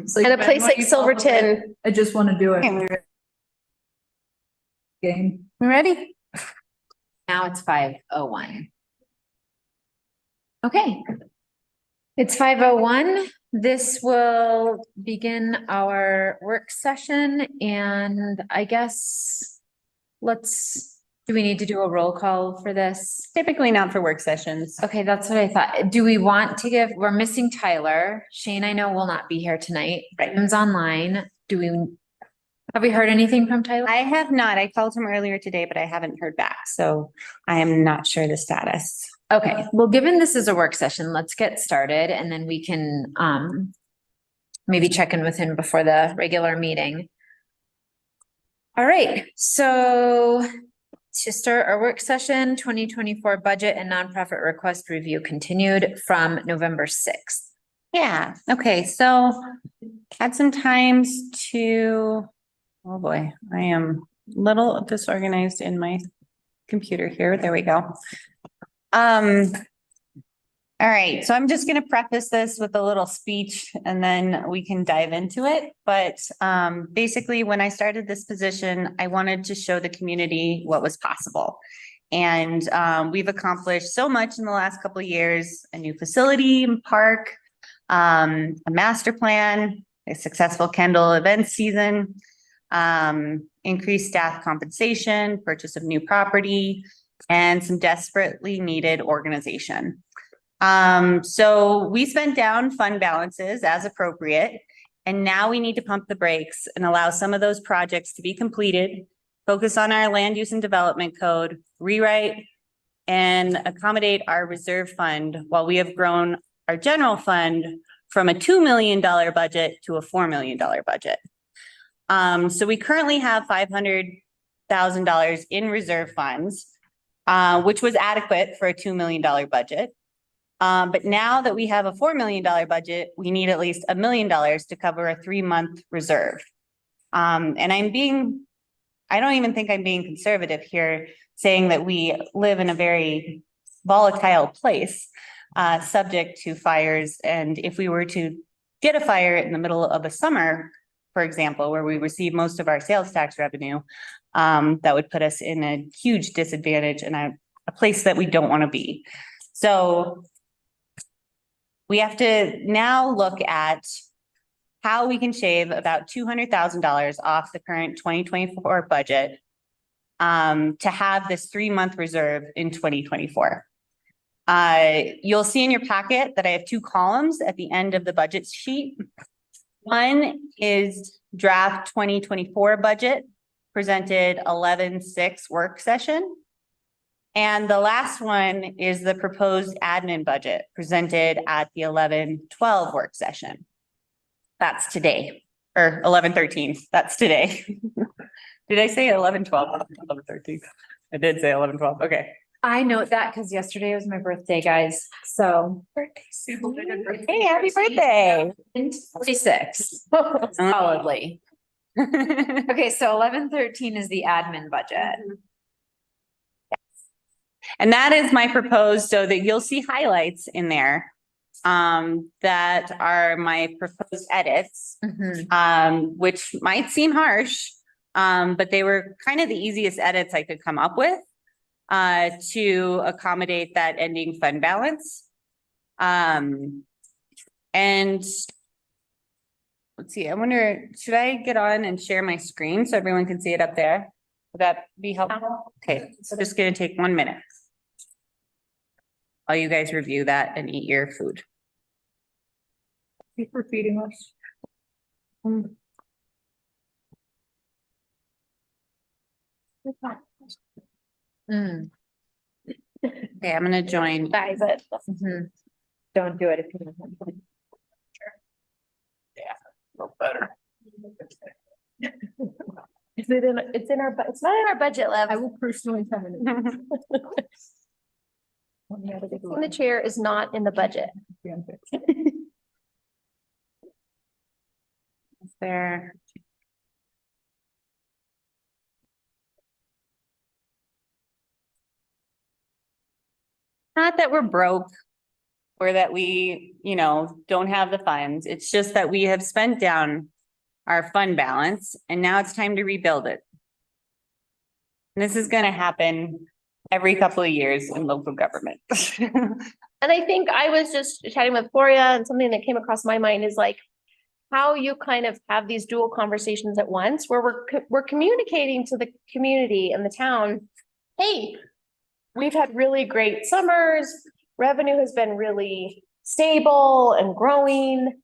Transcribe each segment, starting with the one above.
So At a place like Silverton. I just want to do it. Game. We ready? Now it's 5:01. Okay. It's 5:01. This will begin our work session, and I guess do we need to do a roll call for this? Typically not for work sessions. Okay, that's what I thought. Do we want to we're missing Tyler. Shane, I know will not be here tonight. Tim's online. Have we heard anything from Tyler? I have not. I called him earlier today, but I haven't heard back. So I am not sure the status. Okay, well, given this is a work session, let's get started and then we can maybe check in with him before the regular meeting. All right, so to start our work session, 2024 budget and nonprofit request review continued from November 6th. Yeah. Okay. So had some times to, oh boy, I am a little disorganized in my computer here. There we go. All right, so I'm just going to preface this with a little speech and then we can dive into it. But basically, when I started this position, I wanted to show the community what was possible. And we've accomplished so much in the last couple of years: a new facility and park, a master plan, a successful Kendall event season, increased staff compensation, purchase of new property, and some desperately needed organization. So we spent down fund balances as appropriate, and now we need to pump the brakes and allow some of those projects to be completed, focus on our land use and development code, rewrite, and accommodate our reserve fund while we have grown our general fund from a $2 million budget to a $4 million budget. So we currently have $500,000 in reserve funds, which was adequate for a $2 million budget. But now that we have a $4 million budget, we need at least $1 million to cover a 3-month reserve. And I don't even think I'm being conservative here, saying that we live in a very volatile place, subject to fires. And if we were to get a fire in the middle of the summer, for example, where we receive most of our sales tax revenue, that would put us in a huge disadvantage and a place that we don't want to be. So we have to now look at how we can shave about $200,000 off the current 2024 budget to have this 3-month reserve in 2024. You'll see in your packet that I have 2 columns at the end of the budget sheet. One is draft 2024 budget presented 11/6 work session. And the last one is the proposed admin budget presented at the 11/12 work session. That's today, or 11/13. That's today. Did I say 11/12? 11/13. I did say 11/12. Okay. I note that because yesterday was my birthday, guys. So Hey, happy birthday. 46. Solidly. Okay, so 11/13 is the admin budget. And that is my proposed, so that you'll see highlights in there that are my proposed edits, which might seem harsh, but they were kind of the easiest edits I could come up with to accommodate that ending fund balance. And let's see, I wonder, should I get on and share my screen so everyone can see it up there? Would that be helpful? Okay, so just gonna take 1 minute. While you guys review that and eat your food. Thank you for feeding us. Okay, I'm gonna join. Guys, don't do it if you don't want to. Yeah, a little better. It's not in our budget, Lev. I will personally come in. The chair is not in the budget. Is there? Not that we're broke. or that we, don't have the funds. It's just that we have spent down our fund balance and now it's time to rebuild it. And this is gonna happen every couple of years in local government. And I think I was just chatting with Gloria, and something that came across my mind is like how you kind of have these dual conversations at once, where we're communicating to the community and the town, hey, we've had really great summers, revenue has been really stable and growing.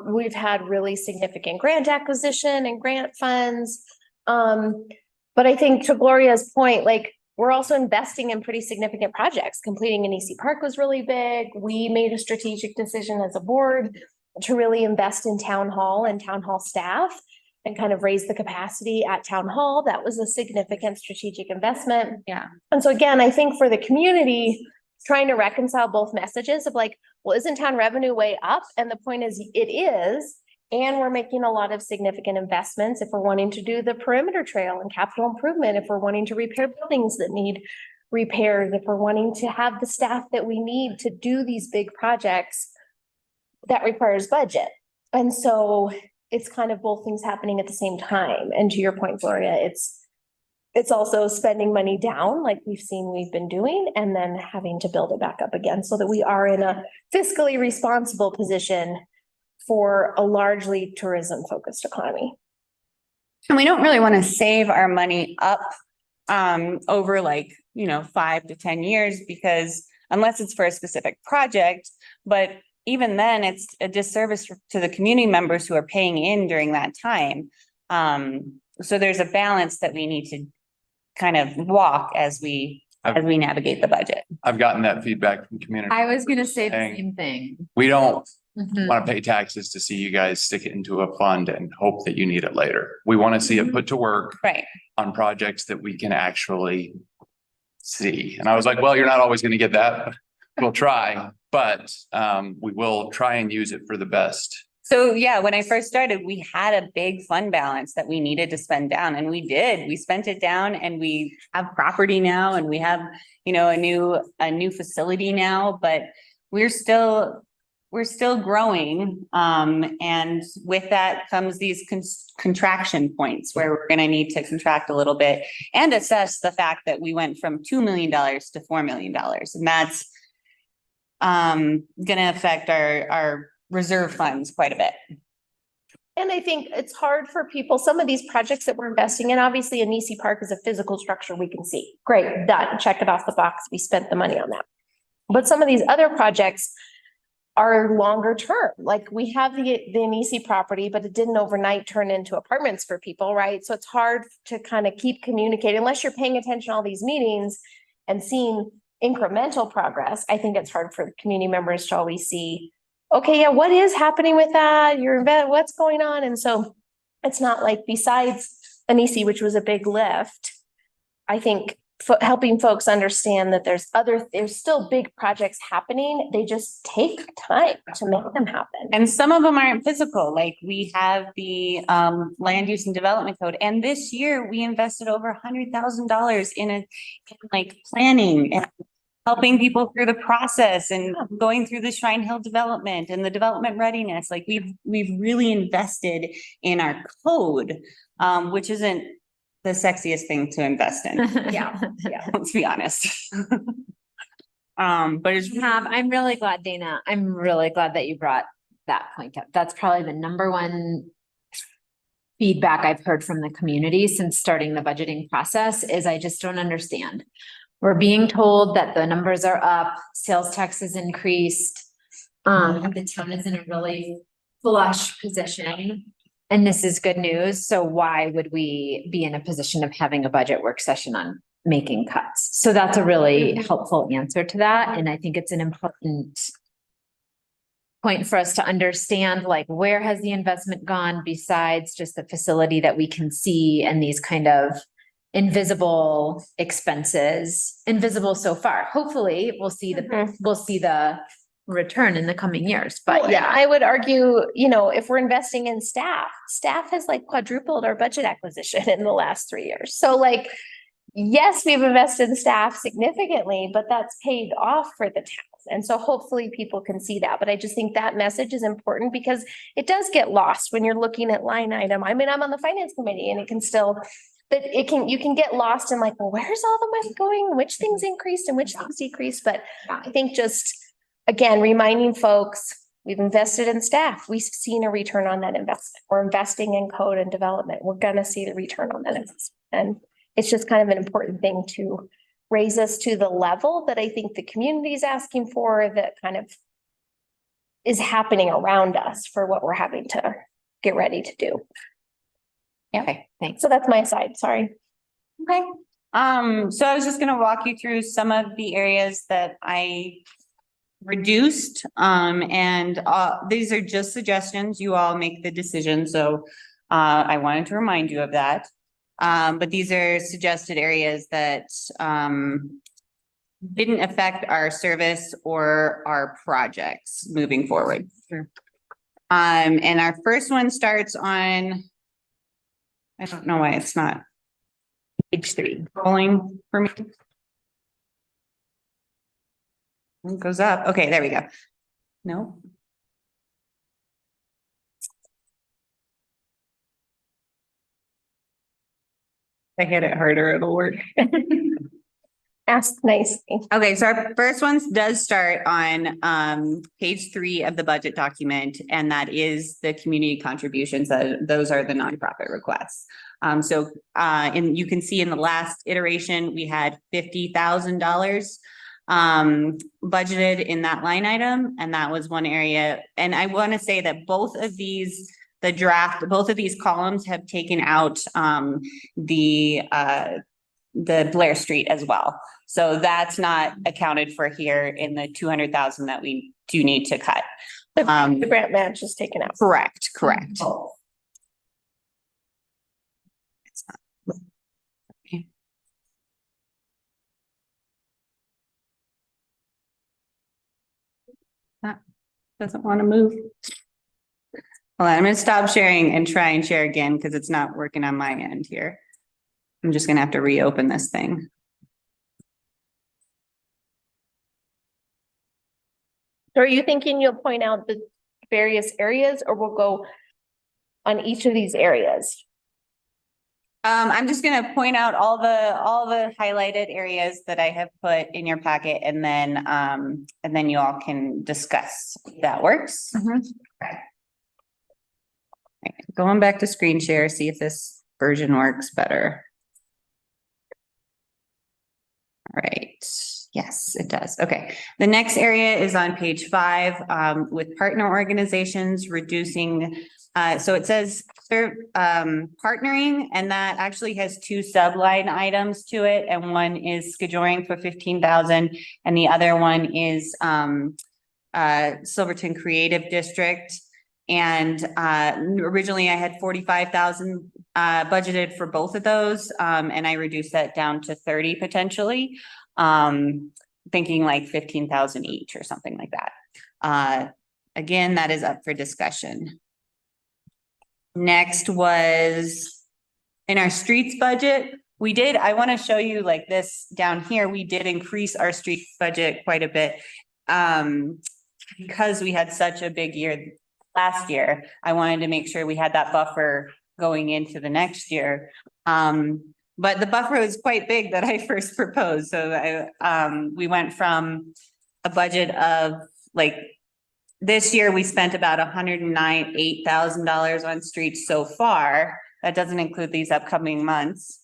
We've had really significant grant acquisition and grant funds. But I think to Gloria's point, like, we're also investing in pretty significant projects. Completing an EC Park was really big. We made a strategic decision as a board to really invest in town hall and town hall staff and kind of raise the capacity at town hall. That was a significant strategic investment. Yeah. And so again, I think for the community, trying to reconcile both messages of like, well, isn't town revenue way up? And the point is, it is. And we're making a lot of significant investments if we're wanting to do the perimeter trail and capital improvement, if we're wanting to repair buildings that need repairs, if we're wanting to have the staff that we need to do these big projects, that requires budget. And so it's kind of both things happening at the same time. And to your point, Gloria, it's also spending money down like we've been doing, and then having to build it back up again so that we are in a fiscally responsible position for a largely tourism focused economy. And we don't really want to save our money up over 5 to 10 years, because unless it's for a specific project, but even then it's a disservice to the community members who are paying in during that time. So there's a balance that we need to kind of walk as we navigate the budget. I've gotten that feedback from community. I was gonna say the Dang. same thing. We don't Mhm. want to pay taxes to see you guys stick it into a fund and hope that you need it later. We want to see it put to work Right. on projects that we can actually see. And I was like, well, you're not always going to get that. We'll try, but we will try and use it for the best. So yeah, when I first started, we had a big fund balance that we needed to spend down, and we did. We spent it down, and we have property now, and we have, a new facility now, but we're still growing. And with that comes these contraction points where we're gonna need to contract a little bit and assess the fact that we went from $2 million to $4 million. And that's gonna affect our reserve funds quite a bit. And I think it's hard for people, some of these projects that we're investing in, obviously an EC Park is a physical structure we can see. Great, done, check it off the box, we spent the money on that. But some of these other projects are longer term, like we have the EC property, but it didn't overnight turn into apartments for people, right? So it's hard to kind of keep communicating unless you're paying attention to all these meetings and seeing incremental progress. I think it's hard for the community members to always see, okay, yeah, what is happening with that? What's going on? And so it's not like, besides an EC, which was a big lift, I think helping folks understand that there's still big projects happening. They just take time to make them happen. And some of them aren't physical, like we have the land use and development code. And this year we invested over $100,000 in planning and helping people through the process and going through the Shrine Hill development and the development readiness. Like we've really invested in our code, which isn't the sexiest thing to invest in. Yeah. Let's be honest. But it's I'm really glad, Dana. I'm really glad that you brought that point up. That's probably the number one feedback I've heard from the community since starting the budgeting process is I just don't understand. We're being told that the numbers are up, sales tax has increased. The town is in a really flush position. And this is good news. So why would we be in a position of having a budget work session on making cuts? So that's a really helpful answer to that. And I think it's an important point for us to understand, like, where has the investment gone besides just the facility that we can see and these kind of invisible expenses, invisible so far. Hopefully we'll see the return in the coming years, but Well, yeah. I would argue, if we're investing in staff has like quadrupled our budget acquisition in the last 3 years. So like, yes, we've invested in staff significantly, but that's paid off for the towns. And so hopefully people can see that. But I just think that message is important because it does get lost when you're looking at line item. I mean, I'm on the finance committee and it can still, but you can get lost in like, well, where's all the money going? Which things increased and which things decreased? But I think just, again, reminding folks, we've invested in staff. We've seen a return on that investment. We're investing in code and development. We're gonna see the return on that investment. And it's just kind of an important thing to raise us to the level that I think the community is asking for, that kind of is happening around us for what we're having to get ready to do. Okay, thanks. So that's my side, sorry. Okay. So I was just gonna walk you through some of the areas that I reduced. And these are just suggestions. You all make the decision. So I wanted to remind you of that. But these are suggested areas that didn't affect our service or our projects moving forward. Sure. And our first one starts on, I don't know why it's not page 3 rolling for me. It goes up. Okay, there we go. No. If I hit it harder, it'll work. Ask nicely. Okay, so our first one does start on page 3 of the budget document, and that is the community contributions. Those are the nonprofit requests. And you can see in the last iteration, we had $50,000 budgeted in that line item, and that was one area. And I want to say that both of these columns have taken out the Blair Street as well. So that's not accounted for here in the 200,000 that we do need to cut. The grant match is taken out. Correct. Okay. That doesn't want to move. Hold on, I'm going to stop sharing and try and share again because it's not working on my end here. I'm just going to have to reopen this thing. So are you thinking you'll point out the various areas, or we'll go on each of these areas? I'm just going to point out all the highlighted areas that I have put in your packet, and then you all can discuss if that works. Okay. Going back to screen share, see if this version works better. All right. Yes, it does. Okay. The next area is on page 5 with partner organizations reducing. So it says partnering, and that actually has 2 subline items to it. And one is scheduling for 15,000, and the other one is Silverton Creative District. And originally I had 45,000 budgeted for both of those, and I reduced that down to 30 potentially. Thinking like 15,000 each or something like that. Again, that is up for discussion. Next was in our streets budget. I want to show you like this down here. We did increase our streets budget quite a bit because we had such a big year last year. I wanted to make sure we had that buffer going into the next year. But the buffer was quite big that I first proposed. So we went from a budget of like, this year we spent about $108,000 on streets so far. That doesn't include these upcoming months.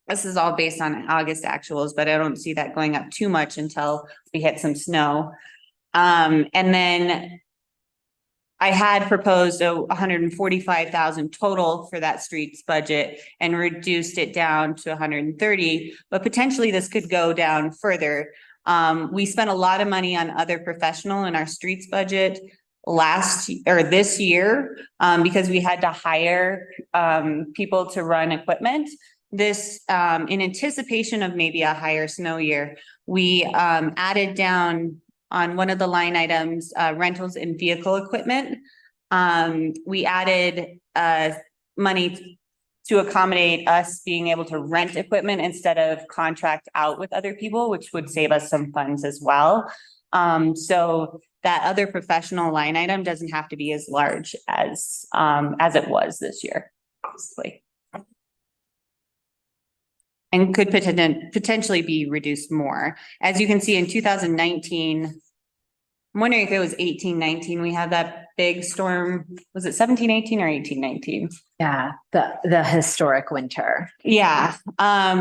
This is all based on August actuals, but I don't see that going up too much until we hit some snow. And then I had proposed 145,000 total for that streets budget and reduced it down to 130, but potentially this could go down further. We spent a lot of money on other professional in our streets budget this year because we had to hire people to run equipment. This in anticipation of maybe a higher snow year, we added down on one of the line items, rentals and vehicle equipment. We added money to accommodate us being able to rent equipment instead of contract out with other people, which would save us some funds as well. So that other professional line item doesn't have to be as large as it was this year, obviously. And could potentially be reduced more. As you can see in 2019, I'm wondering if it was 18-19, we had that big storm, was it 17-18 or 18-19? Yeah, the historic winter. Yeah,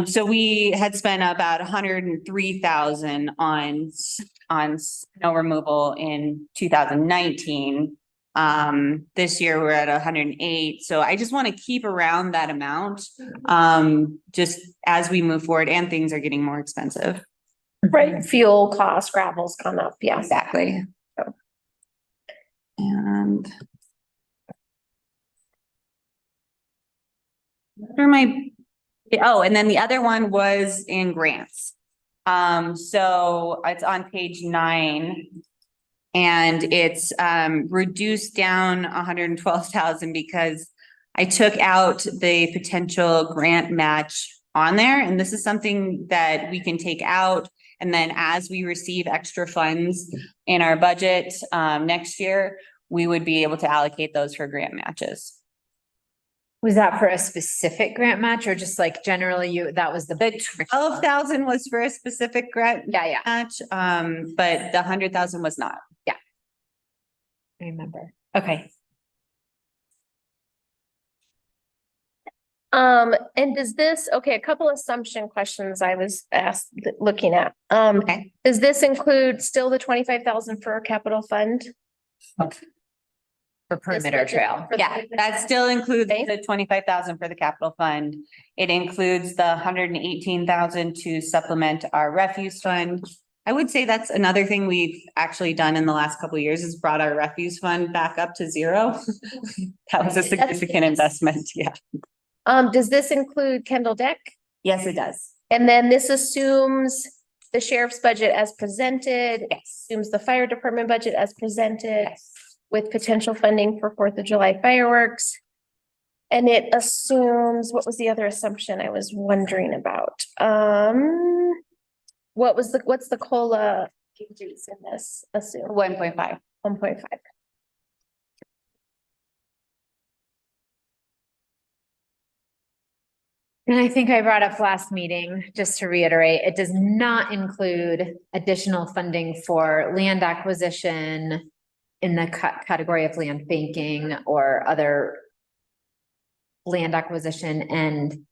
so we had spent about 103,000 on snow removal in 2019. This year we're at 108, so I just want to keep around that amount, just as we move forward and things are getting more expensive. Right, fuel costs, gravel's gone up, yeah. Exactly. And and then the other one was in grants. So it's on page 9. And it's reduced down 112,000 because I took out the potential grant match on there. And this is something that we can take out. And then as we receive extra funds in our budget next year, we would be able to allocate those for grant matches. Was that for a specific grant match or just like generally that was the big? 12,000 was for a specific grant Yeah. match, but the 100,000 was not. I remember. Okay. And does this, okay, a couple assumption questions I was looking at. Okay. Does this include still the 25,000 for a capital fund? For perimeter trail. Yeah, that still includes Okay. the 25,000 for the capital fund. It includes the 118,000 to supplement our refuse fund. I would say that's another thing we've actually done in the last couple of years is brought our refuse fund back up to 0. That was a significant investment. Yeah. Does this include Kendall Deck? Yes, it does. And then this assumes the sheriff's budget as presented, assumes the fire department budget as presented with potential funding for 4th of July fireworks. And it assumes, what was the other assumption I was wondering about? What's the COLA increase in this assume? 1.5. 1.5. And I think I brought up last meeting, just to reiterate, it does not include additional funding for land acquisition in the category of land banking or other land acquisition and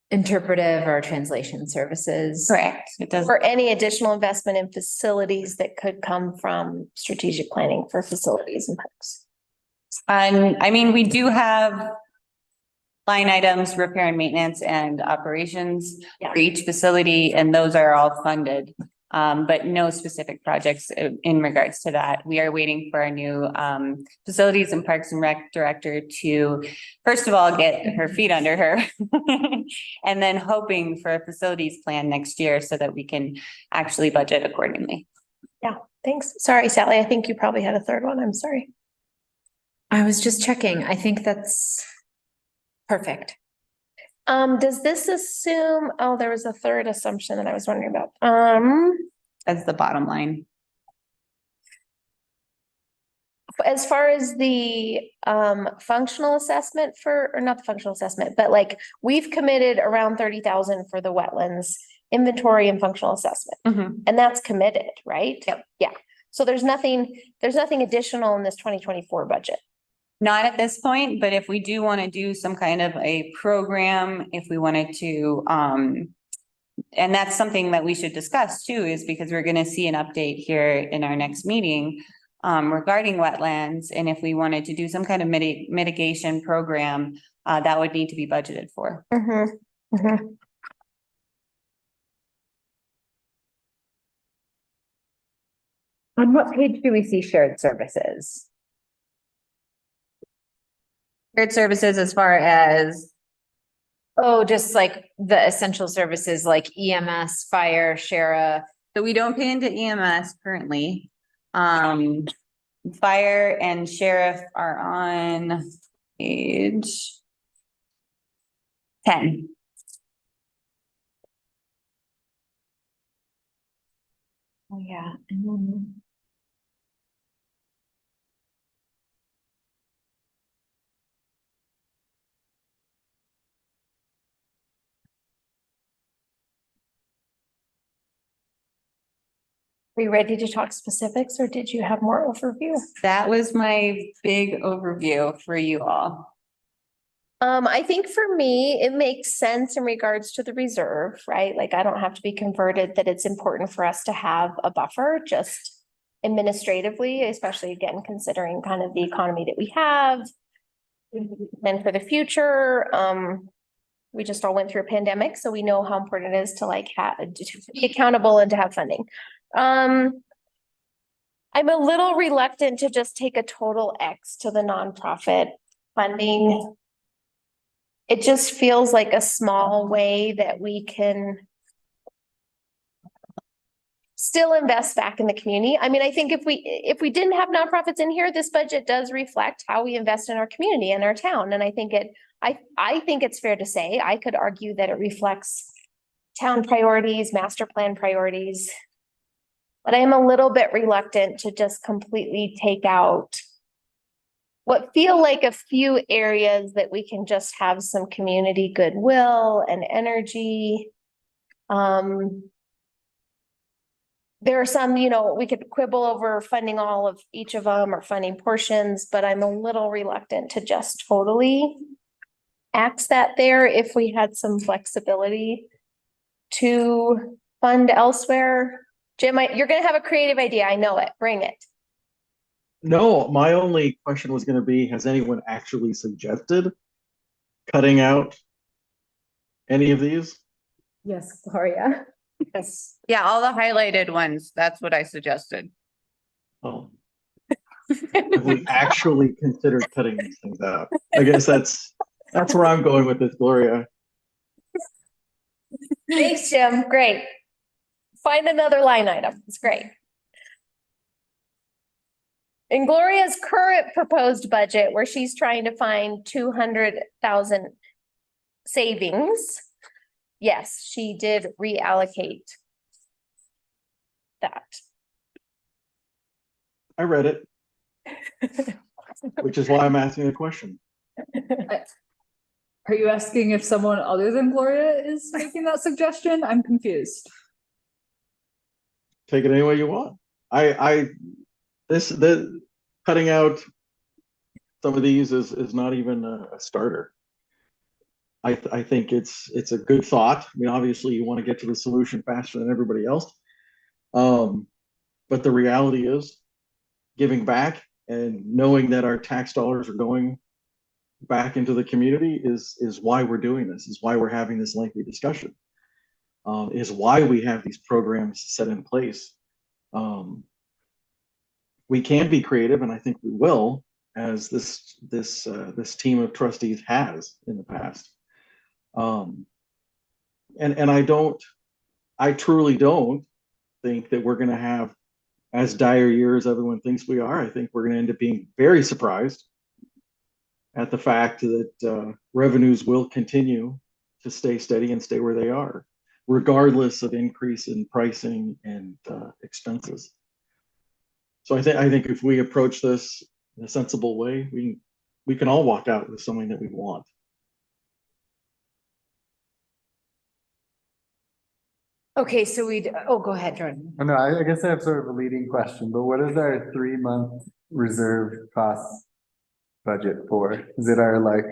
interpretive or translation services. Correct. It does. Or any additional investment in facilities that could come from strategic planning for facilities and parks. And I mean, we do have line items, repair and maintenance and operations for each facility, and those are all funded. But no specific projects in regards to that. We are waiting for a new facilities and parks and rec director to, first of all, get her feet under her. And then hoping for a facilities plan next year so that we can actually budget accordingly. Yeah, thanks. Sorry, Sally. I think you probably had a third one. I'm sorry. I was just checking. I think that's perfect. Does this assume, oh, there was a third assumption that I was wondering about. That's the bottom line. As far as the functional assessment or not the functional assessment, but like we've committed around 30,000 for the wetlands inventory and functional assessment. And that's committed, right? Yep. Yeah. So there's nothing additional in this 2024 budget. Not at this point, but if we do want to do some kind of a program, if we wanted to, and that's something that we should discuss too, is because we're going to see an update here in our next meeting regarding wetlands. And if we wanted to do some kind of mitigation program, that would need to be budgeted for. On what page do we see shared services? Shared services as far as, Oh, just like the essential services like EMS, fire, sheriff. so we don't pay into EMS currently. Fire and sheriff are on page. 10. Oh, yeah. And then Are you ready to talk specifics or did you have more overview? That was my big overview for you all. I think for me, it makes sense in regards to the reserve, right? Like I don't have to be converted that it's important for us to have a buffer just administratively, especially again, considering kind of the economy that we have. And for the future, we just all went through a pandemic, so we know how important it is to like to be accountable and to have funding. I'm a little reluctant to just take a total X to the nonprofit funding. It just feels like a small way that we can still invest back in the community. I mean, I think if we didn't have nonprofits in here, this budget does reflect how we invest in our community and our town. And I think I think it's fair to say, I could argue that it reflects town priorities, master plan priorities. But I am a little bit reluctant to just completely take out what feel like a few areas that we can just have some community goodwill and energy. There are some, we could quibble over funding all of each of them or funding portions, but I'm a little reluctant to just totally axe that there if we had some flexibility to fund elsewhere. Jim, you're gonna have a creative idea. I know it. Bring it. No, my only question was going to be, has anyone actually suggested cutting out any of these? Yes, Gloria. Yes. Yeah, all the highlighted ones. That's what I suggested. Oh. Have we actually considered cutting these things out? I guess that's where I'm going with this, Gloria. Thanks, Jim. Great. Find another line item. It's great. In Gloria's current proposed budget, where she's trying to find 200,000 savings, yes, she did reallocate that. I read it, which is why I'm asking the question. Are you asking if someone other than Gloria is making that suggestion? I'm confused. Take it any way you want. The cutting out some of these is not even a starter. I think it's a good thought. I mean, obviously you want to get to the solution faster than everybody else. But the reality is giving back and knowing that our tax dollars are going back into the community is why we're doing this, is why we're having this lengthy discussion, is why we have these programs set in place. We can be creative, and I think we will, as this team of trustees has in the past. And I truly don't think that we're going to have as dire year as everyone thinks we are. I think we're going to end up being very surprised at the fact that revenues will continue to stay steady and stay where they are, regardless of increase in pricing and expenses. So I think if we approach this in a sensible way, we can all walk out with something that we want. okay, so go ahead, Jordan. Oh, no, I guess I have sort of a leading question, but what is our 3-month reserve cost budget for? Is it our like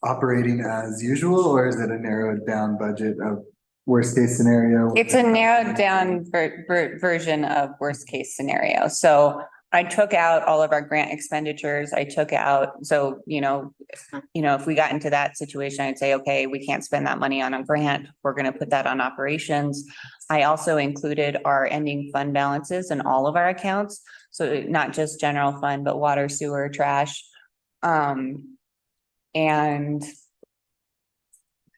operating as usual, or is it a narrowed down budget of worst case scenario? It's a narrowed down version of worst case scenario. So I took out all of our grant expenditures. I took out, so, if we got into that situation, I'd say, okay, we can't spend that money on a grant. We're going to put that on operations. I also included our ending fund balances in all of our accounts. So not just general fund, but water, sewer, trash. And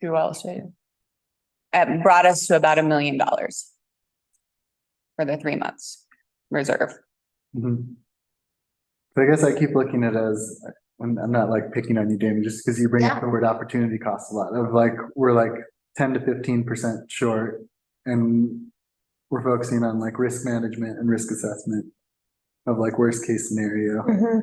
who else? It brought us to about $1 million for the 3 months reserve. Mhm. So I guess I keep looking at it as I'm not like picking on you, Jamie, just because you bring up the word opportunity cost a lot of like, we're like 10 to 15% short. And we're focusing on like risk management and risk assessment of like worst case scenario. Mhm.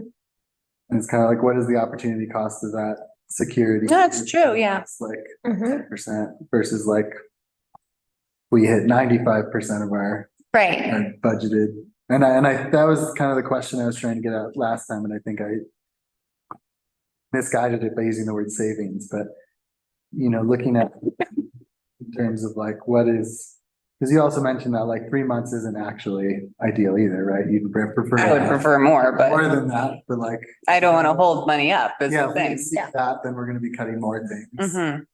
And it's kind of like, what is the opportunity cost of that security? No, it's true, yeah. It's like Mhm. 10% versus like we hit 95% of our Right. budgeted. And that was kind of the question I was trying to get at last time, and I think I misguided it by using the word savings, but you know, looking at in terms of like what is, because you also mentioned that like 3 months isn't actually ideal either, right? You'd prefer. I would prefer more, More but than that, but like. I don't want to hold money up is Yeah, the if we thing. exceed that, then we're gonna be cutting more things. Mhm.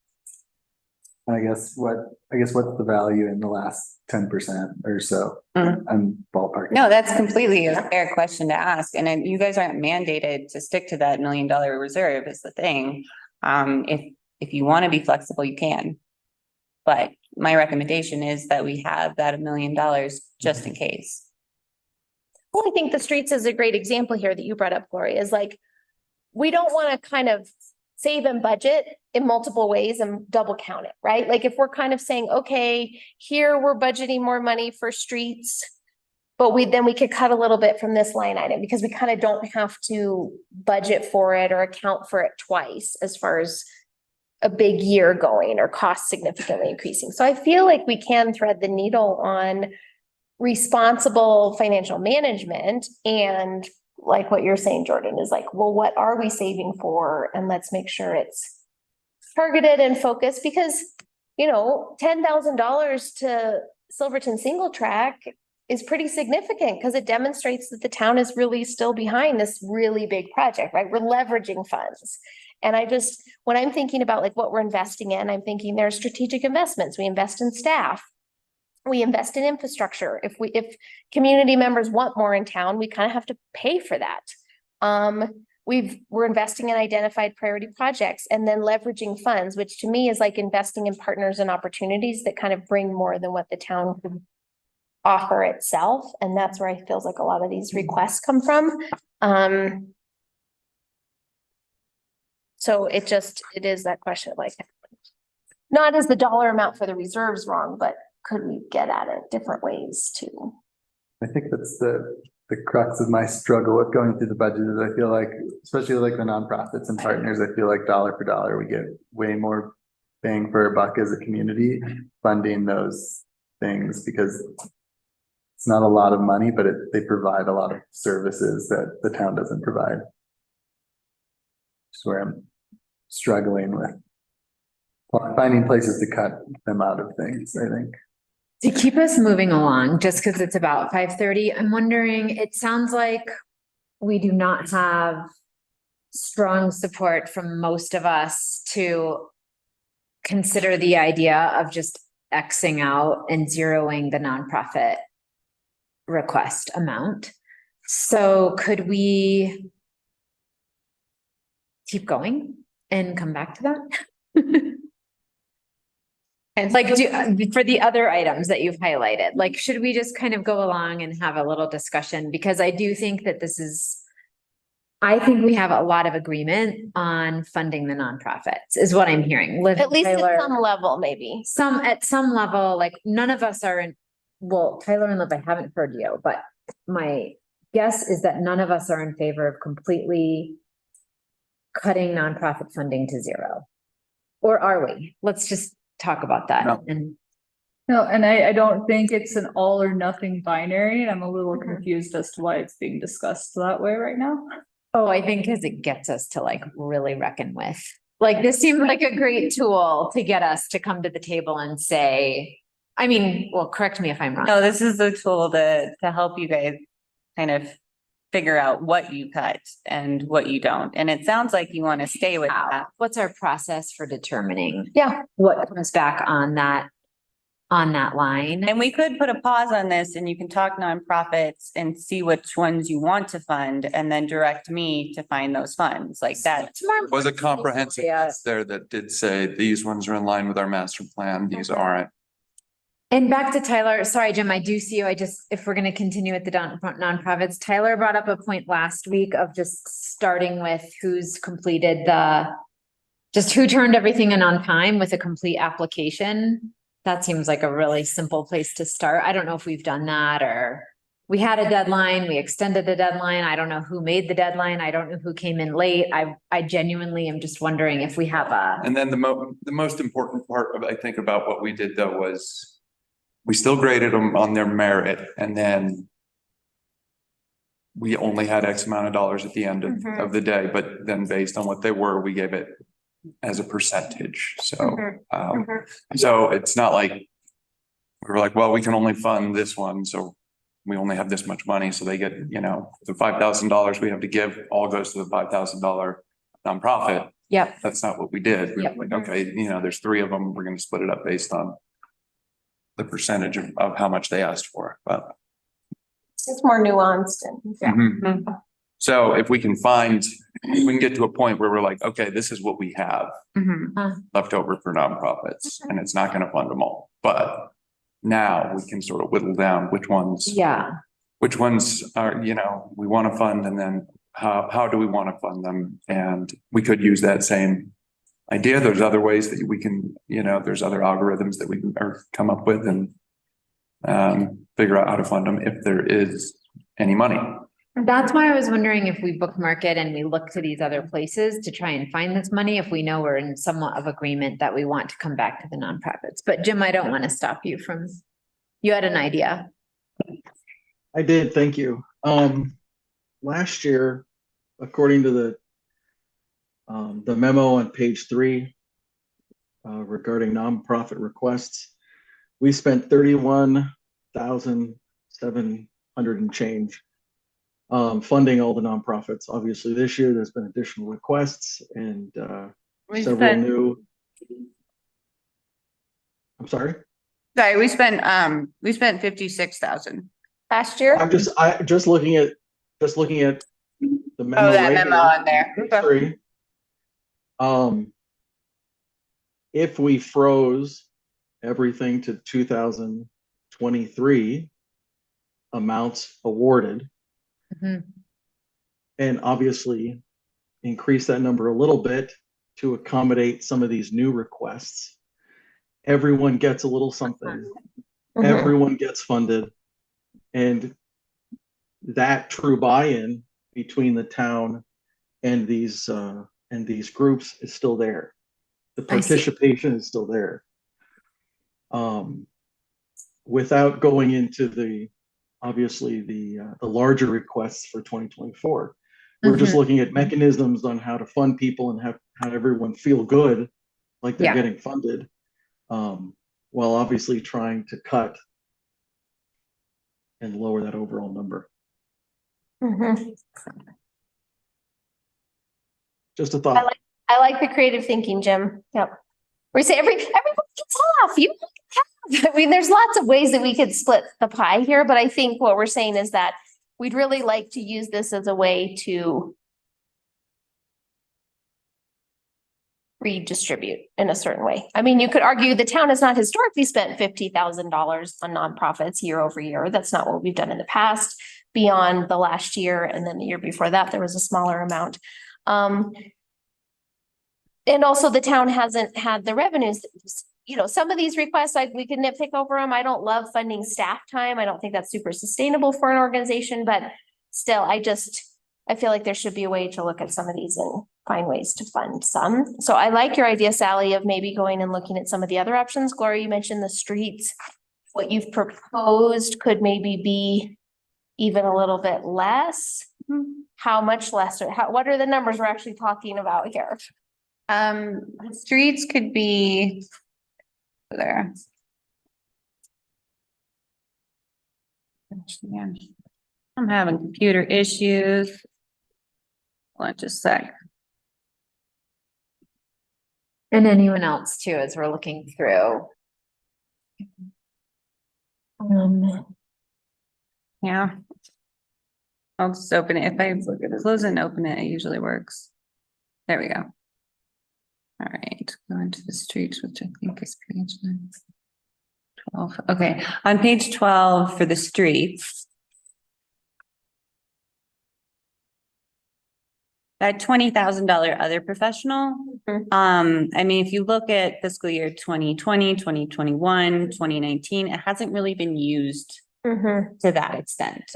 And I guess what's the value in the last 10% or so? Mm. I'm ballparking. No, that's completely a fair question to ask. And then you guys aren't mandated to stick to that $1 million reserve is the thing. If you want to be flexible, you can. But my recommendation is that we have that $1 million just in case. Well, I think the streets is a great example here that you brought up, Gloria, is like, we don't want to kind of save and budget in multiple ways and double count it, right? Like if we're kind of saying, okay, here we're budgeting more money for streets, but then we could cut a little bit from this line item because we kind of don't have to budget for it or account for it twice as far as a big year going or cost significantly increasing. So I feel like we can thread the needle on responsible financial management and like what you're saying, Jordan, is like, well, what are we saving for? And let's make sure it's targeted and focused because, you know, $10,000 to Silverton single track is pretty significant because it demonstrates that the town is really still behind this really big project, right? We're leveraging funds. And when I'm thinking about like what we're investing in, I'm thinking there are strategic investments. We invest in staff. We invest in infrastructure. If community members want more in town, we kind of have to pay for that. We're investing in identified priority projects and then leveraging funds, which to me is like investing in partners and opportunities that kind of bring more than what the town can offer itself. And that's where I feels like a lot of these requests come from. So it is that question, like, not as the dollar amount for the reserves wrong, but could we get at it different ways too? I think that's the crux of my struggle with going through the budget is I feel like, especially like the nonprofits and partners, I feel like dollar for dollar, we get way more bang for a buck as a community funding those things because it's not a lot of money, but they provide a lot of services that the town doesn't provide. Just where I'm struggling with finding places to cut them out of things, I think. To keep us moving along, just because it's about 5:30, I'm wondering, it sounds like we do not have strong support from most of us to consider the idea of just Xing out and zeroing the nonprofit request amount. So could we keep going and come back to that? And like, for the other items that you've highlighted, like, should we just kind of go along and have a little discussion? Because I do think that I think we have a lot of agreement on funding the nonprofits is what I'm hearing. Liv, At least Tyler, at some level, maybe. at some level, like none of us are Tyler and Liv, I haven't heard you, but my guess is that none of us are in favor of completely cutting nonprofit funding to zero. Or are we? Let's just talk about that. No. No, and I don't think it's an all or nothing binary, and I'm a little confused as to why it's being discussed that way right now. Oh, I think because it gets us to like really reckon with. Like this seemed like a great tool to get us to come to the table and say, I mean, well, correct me if I'm wrong. No, this is the tool to help you guys kind of figure out what you cut and what you don't. And it sounds like you want to stay with that. What's our process for determining Yeah. what comes back on that line? And we could put a pause on this and you can talk nonprofits and see which ones you want to fund and then direct me to find those funds like that. Was a comprehensive Yeah. list there that did say these ones are in line with our master plan, these aren't. And back to Tyler, sorry, Jim, I do see you. If we're gonna continue with the nonprofits, Tyler brought up a point last week of just starting with who's completed just who turned everything in on time with a complete application. That seems like a really simple place to start. I don't know if we've done that, or we had a deadline, we extended the deadline. I don't know who made the deadline. I don't know who came in late. I genuinely am just wondering if we have And then the most important part of, I think, about what we did though was we still graded them on their merit, and then we only had X amount of dollars at the end of the day, but then based on what they were, we gave it as a percentage. So, so it's not like we were like, well, we can only fund this one, so we only have this much money, so they get, you know, the $5,000 we have to give all goes to the $5,000 nonprofit. Yep. That's not what we did. We Yep. were like, okay, you know, there's 3 of them. We're going to split it up based on the percentage of how much they asked for, but. It's more nuanced and. Mhm. So if we can get to a point where we're like, okay, this is what we have left over for nonprofits, and it's not gonna fund them all, but now we can sort of whittle down which ones are, you know, we want to fund, and then how do we want to fund them? And we could use that same idea. There's other ways that we can, you know, there's other algorithms that we can come up with and figure out how to fund them if there is any money. That's why I was wondering if we bookmark it and we look to these other places to try and find this money, if we know we're in somewhat of agreement that we want to come back to the nonprofits. But Jim, I don't want to stop you you had an idea. I did, thank you. Last year, according to the memo on page 3 regarding nonprofit requests, we spent 31,700 and change funding all the nonprofits. Obviously, this year there's been additional requests and several new. I'm sorry. Sorry, we spent 56,000. Last year? I'm just looking at the memo. Oh, that right memo here. on there. Page 3. If we froze everything to 2023 amounts awarded, and obviously increase that number a little bit to accommodate some of these new requests, everyone gets a little something. Everyone gets funded, and that true buy-in between the town and these groups is still there. The participation is still there. Without going into the larger requests for 2024, we're just looking at mechanisms on how to fund people and have everyone feel good like they're getting funded, while obviously trying to cut and lower that overall number. Just a thought. I like the creative thinking, Jim. Yep. We say everyone gets half. You have. I mean, there's lots of ways that we could split the pie here, but I think what we're saying is that we'd really like to use this as a way to redistribute in a certain way. I mean, you could argue the town has not historically spent $50,000 on nonprofits year over year. That's not what we've done in the past beyond the last year. And then the year before that, there was a smaller amount. And also the town hasn't had the revenues. You know, some of these requests, we can nitpick over them. I don't love funding staff time. I don't think that's super sustainable for an organization, but still, I feel like there should be a way to look at some of these and find ways to fund some. So I like your idea, Sally, of maybe going and looking at some of the other options. Gloria, you mentioned the streets. What you've proposed could maybe be even a little bit less. How much less, or what are the numbers we're actually talking about here? The streets could be there. I'm having computer issues. Just a sec. And anyone else too, as we're looking through. Yeah. I'll just open it. If I close and open it, it usually works. There we go. All right, go into the streets, which I think is page 9. Oh, okay, on page 12 for the streets. That $20,000 other professional, I mean, if you look at fiscal year 2020, 2021, 2019, it hasn't really been used Mhm. to that extent.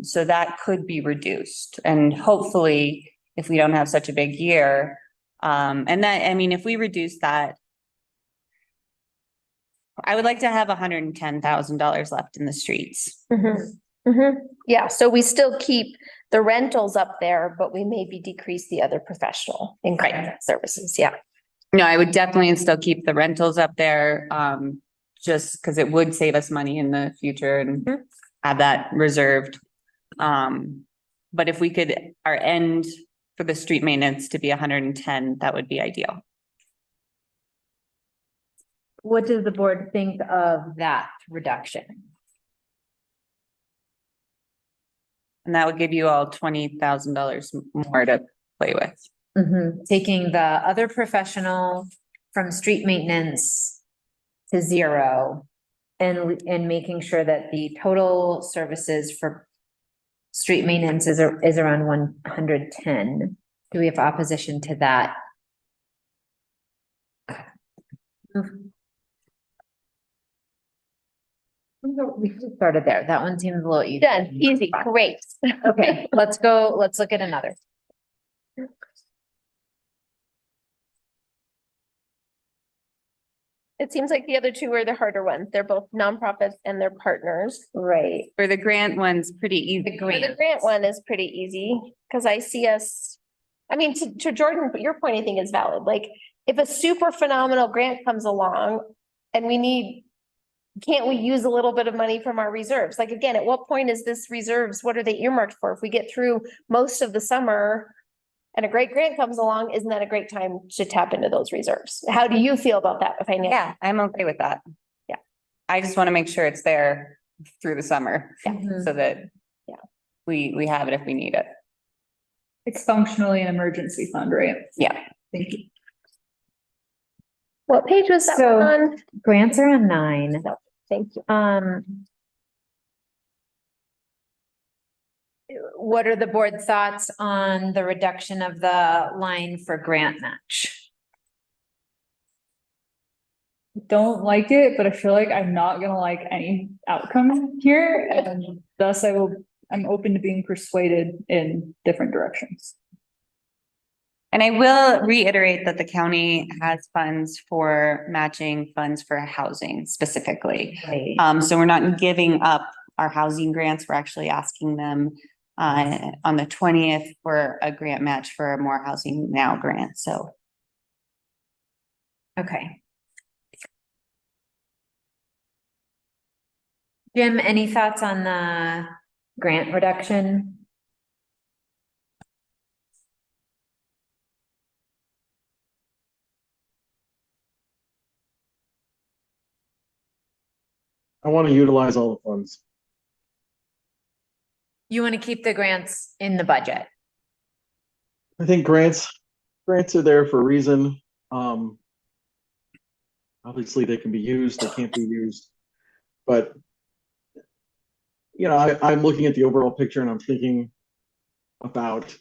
So that could be reduced and hopefully if we don't have such a big year, and that, I mean, if we reduce that, I would like to have $110,000 left in the streets. Mhm. Mhm. Yeah, so we still keep the rentals up there, but we maybe decrease the other professional in Right. services, yeah. No, I would definitely still keep the rentals up there, just because it would save us money in the future and have that reserved. But if we could, our end for the street maintenance to be 110, that would be ideal. What does the board think of that reduction? And that would give you all $20,000 more to play with. Taking the other professional from street maintenance to zero and making sure that the total services for street maintenance is around 110. Do we have opposition to that? We just started there. That one seems a little easy. Done, easy, great. Okay, let's look at another. It seems like the other two are the harder ones. They're both nonprofits and they're partners. Right. For the grant one's pretty easy. For the grant one is pretty easy, because I see us, I mean, to Jordan, but your point I think is valid, like, if a super phenomenal grant comes along and we need, can't we use a little bit of money from our reserves? Like, again, at what point is this reserves, what are they earmarked for? If we get through most of the summer and a great grant comes along, isn't that a great time to tap into those reserves? How do you feel about that? Yeah, I'm okay with that. Yeah. I just want to make sure it's there through the summer. Yeah. So that. Yeah. We have it if we need it. It's functionally an emergency fund, right? Yeah. Thank you. What page was that So- one on? Grants are on 9. Thank you. What are the board thoughts on the reduction of the line for grant match? Don't like it, but I feel like I'm not gonna like any outcome here, and thus I'm open to being persuaded in different directions. And I will reiterate that the county has funds for matching funds for housing specifically. So we're not giving up our housing grants. We're actually asking them on the 20th for a grant match for a More Housing Now grant. So. Okay. Jim, any thoughts on the grant reduction? I want to utilize all the funds. You want to keep the grants in the budget? I think grants are there for a reason. Obviously they can be used, they can't be used, but you know, I'm looking at the overall picture and I'm thinking about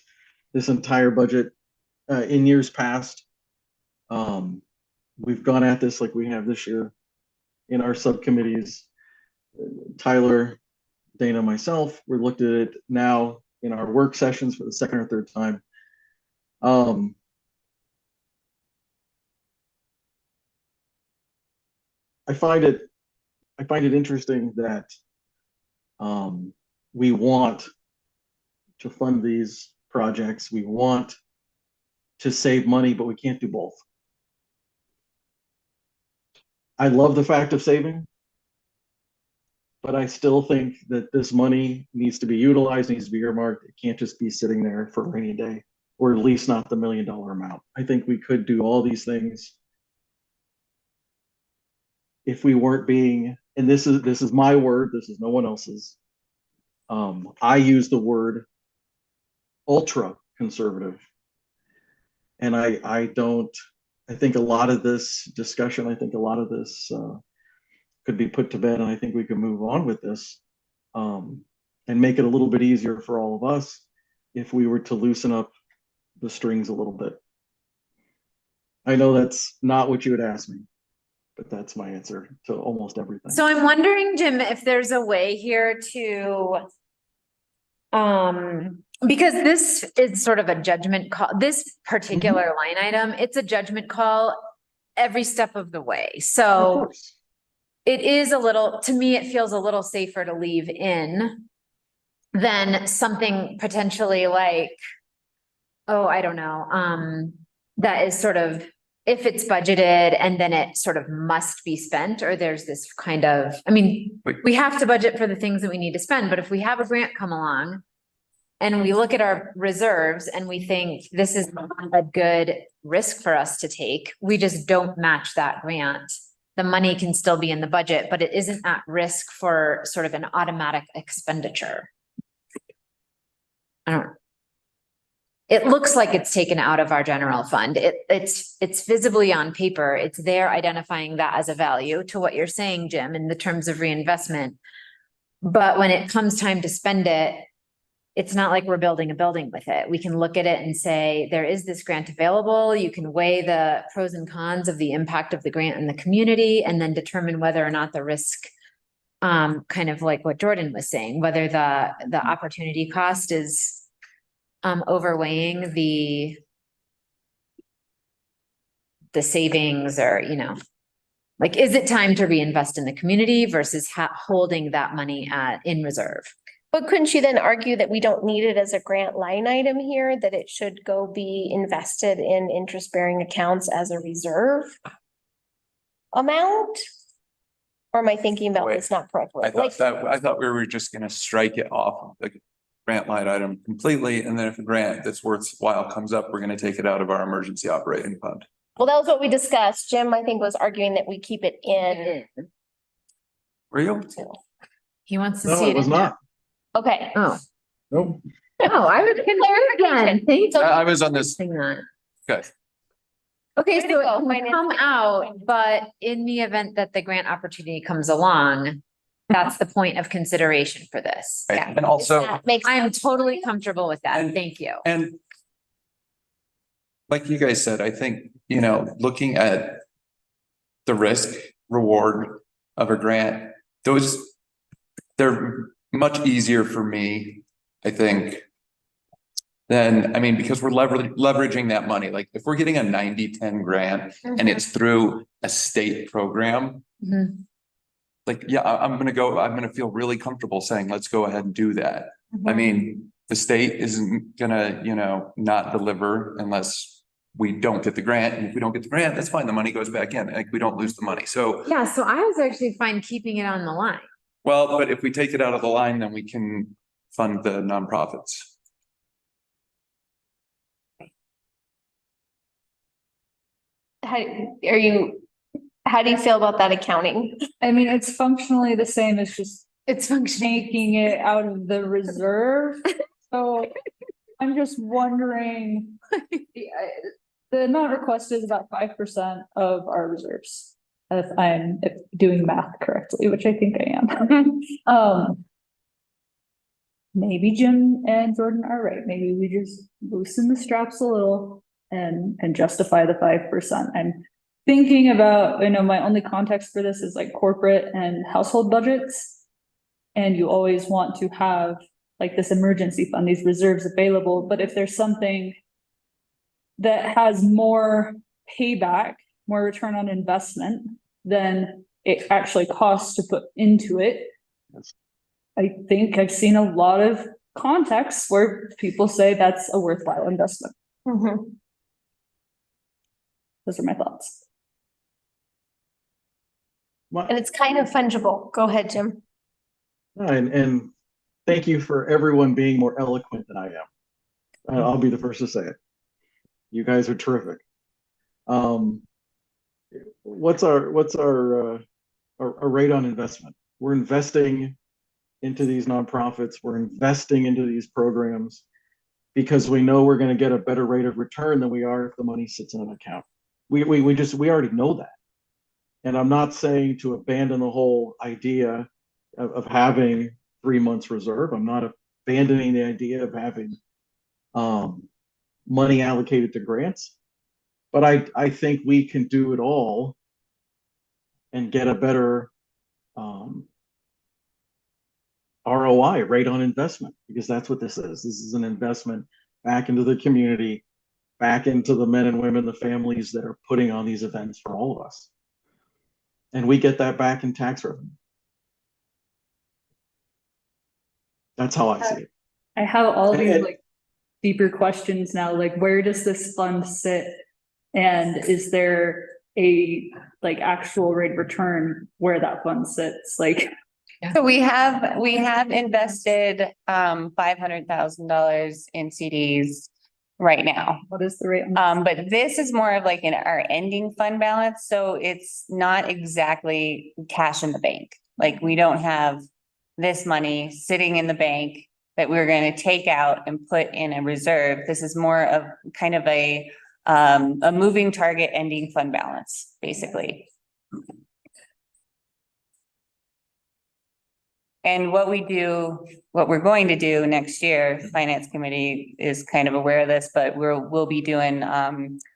this entire budget in years past. We've gone at this like we have this year in our subcommittees. Tyler, Dana, myself, we looked at it now in our work sessions for the second or third time. I find it interesting that we want to fund these projects. We want to save money, but we can't do both. I love the fact of saving, but I still think that this money needs to be utilized, needs to be earmarked. It can't just be sitting there for a rainy day, or at least not the $1 million amount. I think we could do all these things if we weren't being, and this is my word, this is no one else's. I use the word ultra conservative. And I think a lot of this discussion, I think a lot of this could be put to bed, and I think we can move on with this. And make it a little bit easier for all of us if we were to loosen up the strings a little bit. I know that's not what you would ask me, but that's my answer to almost everything. So I'm wondering, Jim, if there's a way here to, because this is sort of a judgment call, this particular line item, it's a judgment call every step of the way. Of So course. it is a little, to me, it feels a little safer to leave in than something potentially like, oh, I don't know, that is sort of, if it's budgeted and then it sort of must be spent, or there's this kind of, I mean, we have to budget for the things that we need to spend, but if we have a grant come along and we look at our reserves and we think this is a good risk for us to take, we just don't match that grant. The money can still be in the budget, but it isn't at risk for sort of an automatic expenditure. It looks like it's taken out of our general fund. It's visibly on paper. It's there identifying that as a value to what you're saying, Jim, in the terms of reinvestment. But when it comes time to spend it, it's not like we're building a building with it. We can look at it and say, there is this grant available. You can weigh the pros and cons of the impact of the grant in the community and then determine whether or not the risk, kind of like what Jordan was saying, whether the opportunity cost is overweighing the savings, or, you know, like, is it time to reinvest in the community versus holding that money in reserve? But couldn't you then argue that we don't need it as a grant line item here, that it should go be invested in interest-bearing accounts as a reserve amount? Or am I thinking about this not correctly? I thought we were just gonna strike it off of the grant line item completely, and then if a grant that's worthwhile comes up, we're gonna take it out of our emergency operating fund. Well, that was what we discussed. Jim, I think, was arguing that we keep it in. Were you? He wants to No, see it it was in there. not. Okay. Oh, Nope. no, I would concur again. Thanks. I was on this, for that. okay, Okay, Way to so go, it can finance. come out, but in the event that the grant opportunity comes along, that's the point of consideration for this. right. And also, That makes I am sense. totally comfortable with that. And- Thank you. and like you guys said, I think, you know, looking at the risk reward of a grant, they're much easier for me, I think, than, I mean, because we're leveraging that money. Like, if we're getting a 90-10 grant and it's through a state program, Mhm. like, yeah, I'm gonna feel really comfortable saying, let's go ahead and do that. I mean, the state isn't gonna, you know, not deliver unless we don't get the grant. And if we don't get the grant, that's fine. The money goes back in, like, we don't lose the money. So, Yeah, so I was actually fine keeping it on the line. well, but if we take it out of the line, then we can fund the nonprofits. How do you feel about that accounting? I mean, it's functionally the same as just It's functioning. taking it out of the reserve. So I'm just wondering, the amount requested is about 5% of our reserves. If I'm doing math correctly, which I think I am. Maybe Jim and Jordan are right. Maybe we just loosen the straps a little and justify the 5%. I'm thinking about, I know my only context for this is like corporate and household budgets. And you always want to have like this emergency fund, these reserves available. But if there's something that has more payback, more return on investment, then it actually costs to put into it. I think I've seen a lot of contexts where people say that's a worthwhile investment. Those are my thoughts. And it's kind of fungible. Go ahead, Jim. And thank you for everyone being more eloquent than I am. I'll be the first to say it. You guys are terrific. What's our rate on investment? We're investing into these nonprofits. We're investing into these programs because we know we're going to get a better rate of return than we are if the money sits in an account. We already know that. And I'm not saying to abandon the whole idea of having 3 months reserve. I'm not abandoning the idea of having money allocated to grants. But I think we can do it all and get a better ROI, rate on investment, because that's what this is. This is an investment back into the community, back into the men and women, the families that are putting on these events for all of us. And we get that back in tax revenue. That's how I see it. I have all these And- like deeper questions now, like where does this fund sit? And is there a like actual rate of return where that fund sits? Like, So we have invested $500,000 in CDs right now. what is the rate? on this? But this is more of like in our ending fund balance, so it's not exactly cash in the bank. Like, we don't have this money sitting in the bank that we're gonna take out and put in a reserve. This is more of kind of a moving target ending fund balance, basically. And what we're going to do next year, Finance Committee is kind of aware of this, but we'll be doing,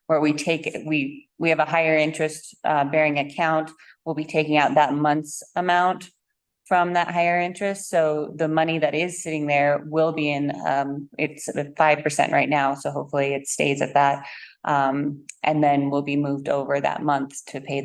where we have a higher interest, bearing account. We'll be taking out that month's amount from that higher interest. So the money that is sitting there will be in, it's at 5% right now. So hopefully it stays at that. And then will be moved over that month to pay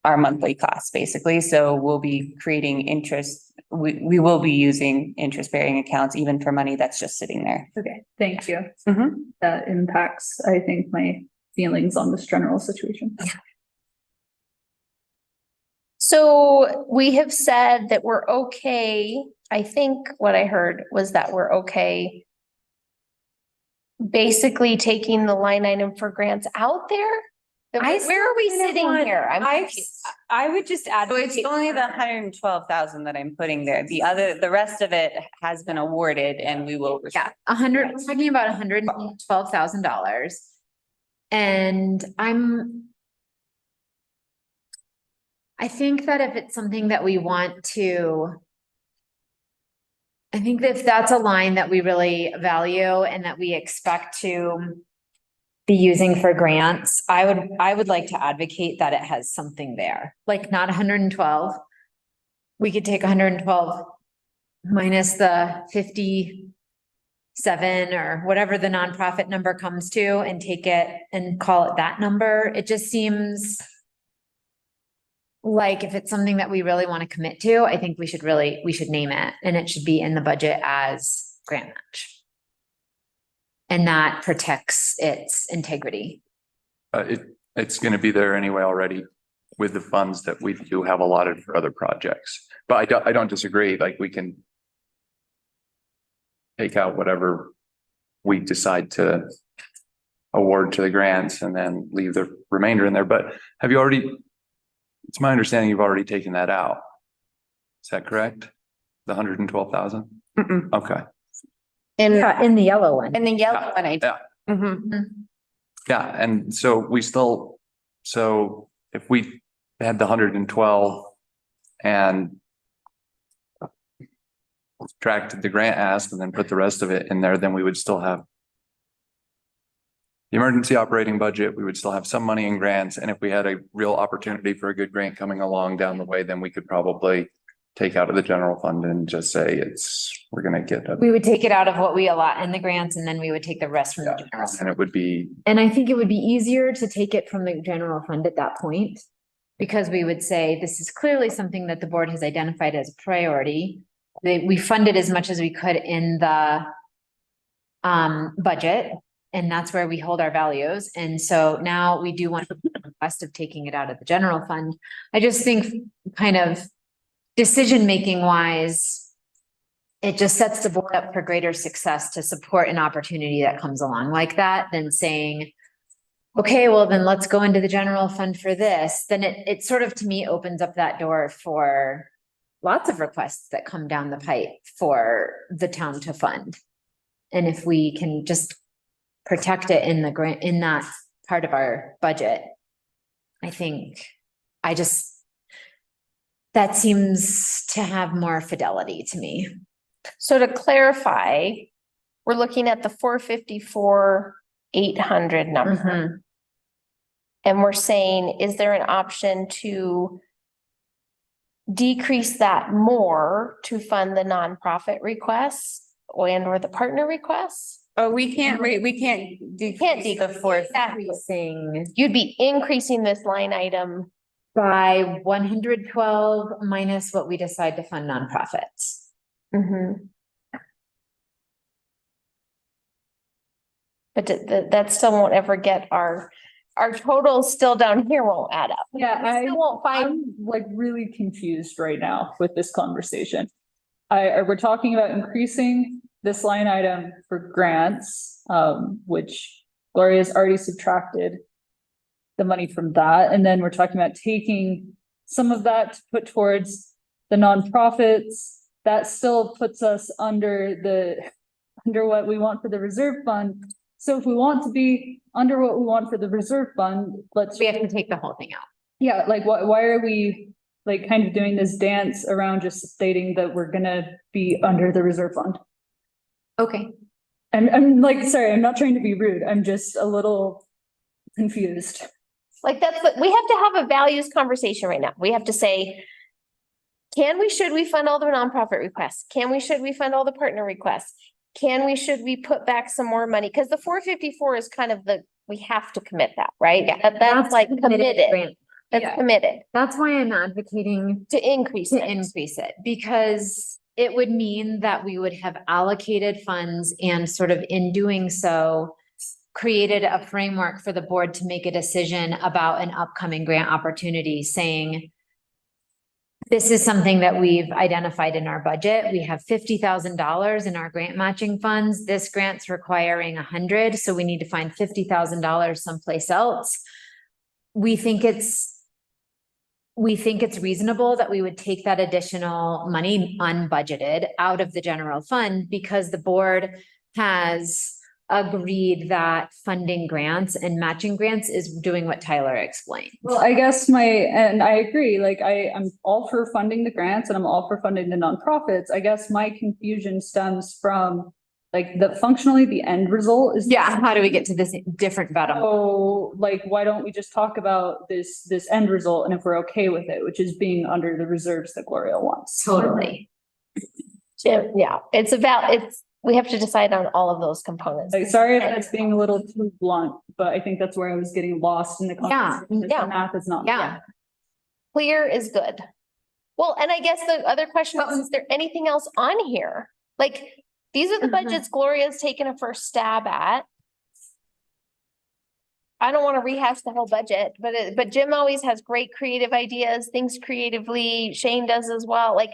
our monthly costs, basically. So we'll be creating interest. We will be using interest-bearing accounts even for money that's just sitting there. Okay, thank you. Mhm. That impacts, I think, my feelings on this general situation. So we have said that we're okay. I think what I heard was that we're okay basically taking the line item for grants out there. Where are we sitting here? I'm confused. I would just add. So it's only the 112,000 that I'm putting there. The rest of it has been awarded and we will. Yeah, we're talking about $112,000. And I think that if it's something that we want to, I think that if that's a line that we really value and that we expect to be using for grants, I would like to advocate that it has something there, like not 112. We could take 112 minus the 57 or whatever the nonprofit number comes to and take it and call it that number. It just seems like if it's something that we really want to commit to, I think we should name it, and it should be in the budget as grant match. And that protects its integrity. It's gonna be there anyway already with the funds that we do have allotted for other projects. But I don't disagree, like we can take out whatever we decide to award to the grants and then leave the remainder in there. But it's my understanding you've already taken that out. Is that correct? The 112,000? Okay. In the yellow one. And the yellow one, I. Yeah. Mhm. Yeah, and so if we had the 112 and subtracted the grant ask and then put the rest of it in there, then we would still have the emergency operating budget, we would still have some money in grants, and if we had a real opportunity for a good grant coming along down the way, then we could probably take out of the general fund and just say we're gonna get We would take it out of what we allot in the grants, and then we would take the rest from the general. and it would be, And I think it would be easier to take it from the general fund at that point. Because we would say, this is clearly something that the board has identified as a priority. We funded as much as we could in the budget, and that's where we hold our values. And so now we do want the request of taking it out of the general fund. I just think kind of decision-making wise, it just sets the board up for greater success to support an opportunity that comes along like that than saying, okay, well, then let's go into the general fund for this. Then it sort of, to me, opens up that door for lots of requests that come down the pipe for the town to fund. And if we can just protect it in the grant, in that part of our budget, I think that seems to have more fidelity to me. So to clarify, we're looking at the 454, 800 number. Mhm. And we're saying, is there an option to decrease that more to fund the nonprofit requests or the partner requests? Oh, we can't decrease the fourth. Increasing You'd be increasing this line item. by 112 minus what we decide to fund nonprofits. But that still won't ever get our totals still down here won't add up. Yeah, We still won't find, I'm like really confused right now with this conversation. We're talking about increasing this line item for grants, which Gloria's already subtracted the money from that. And then we're talking about taking some of that to put towards the nonprofits. That still puts us under what we want for the reserve fund. So if we want to be under what we want for the reserve fund, We have to take the whole thing out. yeah, like why are we like kind of doing this dance around just stating that we're gonna be under the reserve fund? Okay. I'm like, sorry, I'm not trying to be rude. I'm just a little confused. like, we have to have a values conversation right now. We have to say, should we fund all the nonprofit requests? Should we fund all the partner requests? Should we put back some more money? Because the 454 is kind of we have to commit that, right? Yeah, That's like committed. grant. That's Yeah. committed That's why I'm advocating to increase to it. increase it, because it would mean that we would have allocated funds and sort of in doing so, created a framework for the board to make a decision about an upcoming grant opportunity, saying, this is something that we've identified in our budget. We have $50,000 in our grant matching funds. This grant's requiring 100, so we need to find $50,000 someplace else. We think it's reasonable that we would take that additional money unbudgeted out of the general fund because the board has agreed that funding grants and matching grants is doing what Tyler explained. Well, I guess and I agree, like I'm all for funding the grants and I'm all for funding the nonprofits. I guess my confusion stems from like functionally the end result is. Yeah, how do we get to this different bottom? So like, why don't we just talk about this end result and if we're okay with it, which is being under the reserves that Gloria wants. Totally. Yeah, we have to decide on all of those components. Like, sorry if that's being a little too blunt, but I think that's where I was getting lost in the conversation. because yeah. The math is not. Yeah. Clear is good. Well, and I guess the other question is there anything else on here? Like, these are the budgets Gloria's taken a first stab at. I don't want to rehash the whole budget, but Jim always has great creative ideas, thinks creatively. Shane does as well. Like,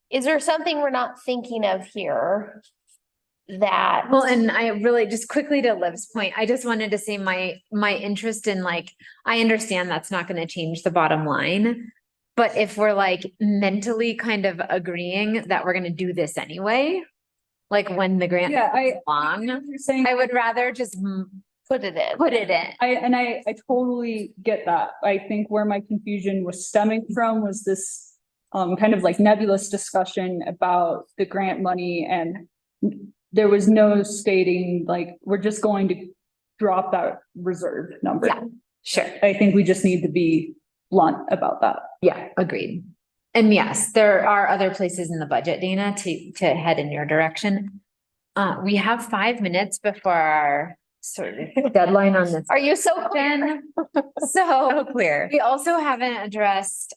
is there something we're not thinking of here? That. Well, and I really just quickly to Liv's point, I just wanted to say my interest in like, I understand that's not going to change the bottom line. But if we're like mentally kind of agreeing that we're going to do this anyway, like when the grant Yeah, is long, You're saying. I would rather just Put it in. put it in. I totally get that. I think where my confusion was stemming from was this kind of like nebulous discussion about the grant money, and there was no stating like we're just going to drop that reserve number. Yeah, sure. I think we just need to be blunt about that. Yeah, agreed. And yes, there are other places in the budget, Dana, to head in your direction. We have 5 minutes before our sort of deadline on this. Are you so clear? Jen. So clear. we also haven't addressed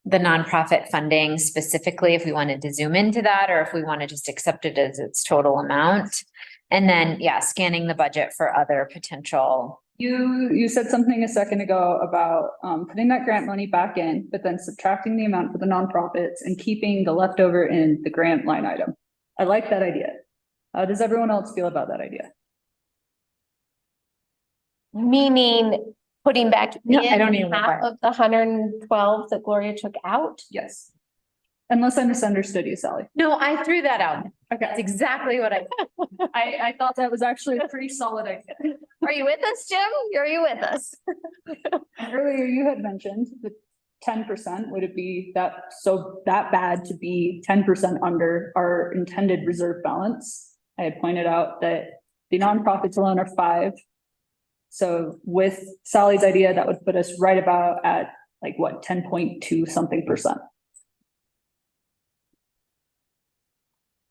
the nonprofit funding specifically, if we wanted to zoom into that, or if we want to just accept it as its total amount. And then, yeah, scanning the budget for other potential. You said something a second ago about putting that grant money back in, but then subtracting the amount for the nonprofits and keeping the leftover in the grant line item. I like that idea. How does everyone else feel about that idea? Meaning putting back No, I don't in even half of the 112 that Gloria took out? Yes. Unless I misunderstood you, Sally. No, I threw that out. Okay. That's exactly what I. I thought that was actually a pretty solid idea. Are you with us, Jim? Are you with us? And earlier you had mentioned the 10%, would it be that bad to be 10% under our intended reserve balance? I had pointed out that the nonprofits alone are 5. So with Sally's idea, that would put us right about at like what, 10.2 something %.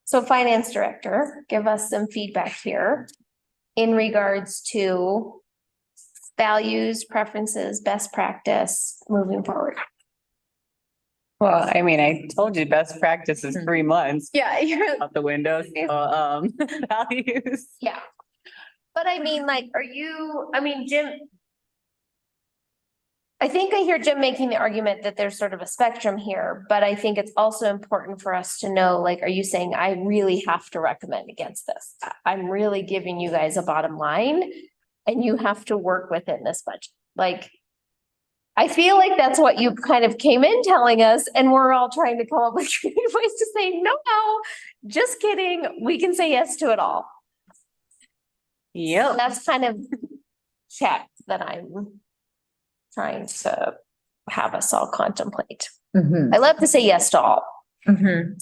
So finance director, give us some feedback here in regards to values, preferences, best practice moving forward. Well, I mean, I told you best practice is 3 months Yeah, you're, out the window, so, values. yeah. But I mean, like, Jim. I think I hear Jim making the argument that there's sort of a spectrum here, but I think it's also important for us to know, like, are you saying I really have to recommend against this? I'm really giving you guys a bottom line and you have to work within this budget. Like, I feel like that's what you kind of came in telling us, and we're all trying to come up with creative ways to say, no, just kidding. We can say yes to it all. Yep. That's kind of check that I'm trying to have us all contemplate. Mhm. I love to say yes to all. Mhm.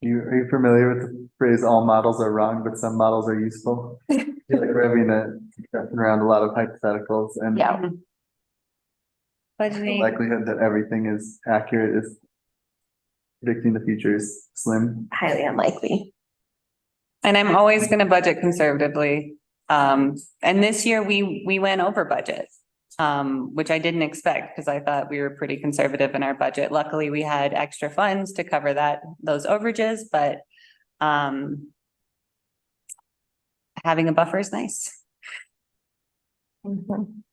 Are you familiar with the phrase "all models are wrong, but some models are useful"? I feel like we're having a discussion around a lot of hypotheticals, and Yeah. the Budgeting. likelihood that everything is accurate is predicting the future is slim. Highly unlikely. And I'm always gonna budget conservatively. And this year we went over budget. Which I didn't expect because I thought we were pretty conservative in our budget. Luckily, we had extra funds to cover those overages, but having a buffer is nice. Mhm.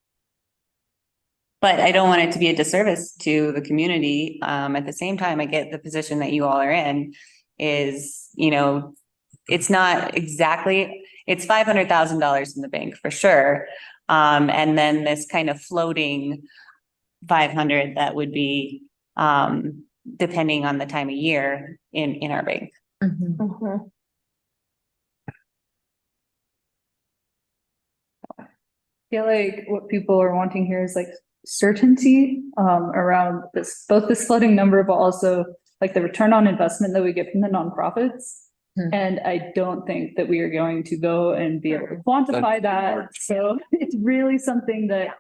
But I don't want it to be a disservice to the community. At the same time, I get the position that you all are in is, it's not exactly, it's $500,000 in the bank for sure. And then this kind of floating 500 that would be, depending on the time of year in our bank. Mhm. Mhm. I feel like what people are wanting here is like certainty around this, both this floating number, but also like the return on investment that we get from the nonprofits. Hmm. And I don't think that we are going to go and be able to quantify that. So it's really something that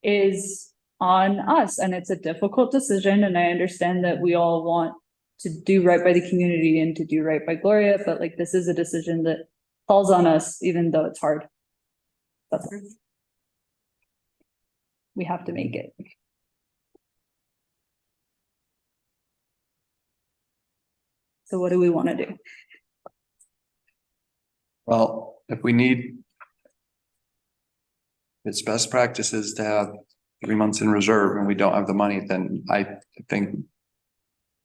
is on us, and it's a difficult decision. And I understand that we all want to do right by the community and to do right by Gloria, but like this is a decision that falls on us, even though it's hard. That's we have to make it. So what do we want to do? Well, if it's best practices to have 3 months in reserve and we don't have the money, then I think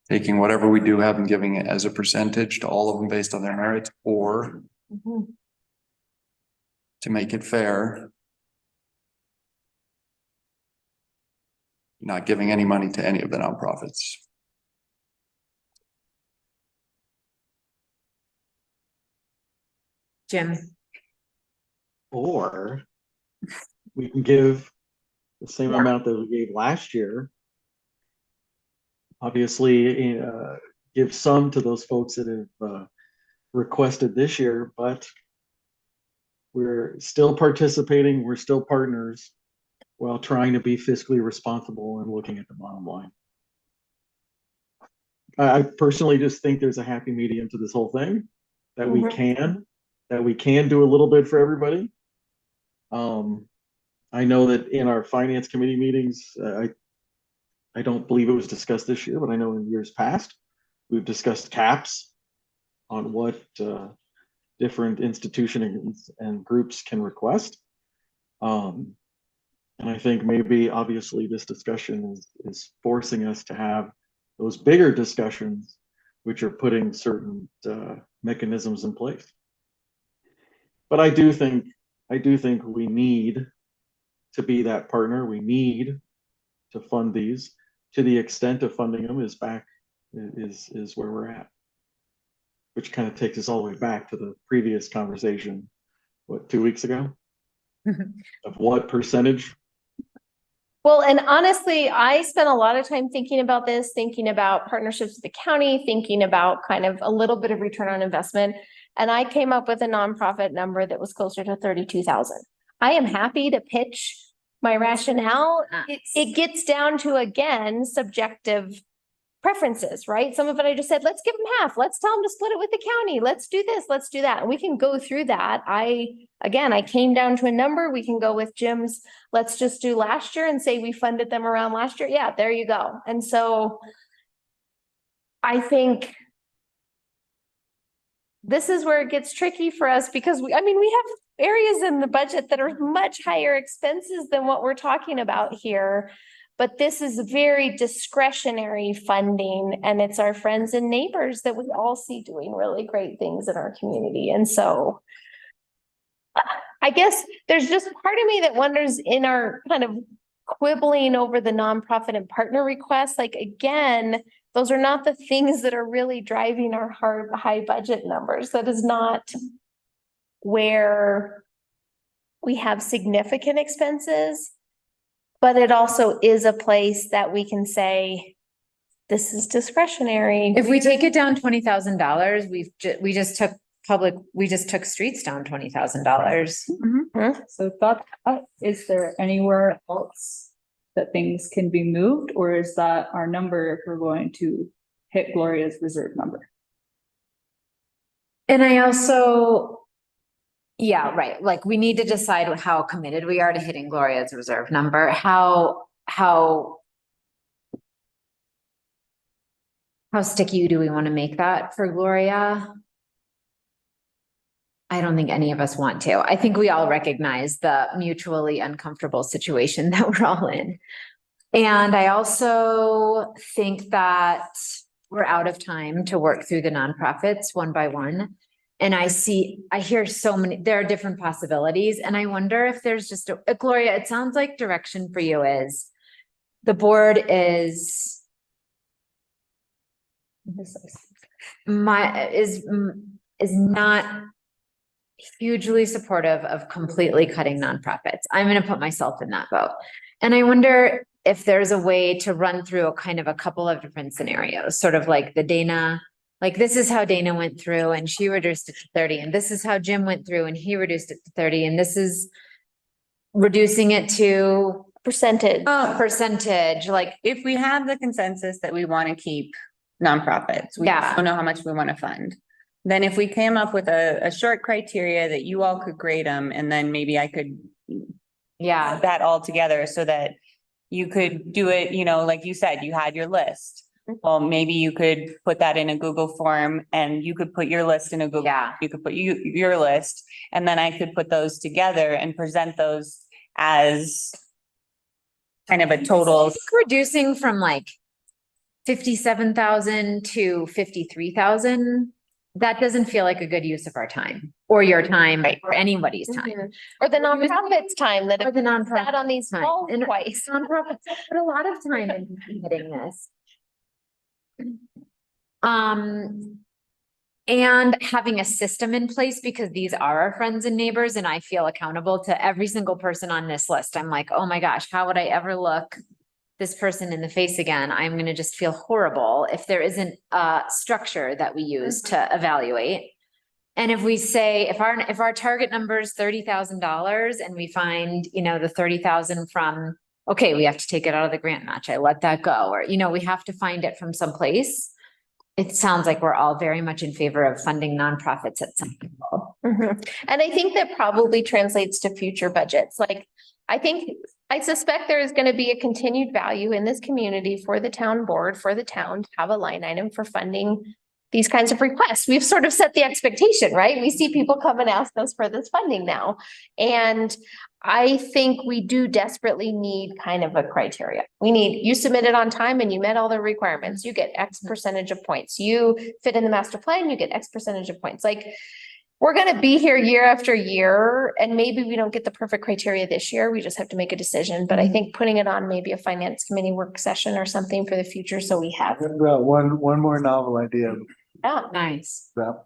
taking whatever we do have and giving it as a percentage to all of them based on their merits, or Mhm. to make it fair, not giving any money to any of the nonprofits. Jim. Or we can give the same Yeah. amount that we gave last year. Obviously, give some to those folks that have requested this year, but we're still participating, we're still partners while trying to be fiscally responsible and looking at the bottom line. I personally just think there's a happy medium to this whole thing, that we can do a little bit for everybody. I know that in our finance committee meetings, I don't believe it was discussed this year, but I know in years past, we've discussed caps on what different institutions and groups can request. And I think maybe obviously this discussion is forcing us to have those bigger discussions, which are putting certain mechanisms in place. But I do think we need to be that partner. We need to fund these to the extent of funding them is where we're at. Which kind of takes us all the way back to the previous conversation what, 2 weeks ago? Of what percentage? Well, and honestly, I spent a lot of time thinking about this, thinking about partnerships with the county, thinking about kind of a little bit of return on investment. And I came up with a nonprofit number that was closer to 32,000. I am happy to pitch my rationale. It gets down to, again, subjective preferences, right? Some of it I just said, let's give them half. Let's tell them to split it with the county. Let's do this. Let's do that. And we can go through that. I came down to a number. We can go with Jim's. Let's just do last year and say we funded them around last year. Yeah, there you go. And so I think this is where it gets tricky for us because we have areas in the budget that are much higher expenses than what we're talking about here. But this is very discretionary funding, and it's our friends and neighbors that we all see doing really great things in our community. And so I guess there's just part of me that wonders, in our kind of quibbling over the nonprofit and partner requests, like, again, those are not the things that are really driving our high budget numbers. That is not where we have significant expenses. But it also is a place that we can say, this is discretionary. If we take it down $20,000, we just took streets down $20,000. So is there anywhere else that things can be moved, or is that our number if we're going to hit Gloria's reserve number? And I also, yeah, right. Like, we need to decide how committed we are to hitting Gloria's reserve number. How sticky do we want to make that for Gloria? I don't think any of us want to. I think we all recognize the mutually uncomfortable situation that we're all in. And I also think that we're out of time to work through the nonprofits one by one. And I hear so many, there are different possibilities. And I wonder if there's just Gloria, it sounds like direction for you is the board is not hugely supportive of completely cutting nonprofits. I'm going to put myself in that boat. And I wonder if there's a way to run through a couple of different scenarios, sort of like the Dana. Like, this is how Dana went through and she reduced it to 30. And this is how Jim went through and he reduced it to 30. And this is reducing it to Percentage. percentage. Like, If we have the consensus that we want to keep nonprofits, we Yeah. don't know how much we want to fund. Then if we came up with a short criteria that you all could grade them, and then maybe I could yeah, put that all together so that you could do it, like you said, you had your list. Well, maybe you could put that in a Google form and you could put your list in a Google. Yeah. You could put your list, and then I could put those together and present those as kind of a total. reducing from like 57,000 to 53,000. That doesn't feel like a good use of our time or your time or anybody's time. Or the nonprofit's time that Or have the sat nonprofit on these time. calls And twice. nonprofits put a lot of time into hitting this. And having a system in place, because these are our friends and neighbors, and I feel accountable to every single person on this list. I'm like, oh my gosh, how would I ever look this person in the face again? I'm gonna just feel horrible if there isn't a structure that we use to evaluate. And if we say, if our target number is $30,000 and we find, the 30,000 from, okay, we have to take it out of the grant match, I let that go, or, we have to find it from someplace. It sounds like we're all very much in favor of funding nonprofits at some level. And I think that probably translates to future budgets. Like, I suspect there is going to be a continued value in this community for the town board, for the town to have a line item for funding these kinds of requests. We've sort of set the expectation, right? We see people come and ask us for this funding now. And I think we do desperately need kind of a criteria. You submitted on time and you met all the requirements, you get X percentage of points. You fit in the master plan, you get X percentage of points. Like, we're going to be here year after year, and maybe we don't get the perfect criteria this year. We just have to make a decision. But I think putting it on maybe a finance committee work session or something for the future, so we have. Well, one more novel idea. Yeah. Nice. That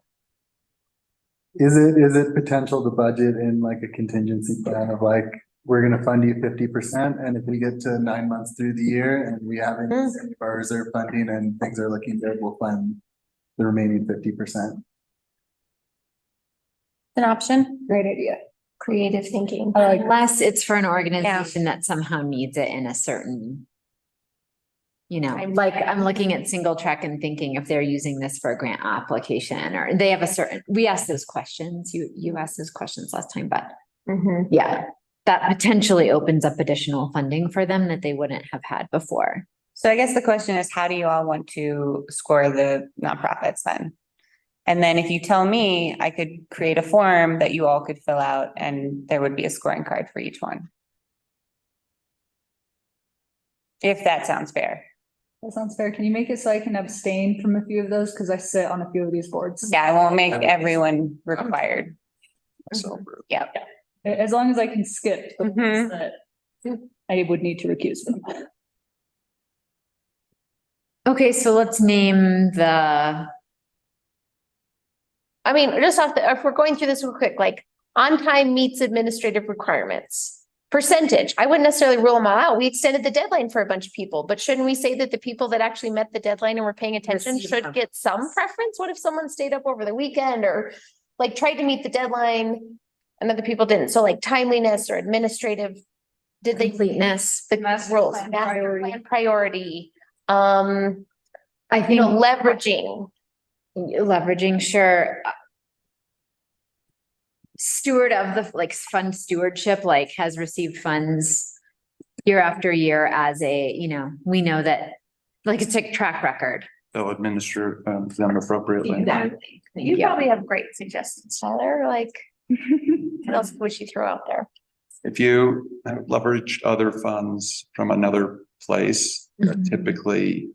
is it potential to budget in like a contingency plan of like, we're gonna fund you 50%, and if we get to 9 months through the year and we haven't used any of our reserve funding and things are looking good, we'll fund the remaining 50%. An option? Great idea. Creative thinking. I like Unless it's for an organization that somehow needs it in a certain. You know, like I'm looking at single track and thinking if they're using this for a grant application or they have a certain, we asked those questions. You asked those questions last time, but Mhm. yeah. That potentially opens up additional funding for them that they wouldn't have had before. So I guess the question is, how do you all want to score the nonprofits then? And then if you tell me, I could create a form that you all could fill out and there would be a scoring card for each one. If that sounds fair. That sounds fair. Can you make it so I can abstain from a few of those? Because I sit on a few of these boards. Yeah, I won't make everyone required. Myself. Yep. As long as I can skip the ones Mhm. that I would need to recuse from. Okay, so let's name the, I mean, just off the, if we're going through this real quick, like on time meets administrative requirements. Percentage, I wouldn't necessarily rule them all out. We extended the deadline for a bunch of people, but shouldn't we say that the people that actually met the deadline and were paying attention Receive should them. get some preference? What if someone stayed up over the weekend or like tried to meet the deadline and other people didn't? So like timeliness or administrative, did they? completeness. The Master rules, plan master priority. plan priority, I you think know, leveraging. leveraging, sure. Steward of the, like, fund stewardship, like, has received funds year after year as a, you know, we know that, like, it's a track record. They'll administer them appropriately. Exactly. You Yeah. probably have great suggestions, Tyler, like, what else would you throw out there? If you leverage other funds from another place, that typically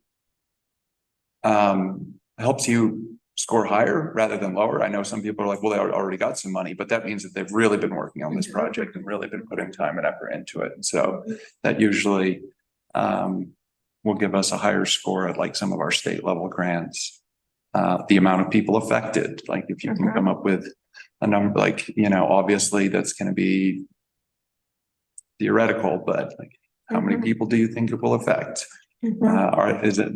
helps you score higher rather than lower. I know some people are like, well, they already got some money, but that means that they've really been working on this project and really been putting time and effort into it. And so that usually will give us a higher score at like some of our state level grants. The amount of people affected, like if you can come up with a number, like, you know, obviously that's going to be theoretical, but like, how many people do you think it will affect? Or is it,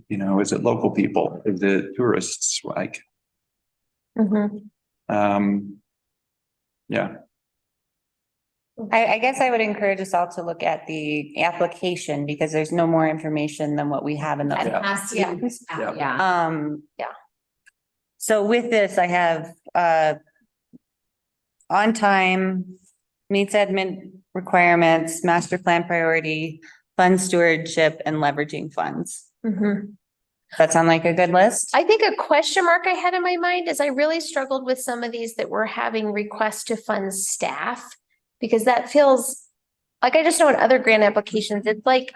you know, is it local people? Is it tourists? Like, yeah, I guess I would encourage us all to look at the application because there's no more information than what we have in the. Yeah. Yeah. So with this, I have, on time, meets admin requirements, master plan priority, fund stewardship and leveraging funds. That sound like a good list? I think a question mark I had in my mind is I really struggled with some of these that were having requests to fund staff. Because that feels like, I just know in other grant applications, it's like,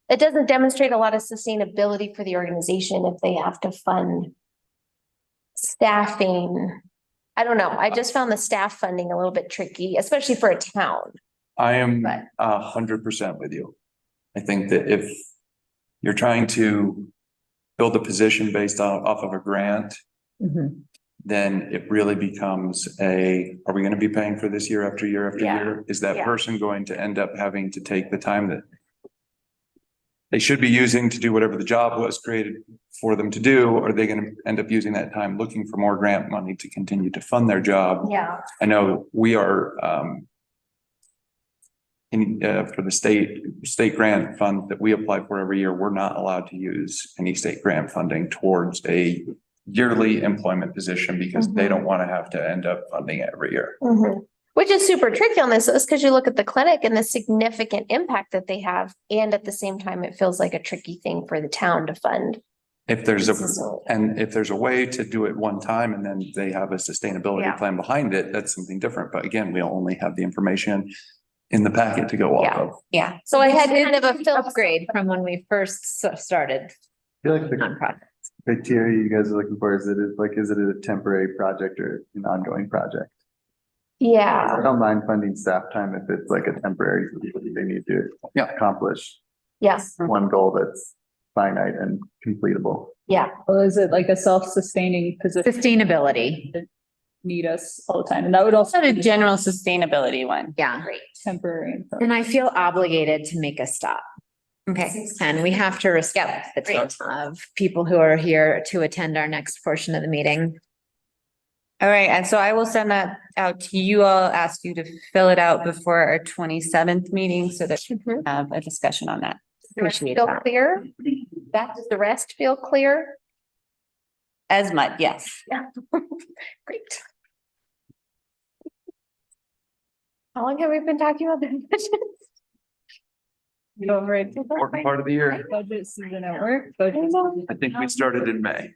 it doesn't demonstrate a lot of sustainability for the organization if they have to fund staffing. I don't know. I just found the staff funding a little bit tricky, especially for a town. I am But- 100% with you. I think that if you're trying to build a position based off of a grant, then it really becomes are we going to be paying for this year after year after Yeah. year? Is that Yeah. person going to end up having to take the time that they should be using to do whatever the job was created for them to do? Or are they going to end up using that time looking for more grant money to continue to fund their job? Yeah. I know we are, for the state grant fund that we apply for every year, we're not allowed to use any state grant funding towards a yearly employment position because they don't want to have to end up funding it every year. Which is super tricky on this, is because you look at the clinic and the significant impact that they have. And at the same time, it feels like a tricky thing for the town to fund. If there's consistently. if there's a way to do it one time and then they have a sustainability Yeah. plan behind it, that's something different. But again, we only have the information in the packet to go off Yeah. of. Yeah. So I had kind of a Upgrade from when we first started I feel like the nonprofit. criteria you guys are looking for, is it a temporary project or an ongoing project? Yeah. I don't mind funding staff time if it's like a temporary, they need to accomplish Yes. one goal that's finite and completable. Yeah. Well, is it like a self-sustaining position? Sustainability. need us all the time. And that would also Not a be general sustainability one. Yeah, temporary. and I feel obligated to make a stop. Okay. And we have to respect the time of people who are here to attend our next portion of the meeting. All right, and so I will send that out to you. I'll ask you to fill it out before our 27th meeting so that we can have a discussion on that. Appreciate Feel that. clear? Does the rest feel clear? As much, yes. Yeah. Great. How long have we been talking about this? Go right. Important part of the year. Budget season at work. Budget I think we started in May.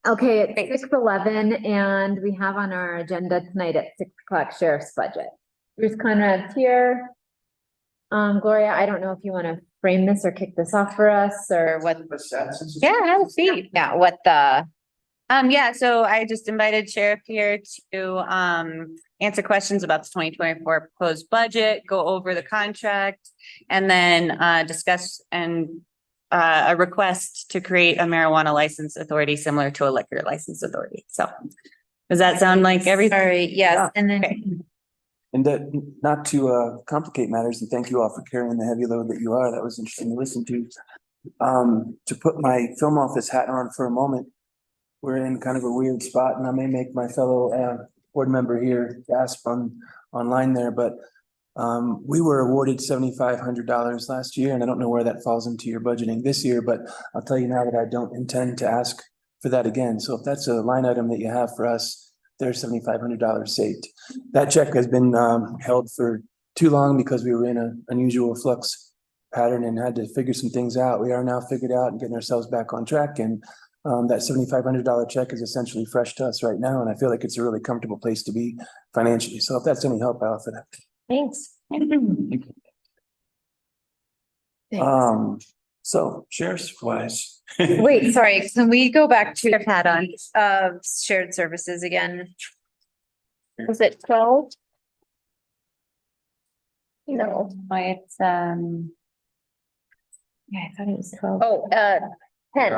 Okay, it's 6:11 and we have on our agenda tonight at 6 o'clock sheriff's budget. Bruce Conrad's here. Gloria, I don't know if you want to frame this or kick this off for us or what. Yeah, have a seat. Yeah, what the, Yeah, so I just invited Sheriff here to answer questions about the 2024 proposed budget, go over the contract, and then discuss a request to create a marijuana license authority similar to a liquor license authority. So does that sound like everything? sorry, yes, and then. Okay. And that, not to complicate matters, and thank you all for carrying the heavy load that you are, that was interesting to listen to. To put my film office hat on for a moment, we're in kind of a weird spot, and I may make my fellow board member here gasp online there, but we were awarded $7,500 last year, and I don't know where that falls into your budgeting this year, but I'll tell you now that I don't intend to ask for that again. So if that's a line item that you have for us, there's $7,500 saved. That check has been held for too long because we were in an unusual flux pattern and had to figure some things out. We are now figured out and getting ourselves back on track. And that $7,500 check is essentially fresh to us right now. And I feel like it's a really comfortable place to be financially. So if that's any help, I'll offer that. Thanks. So sheriff's wise. Wait, sorry, can we go back to your hat on shared services again? Was it 12? No. It's Yeah, I thought it was 12. Oh, 10.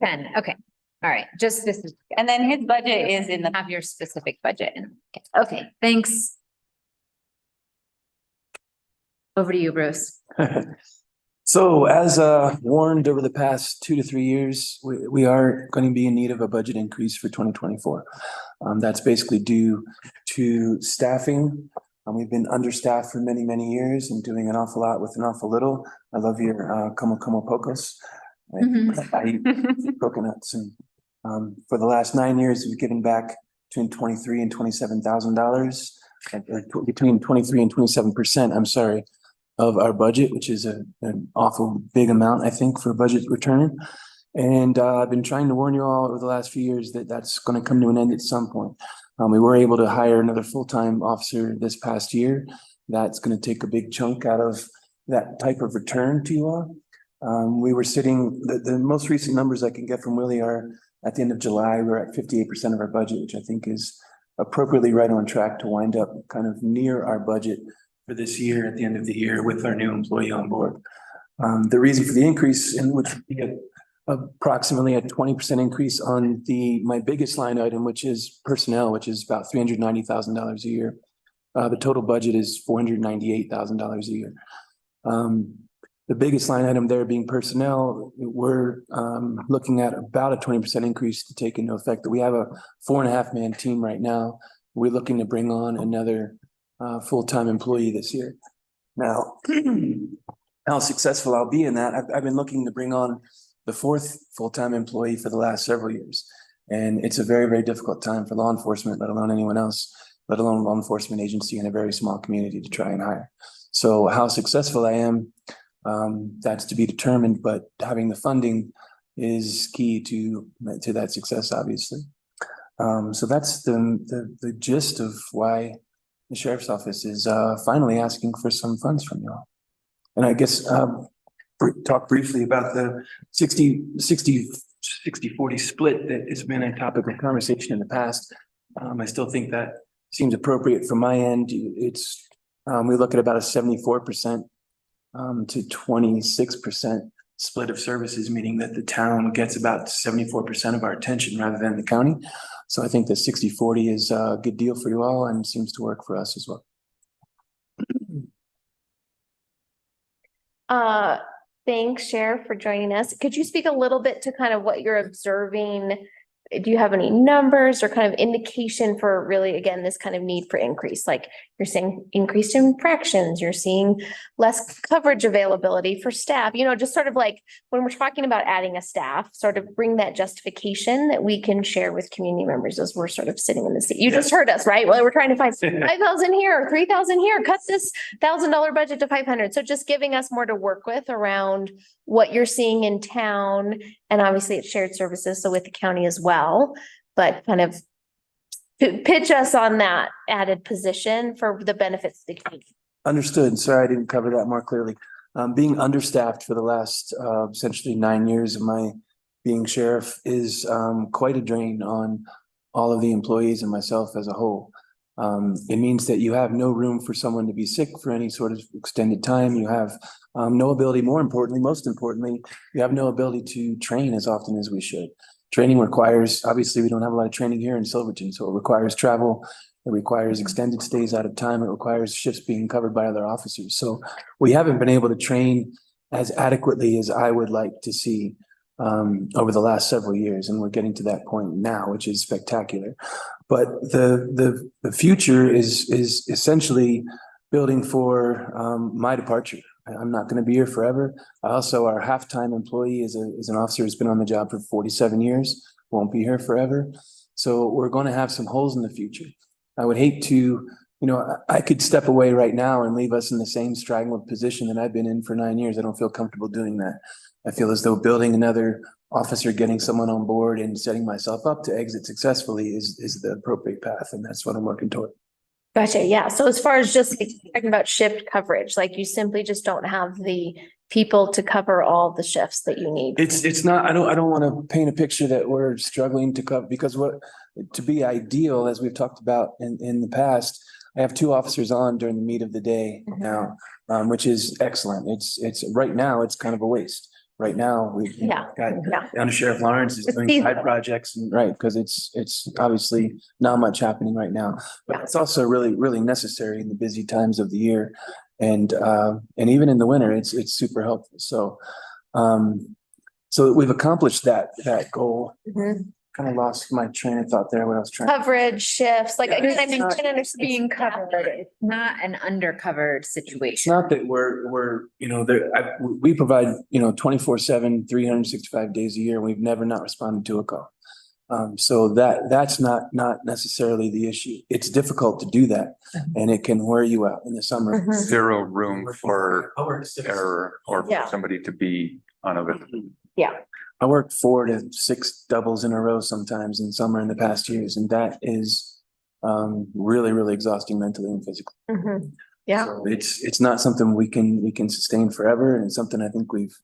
10, okay. All right, just this is, and then his budget is in the have your specific budget. Okay, thanks. Over to you, Bruce. So as warned over the past 2 to 3 years, we are going to be in need of a budget increase for 2024. That's basically due to staffing. We've been understaffed for many, many years and doing an awful lot with an awful little. I love your como pocos. I eat coconuts, and for the last 9 years, we've given back between $23,000 and $27,000, between 23 and 27%, I'm sorry, of our budget, which is an awful big amount, I think, for budget return. And I've been trying to warn you all over the last few years that that's going to come to an end at some point. We were able to hire another full-time officer this past year. That's going to take a big chunk out of that type of return to you all. We were sitting, the most recent numbers I can get from Willie are at the end of July, we're at 58% of our budget, which I think is appropriately right on track to wind up kind of near our budget for this year at the end of the year with our new employee on board. The reason for the increase, in which would be approximately a 20% increase on my biggest line item, which is personnel, which is about $390,000 a year. The total budget is $498,000 a year. The biggest line item there being personnel, we're looking at about a 20% increase to take into effect that we have a 4.5 man team right now. We're looking to bring on another full-time employee this year. Now, how successful I'll be in that, I've been looking to bring on the 4th full-time employee for the last several years. And it's a very, very difficult time for law enforcement, let alone anyone else, let alone law enforcement agency in a very small community to try and hire. So how successful I am, that's to be determined, but having the funding is key to that success, obviously. So that's the gist of why the sheriff's office is finally asking for some funds from you all. And I guess talk briefly about the 60-40 split that has been a topic of conversation in the past. I still think that seems appropriate from my end. We look at about a 74% to 26% split of services, meaning that the town gets about 74% of our attention rather than the county. So I think that 60-40 is a good deal for you all and seems to work for us as well. Thanks, Sheriff, for joining us. Could you speak a little bit to kind of what you're observing? Do you have any numbers or kind of indication for really, again, this kind of need for increase? Like you're saying increased infractions, you're seeing less coverage availability for staff, just sort of like when we're talking about adding a staff, sort of bring that justification that we can share with community members as we're sort of sitting in the seat. You just heard us, right? Well, we're trying to find 5,000 here, 3,000 here, cut this $1,000 budget to 500. So just giving us more to work with around what you're seeing in town. And obviously it's shared services, so with the county as well, but kind of pitch us on that added position for the benefits of the community. Understood. Sorry, I didn't cover that more clearly. Being understaffed for the last essentially 9 years of my being sheriff is quite a drain on all of the employees and myself as a whole. It means that you have no room for someone to be sick for any sort of extended time. You have no ability, most importantly, you have no ability to train as often as we should. Training requires, obviously, we don't have a lot of training here in Silverton, so it requires travel. It requires extended stays out of time. It requires shifts being covered by other officers. So we haven't been able to train as adequately as I would like to see over the last several years. And we're getting to that point now, which is spectacular. But the future is essentially building for my departure. I'm not going to be here forever. Also, our half-time employee is an officer who's been on the job for 47 years, won't be here forever. So we're going to have some holes in the future. I would hate to, I could step away right now and leave us in the same straggling position that I've been in for 9 years. I don't feel comfortable doing that. I feel as though building another officer, getting someone on board and setting myself up to exit successfully is the appropriate path. And that's what I'm working toward. Gotcha. Yeah. So as far as just talking about shift coverage, like you simply just don't have the people to cover all the shifts that you need. It's not, I don't want to paint a picture that we're struggling to cover, because to be ideal, as we've talked about in the past, I have 2 officers on during the meat of the day now, which is excellent. It's right now, it's kind of a waste. Right now, we've got Under Sheriff Lawrence is doing side projects, and right, because it's obviously not much happening right now, but it's also really, really necessary in the busy times of the year. And even in the winter, it's super helpful. So we've accomplished that goal. Kind of lost my train of thought there. What I was trying. Coverage shifts, like again, I mean, Being covered, it's not an undercovered It's situation. not that we provide 24/7, 365 days a year. We've never not responded to a call. So that's not necessarily the issue. It's difficult to do that, and it can wear you out in the summer. Zero room for error or for somebody to be unavailable. Yeah. I work 4 to 6 doubles in a row sometimes in summer in the past years, and that is really, really exhausting mentally and physically. Yeah. So it's not something we can sustain forever, and it's something I think we've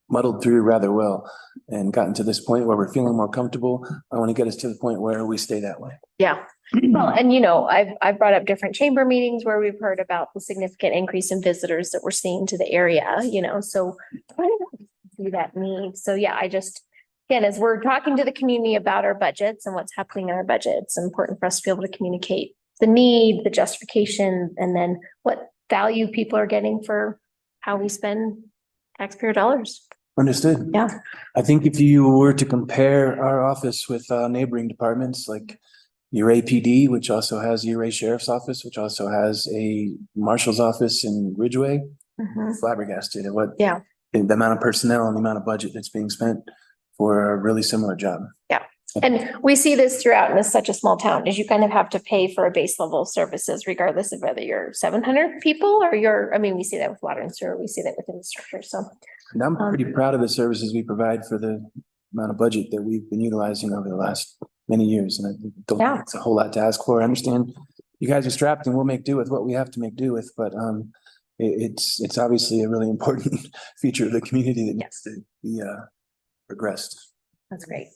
muddled through rather well and gotten to this point where we're feeling more comfortable. I want to get us to the point where we stay that way. Yeah. Well, and I've brought up different chamber meetings where we've heard about the significant increase in visitors that we're seeing to the area, so I don't see that need. So yeah, again, as we're talking to the community about our budgets and what's happening in our budget, it's important for us to be able to communicate the need, the justification, and then what value people are getting for how we spend taxpayer dollars. Understood. Yeah. I think if you were to compare our office with neighboring departments like your APD, which also has your Sheriff's Office, which also has a Marshal's office in Ridgeway, flabbergasted at what the amount of personnel and the amount of budget that's being spent for a really similar job. Yeah. And we see this throughout, and it's such a small town, is you kind of have to pay for a base level of services regardless of whether you're 700 people or we see that with water and sewer, we see that with infrastructure. So and I'm pretty proud of the services we provide for the amount of budget that we've been utilizing over the last many years. And I don't think it's a whole lot to ask for. I understand you guys are strapped and we'll make do with what we have to make do with, but it's obviously a really important feature of the community that needs to be progressed. that's great.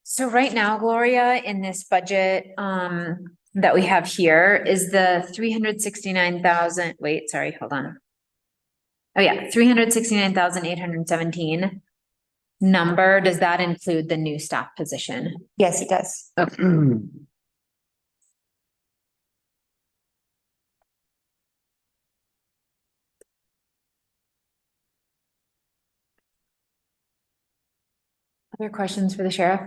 So right now, Gloria, in this budget, that we have here is the 369,000, wait, sorry, hold on. Oh yeah, 369,817 number. Does that include the new staff position? Yes, it does. Other questions for the sheriff?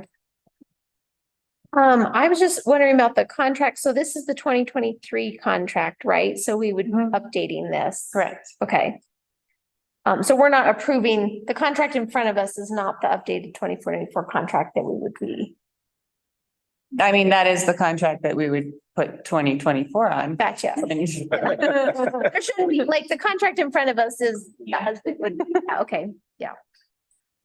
I was just wondering about the contract. So this is the 2023 contract, right? So we would be updating this. Correct. Okay. So we're not approving, the contract in front of us is not the updated 24 contract that we would be. I mean, that is the contract that we would put 2024 on. Gotcha. There shouldn't be, like, the contract in front of us is, okay, yeah.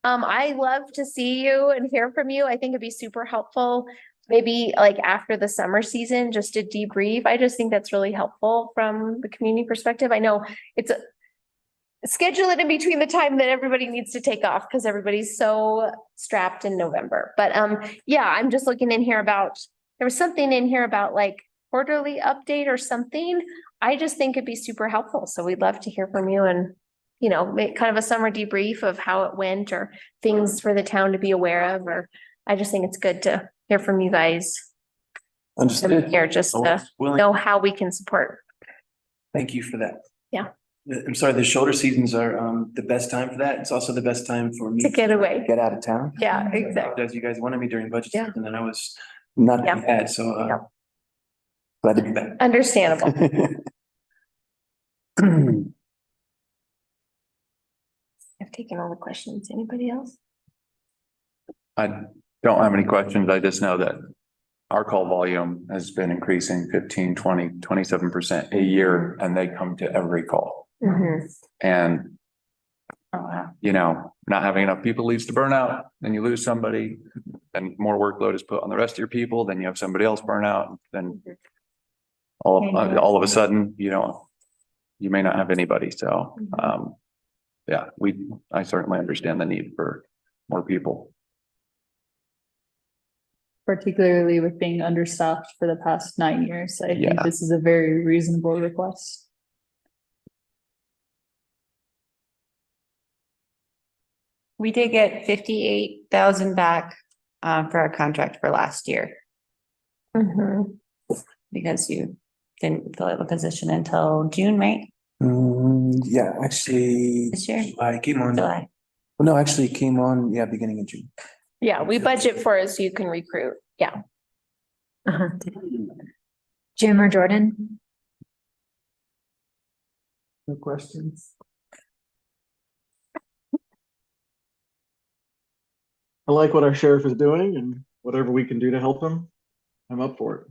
I love to see you and hear from you. I think it'd be super helpful. Maybe like after the summer season, just to debrief. I just think that's really helpful from the community perspective. I know it's schedule it in between the time that everybody needs to take off because everybody's so strapped in November. But yeah, I'm just looking in here about, there was something in here about like quarterly update or something. I just think it'd be super helpful. So we'd love to hear from you and, you know, make kind of a summer debrief of how it went or things for the town to be aware of, or I just think it's good to hear from you guys Understood. here, just to Always willing. know how we can support. Thank you for that. Yeah. I'm sorry, the shoulder seasons are the best time for that. It's also the best time for me To get away. get out of town. Yeah, exactly. As you guys wanted me during budget Yeah. season, and I was not to be Yeah. had, so Yeah. glad to be back. Understandable. I've taken all the questions. Anybody else? I don't have any questions. I just know that our call volume has been increasing 15, 20, 27% a year, and they come to every call. And, you know, not having enough people leads to burnout, then you lose somebody, then more workload is put on the rest of your people, then you have somebody else burn out, then all of a sudden, you know, you may not have anybody. So, yeah, I certainly understand the need for more people. Particularly with being understaffed for the past 9 years. I think Yeah. this is a very reasonable request. We did get 58,000 back for our contract for last year because you didn't fill out the position until June, right? Yeah, actually, This year? I came on, well, July. no, actually it came on, yeah, beginning of June. Yeah, we budget for it so you can recruit. Yeah. Jim or Jordan? No questions? I like what our sheriff is doing and whatever we can do to help him, I'm up for it.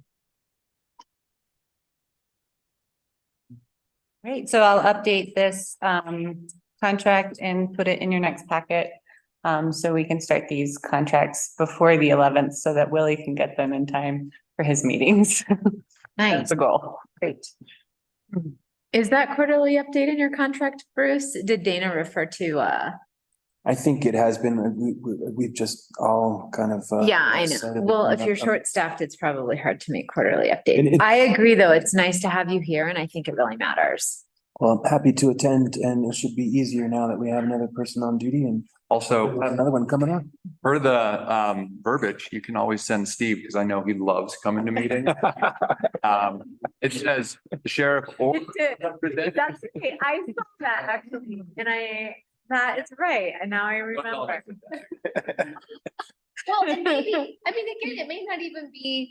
Great, so I'll update this contract and put it in your next packet. So we can start these contracts before the 11th so that Willie can get them in time for his meetings. Nice. That's the goal. Great. Is that quarterly update in your contract, Bruce? Did Dana refer to, I think it has been, we've just all kind of. yeah, I know. decided Well, that- if you're short-staffed, it's probably hard to make quarterly And updates. it- I agree, though. It's nice to have you here and I think it really matters. Well, I'm happy to attend, and it should be easier now that we have another person on duty and Also, we'll have another one coming on. for the verbiage, you can always send Steve because I know he loves coming to meetings. It says the sheriff or. That's okay. I saw that actually, and that is right. And now I remember. Well, and maybe, I mean, again, it may not even be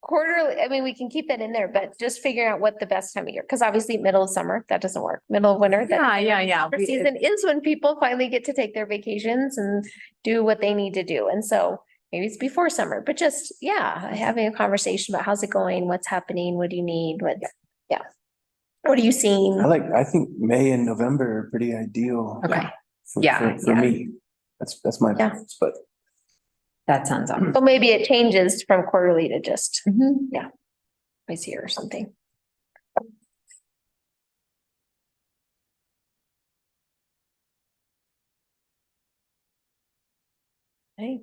quarterly. I mean, we can keep that in there, but just figuring out what the best time of year, because obviously middle of summer, that doesn't work. Middle of winter. that- Yeah. Summer season is when people finally get to take their vacations and do what they need to do. And so maybe it's before summer, but just, yeah, having a conversation about how's it going, what's happening, what do you need, what, yeah. What are you seeing? I think May and November are pretty ideal. Okay, for- Yeah, For me, that's my, Yeah. preference, but. that sounds awesome. So maybe it changes from quarterly to just Mhm. twice a year or something. Okay.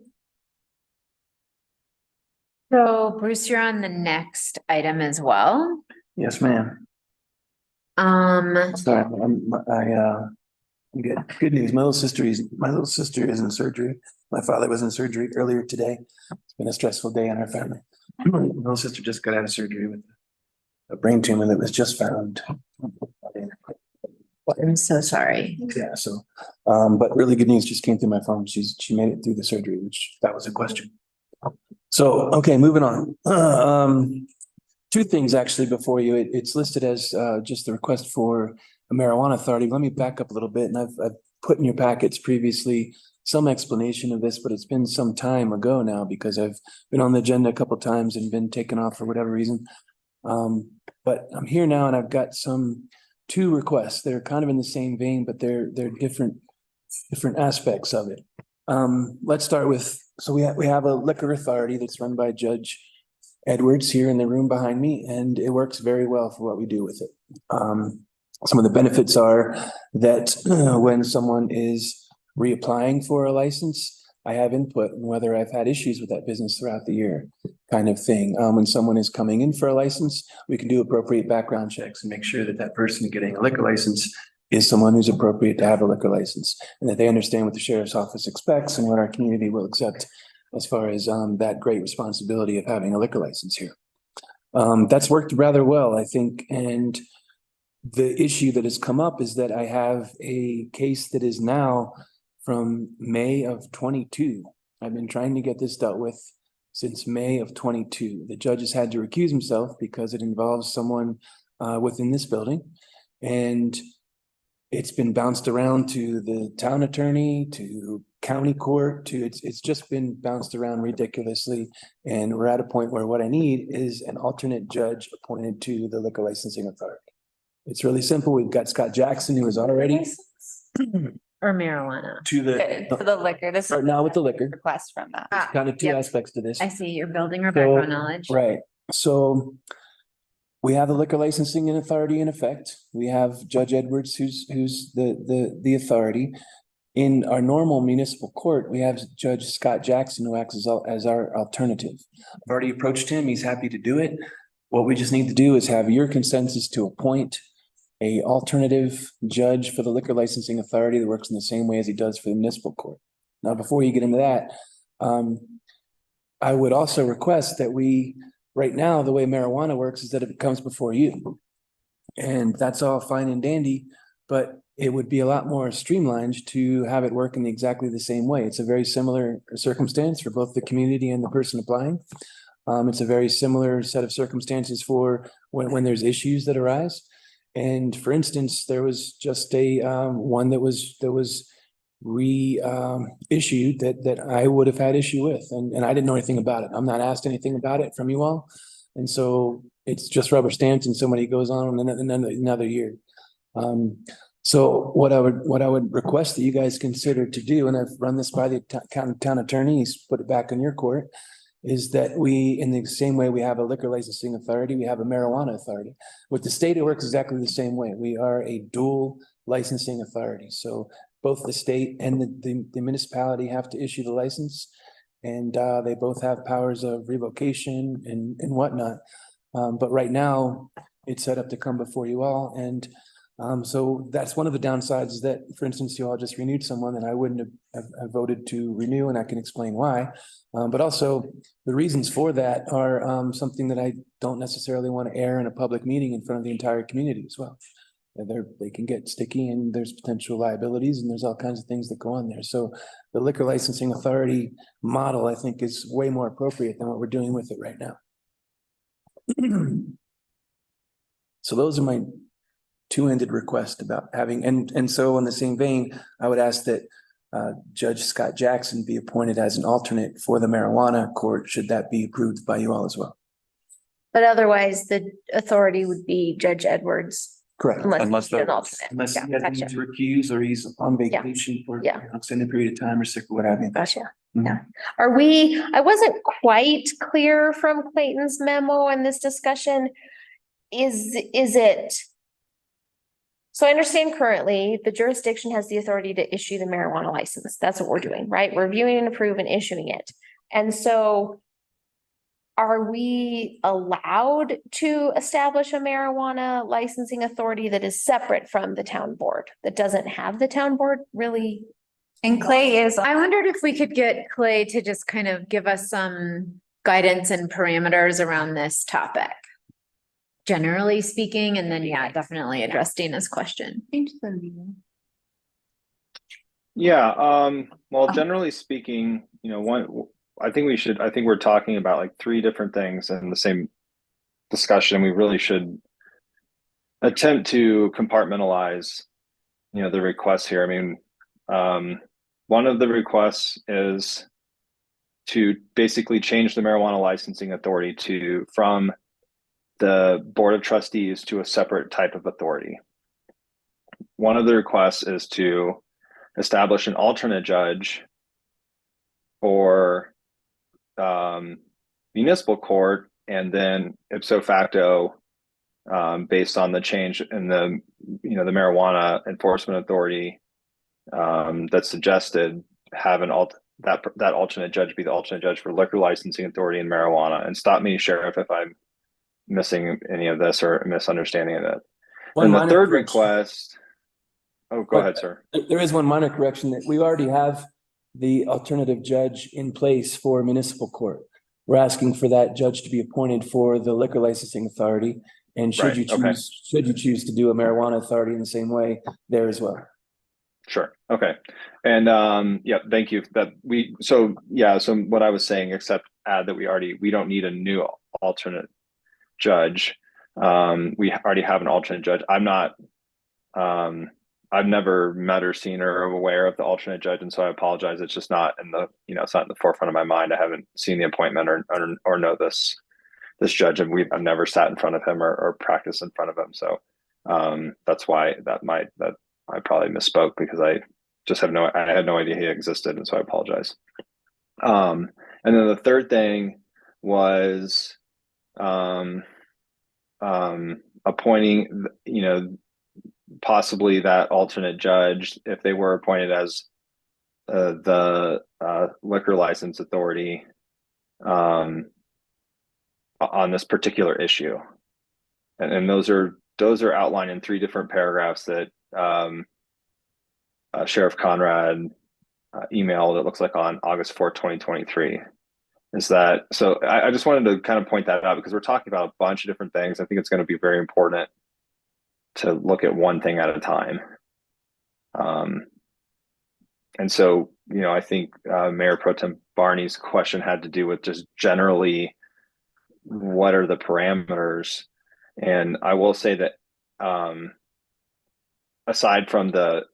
So Bruce, you're on the next item as well. Yes, ma'am. Sorry, good news. My little sister is in surgery. My father was in surgery earlier today. It's been a stressful day in our family. My little sister just got out of surgery with a brain tumor that was just found. I'm so sorry. Yeah, so, but really good news just came through my phone. She made it through the surgery, which that was a question. So, okay, moving on. Two things actually before you. It's listed as just the request for a marijuana authority. Let me back up a little bit, and I've put in your packets previously some explanation of this, but it's been some time ago now because I've been on the agenda a couple of times and been taken off for whatever reason. But I'm here now, and I've got two requests. They're kind of in the same vein, but they're different aspects of it. Let's start with, so we have a liquor authority that's run by Judge Edwards here in the room behind me, and it works very well for what we do with it. Some of the benefits are that when someone is reapplying for a license, I have input on whether I've had issues with that business throughout the year, kind of thing. When someone is coming in for a license, we can do appropriate background checks and make sure that that person getting a liquor license is someone who's appropriate to have a liquor license, and that they understand what the sheriff's office expects and what our community will accept as far as that great responsibility of having a liquor license here. That's worked rather well, I think. And the issue that has come up is that I have a case that is now from May of 22. I've been trying to get this dealt with since May of 22. The judge has had to recuse himself because it involves someone within this building. And it's been bounced around to the town attorney, to county court, it's just been bounced around ridiculously. And we're at a point where what I need is an alternate judge appointed to the liquor licensing authority. It's really simple. We've got Scott Jackson, who is already Or marijuana. to For the liquor, this Start is now with the liquor. request from that. Ah, Kind of two yep. aspects to this. I see you're building our So, background knowledge. Right, so we have the liquor licensing authority in effect. We have Judge Edwards, who's the authority. In our normal municipal court, we have Judge Scott Jackson, who acts as our alternative. I've already approached him. He's happy to do it. What we just need to do is have your consensus to appoint a alternative judge for the liquor licensing authority that works in the same way as he does for the municipal court. Now, before you get into that, I would also request that right now, the way marijuana works is that it comes before you. And that's all fine and dandy, but it would be a lot more streamlined to have it work in exactly the same way. It's a very similar circumstance for both the community and the person applying. It's a very similar set of circumstances for when there's issues that arise. And for instance, there was just a one that was reissued that I would have had issue with, and I didn't know anything about it. I'm not asked anything about it from you all, and so it's just rubber stamped, and somebody goes on another year. So what I would request that you guys consider to do, and I've run this by the town attorney, he's put it back on your court, is that we, in the same way we have a liquor licensing authority, we have a marijuana authority. With the state, it works exactly the same way. We are a dual licensing authority. So both the state and the municipality have to issue the license, and they both have powers of revocation and whatnot. But right now, it's set up to come before you all, and so that's one of the downsides is that, for instance, you all just renewed someone that I wouldn't have voted to renew, and I can explain why. But also the reasons for that are something that I don't necessarily want to air in a public meeting in front of the entire community as well. They can get sticky, and there's potential liabilities, and there's all kinds of things that go on there. So the liquor licensing authority model, I think, is way more appropriate than what we're doing with it right now. So those are my two-ended request about having, and so in the same vein, I would ask that Judge Scott Jackson be appointed as an alternate for the marijuana court, should that be approved by you all as well. But otherwise, the authority would be Judge Edwards. Correct. Unless he's an they're- alternate. Unless he Yeah, has need gotcha. to recuse or he's on vacation for Yeah. an extended period of time or sick or what have you. Gotcha. Mhm. Yeah. I wasn't quite clear from Clayton's memo and this discussion. Is it? So I understand currently the jurisdiction has the authority to issue the marijuana license. That's what we're doing, right? Reviewing and approve and issuing it. And so are we allowed to establish a marijuana licensing authority that is separate from the town board, that doesn't have the town board really? And Clay is, I wondered if we could get Clay to just kind of give us some guidance and parameters around this topic. Generally speaking, and then, yeah, definitely address Dana's question. Yeah, well, Oh. generally speaking, I think we're talking about like three different things in the same discussion. We really should attempt to compartmentalize, the requests here. I mean, one of the requests is to basically change the marijuana licensing authority from the Board of Trustees to a separate type of authority. One of the requests is to establish an alternate judge for municipal court, and then ipso facto, based on the change in the marijuana enforcement authority that's suggested, have that alternate judge be the alternate judge for liquor licensing authority and marijuana. And stop me, Sheriff, if I'm missing any of this or misunderstanding of it. One And the minor third correction. request. Oh, go ahead, sir. There is one minor correction that we already have the alternative judge in place for municipal court. We're asking for that judge to be appointed for the liquor licensing authority. And should you Right, okay. choose to do a marijuana authority in the same way there as well. Sure. Okay. And yeah, thank you. So what I was saying, except add that we don't need a new alternate judge. We already have an alternate judge. I've never met or seen or aware of the alternate judge, and so I apologize. It's just not in the, it's not in the forefront of my mind. I haven't seen the appointment or know this judge, and I've never sat in front of him or practiced in front of him. So that's why I probably misspoke, because I had no idea he existed, and so I apologize. And then the third thing was appointing, possibly that alternate judge, if they were appointed as the liquor license authority on this particular issue. And those are outlined in three different paragraphs that Sheriff Conrad emailed, it looks like, on August 4th, 2023. So I just wanted to kind of point that out, because we're talking about a bunch of different things. I think it's going to be very important to look at one thing at a time. And so, I think Mayor Pro Tem Barney's question had to do with just generally, what are the parameters? And I will say that aside from the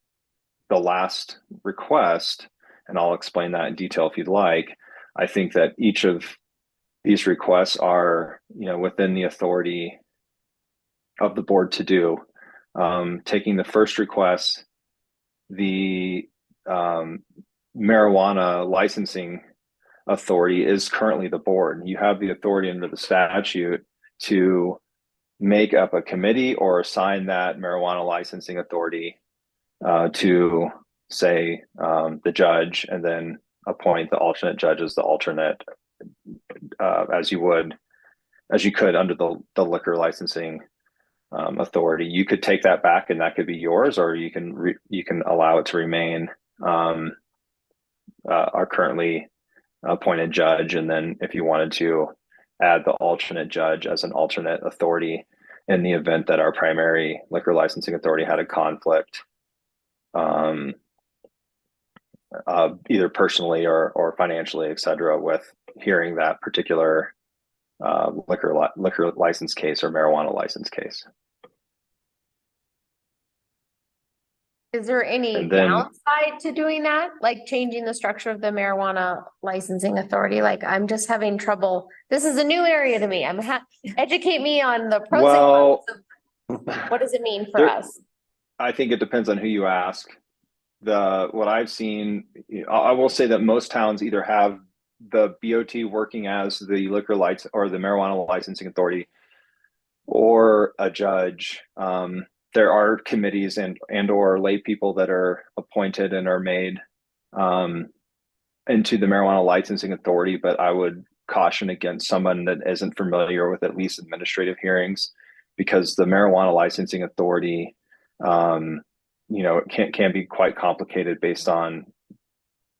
last request, and I'll explain that in detail if you'd like, I think that each of these requests are, within the authority of the board to do. Taking the first request, the marijuana licensing authority is currently the board. You have the authority under the statute to make up a committee or assign that marijuana licensing authority to, say, the judge, and then appoint the alternate judge as the alternate, as you could under the liquor licensing authority. You could take that back, and that could be yours, or you can allow it to remain our currently appointed judge. And then if you wanted to add the alternate judge as an alternate authority in the event that our primary liquor licensing authority had a conflict, either personally or financially, et cetera, with hearing that particular liquor license case or marijuana license case. Is there any And then- downside to doing that? Like changing the structure of the marijuana licensing authority? Like, I'm just having trouble. This is a new area to me. Educate me on the pros Well, and cons of what does it mean for there- us? I think it depends on who you ask. What I've seen, I will say that most towns either have the BOT working as the liquor license or the marijuana licensing authority, or a judge. There are committees and or lay people that are appointed and are made into the marijuana licensing authority, but I would caution against someone that isn't familiar with at least administrative hearings, because the marijuana licensing authority, it can be quite complicated based on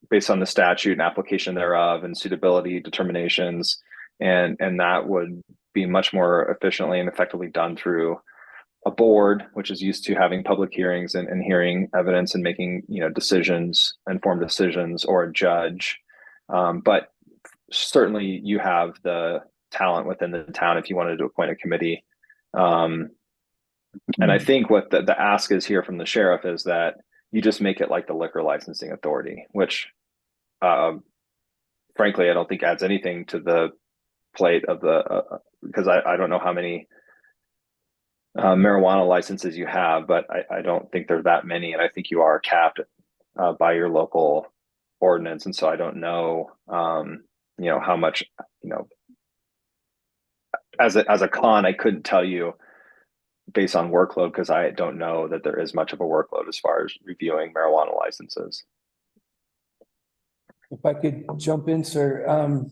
the statute and application thereof and suitability determinations. And that would be much more efficiently and effectively done through a board, which is used to having public hearings and hearing evidence and making, decisions, informed decisions, or a judge. But certainly you have the talent within the town if you wanted to appoint a committee. And I think what the ask is here from the sheriff is that you just make it like the liquor licensing authority, which frankly, I don't think adds anything to the plate of the, because I don't know how many marijuana licenses you have, but I don't think there are that many. And I think you are capped by your local ordinance. And so I don't know, how much, as a con, I couldn't tell you based on workload, because I don't know that there is much of a workload as far as reviewing marijuana licenses. If I could jump in, sir,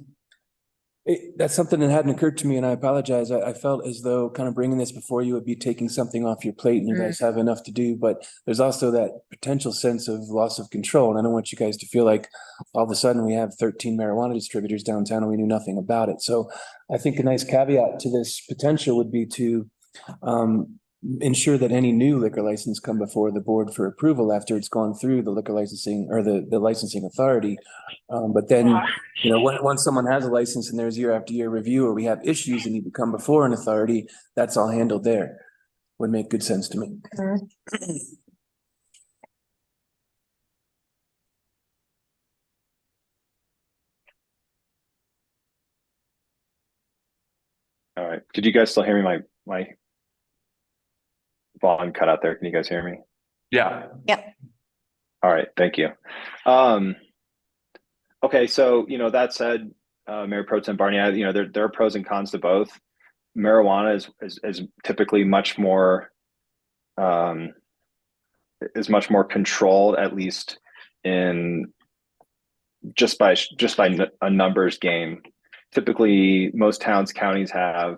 that's something that hadn't occurred to me, and I apologize. I felt as though kind of bringing this before you would be taking something off your plate, and you guys have enough to do, but there's also that potential sense of loss of control. And I don't want you guys to feel like all of a sudden we have 13 marijuana distributors downtown and we knew nothing about it. So I think a nice caveat to this potential would be to ensure that any new liquor license come before the board for approval after it's gone through the liquor licensing or the licensing authority. But then, once someone has a license and there's year after year review, or we have issues that need to come before an authority, that's all handled there. Would make good sense to me. All right. Could you guys still hear me? My volume cut out there. Can you guys hear me? Yeah. Yep. All right. Thank you. Okay. So, that said, Mayor Pro Tem Barney, there are pros and cons to both. Marijuana is typically much more controlled, at least in just by a numbers game. Typically, most towns, counties have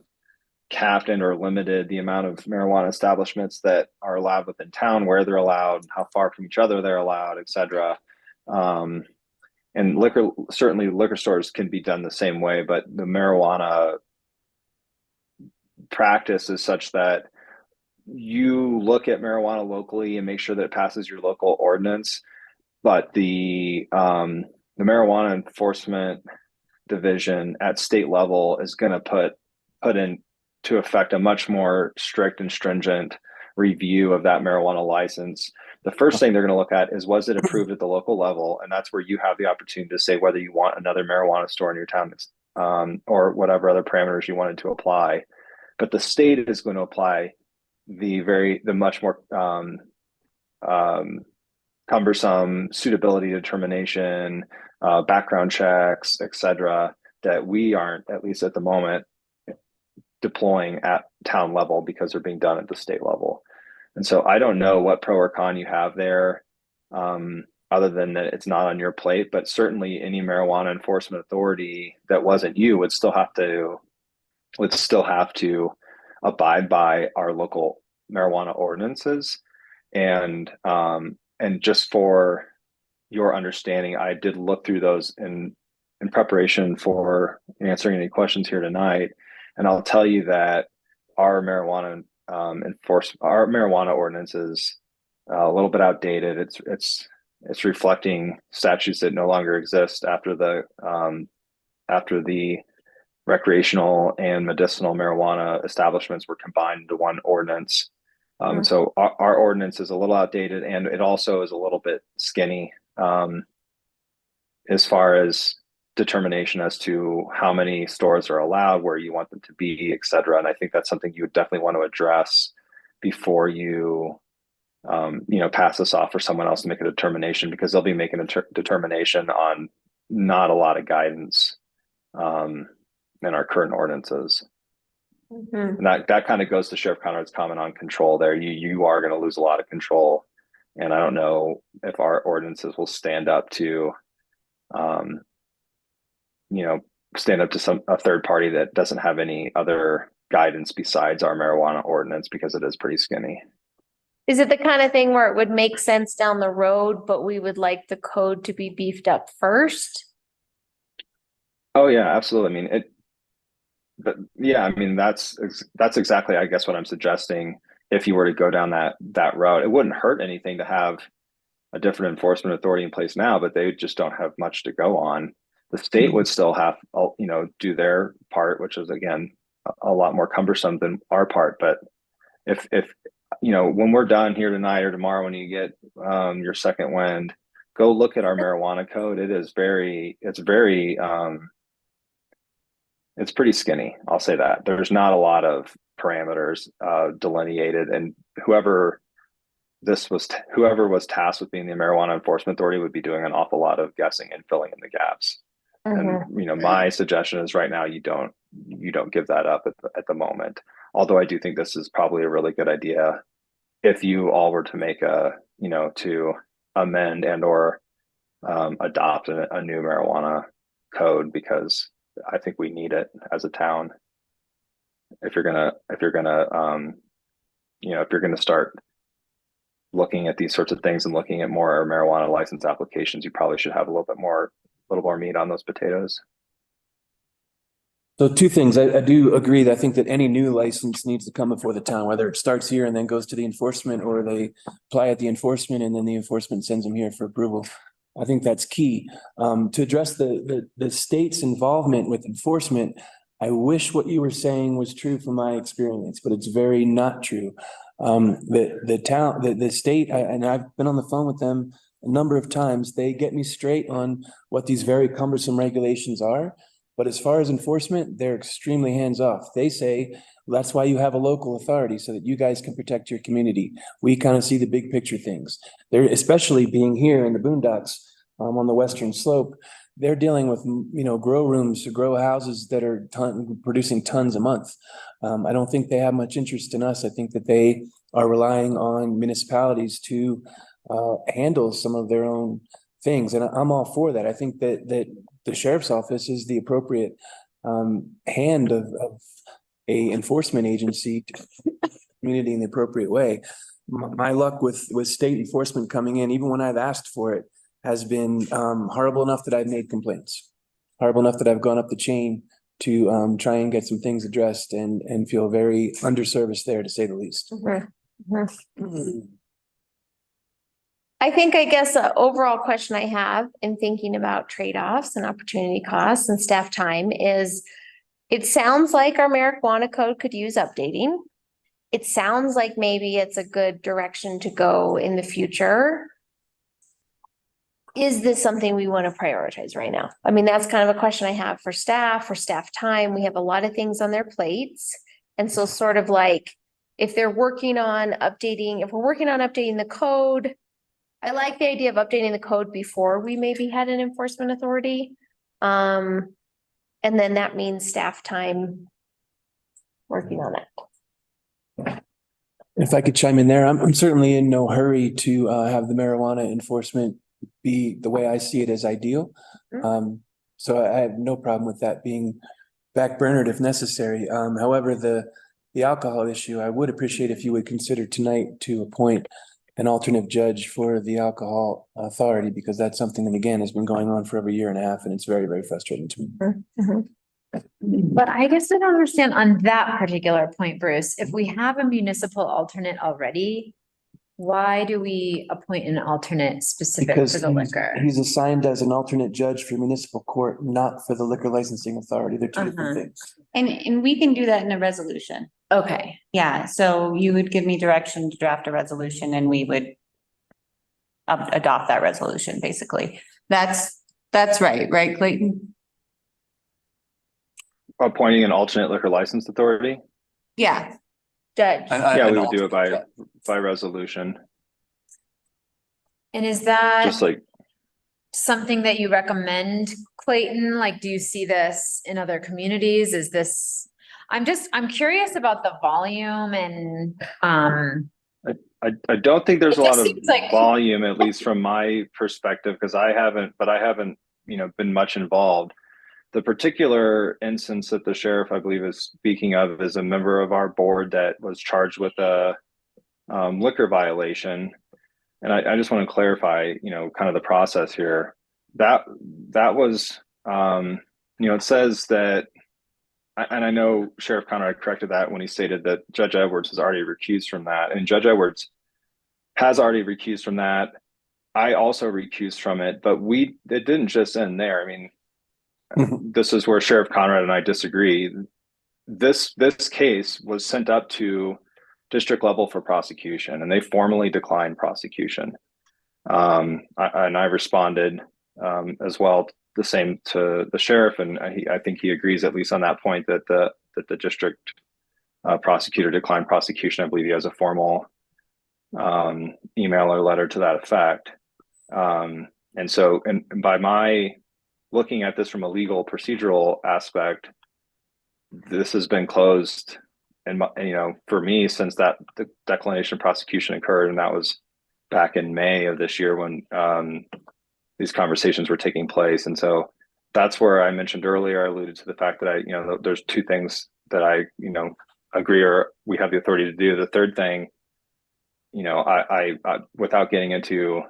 capped and or limited the amount of marijuana establishments that are allowed within town, where they're allowed, how far from each other they're allowed, et cetera. And certainly liquor stores can be done the same way, but the marijuana practice is such that you look at marijuana locally and make sure that it passes your local ordinance. But the marijuana enforcement division at state level is going to put into effect a much more strict and stringent review of that marijuana license. The first thing they're going to look at is, was it approved at the local level? And that's where you have the opportunity to say whether you want another marijuana store in your town, or whatever other parameters you wanted to apply. But the state is going to apply the much more cumbersome suitability determination, background checks, et cetera, that we aren't, at least at the moment, deploying at town level because they're being done at the state level. And so I don't know what pro or con you have there, other than that it's not on your plate, but certainly any marijuana enforcement authority that wasn't you would still have to abide by our local marijuana ordinances. And just for your understanding, I did look through those in preparation for answering any questions here tonight. And I'll tell you that our marijuana ordinance is a little bit outdated. It's reflecting statutes that no longer exist after the recreational and medicinal marijuana establishments were combined into one ordinance. So our ordinance is a little outdated, and it also is a little bit skinny as far as determination as to how many stores are allowed, where you want them to be, et cetera. And I think that's something you would definitely want to address before you, pass this off for someone else to make a determination, because they'll be making a determination on not a lot of guidance in our current ordinances. And that kind of goes to Sheriff Conrad's comment on control there. You are going to lose a lot of control. And I don't know if our ordinances will stand up to, stand up to a third party that doesn't have any other guidance besides our marijuana ordinance, because it is pretty skinny. Is it the kind of thing where it would make sense down the road, but we would like the code to be beefed up first? Oh yeah, absolutely. I mean, but yeah, I mean, that's exactly, I guess, what I'm suggesting. If you were to go down that route, it wouldn't hurt anything to have a different enforcement authority in place now, but they just don't have much to go on. The state would still have, do their part, which is again a lot more cumbersome than our part. But if when we're done here tonight or tomorrow, when you get your second wind, go look at our marijuana code. It's pretty skinny. I'll say that. There's not a lot of parameters delineated, and whoever was tasked with being the marijuana enforcement authority would be doing an awful lot of guessing and filling in the gaps. And my suggestion is right now you don't give that up at the moment. Although I do think this is probably a really good idea if you all were to make to amend and or adopt a new marijuana code, because I think we need it as a town. If you're gonna start looking at these sorts of things and looking at more marijuana license applications, you probably should have a little more meat on those potatoes. So two things. I do agree that I think that any new license needs to come before the town, whether it starts here and then goes to the enforcement, or they apply at the enforcement and then the enforcement sends them here for approval. I think that's key. To address the state's involvement with enforcement, I wish what you were saying was true from my experience, but it's very not true. The state, and I've been on the phone with them a number of times, they get me straight on what these very cumbersome regulations are. But as far as enforcement, they're extremely hands off. They say, that's why you have a local authority, so that you guys can protect your community. We kind of see the big picture things. They're, especially being here in the boondocks on the western slope, they're dealing with, grow rooms, grow houses that are producing tons a month. I don't think they have much interest in us. I think that they are relying on municipalities to handle some of their own things. And I'm all for that. I think that the sheriff's office is the appropriate hand of a enforcement agency to the community in the appropriate way. My luck with state enforcement coming in, even when I've asked for it, has been horrible enough that I've made complaints, horrible enough that I've gone up the chain to try and get some things addressed, and feel very underserviced there, to say the least. I guess the overall question I have in thinking about trade-offs and opportunity costs and staff time is, it sounds like our marijuana code could use updating. It sounds like maybe it's a good direction to go in the future. Is this something we want to prioritize right now? I mean, that's kind of a question I have for staff time. We have a lot of things on their plates. And so sort of like, if we're working on updating the code, I like the idea of updating the code before we maybe had an enforcement authority. And then that means staff time working on it. If I could chime in there, I'm certainly in no hurry to have the marijuana enforcement be the way I see it as ideal. So I have no problem with that being backburnered if necessary. However, the alcohol issue, I would appreciate if you would consider tonight to appoint an alternate judge for the alcohol authority, because that's something that, again, has been going on for over a year and a half, and it's very, very frustrating to me. But I guess I don't understand on that particular point, Bruce, if we have a municipal alternate already, why do we appoint an alternate specific Because for the liquor? he's assigned as an alternate judge for municipal court, not for the liquor licensing authority. They're two different things. And we can do that in a resolution. Okay. Yeah, so you would give me direction to draft a resolution and we would adopt that resolution, basically. That's right, Clayton? Appointing an alternate liquor license authority? Yeah. Judge. Yeah, we would do it by resolution. And is that Just like, something that you recommend, Clayton? Like, do you see this in other communities? Is this, I'm curious about the volume and, I don't think there's It a lot just of seems like- volume, at least from my perspective, because I haven't been much involved. the particular instance that the sheriff, I believe, is speaking of is a member of our board that was charged with a liquor violation. And I just want to clarify, kind of the process here. That was, it says that, and I know Sheriff Conrad corrected that when he stated that Judge Edwards has already recused from that, and Judge Edwards has already recused from that. I also recused from it, but it didn't just end there. I mean, this is where Sheriff Conrad and I disagree. This case was sent up to district level for prosecution, and they formally declined prosecution. And I responded as well, the same to the sheriff, and I think he agrees, at least on that point, that the district prosecutor declined prosecution. I believe he has a formal email or letter to that effect. And so, and by my looking at this from a legal procedural aspect, this has been closed, and for me, since the declination of prosecution occurred, and that was back in May of this year when these conversations were taking place. And so that's where I mentioned earlier, I alluded to the fact that there's two things that I agree or we have the authority to do. The third thing, I without getting into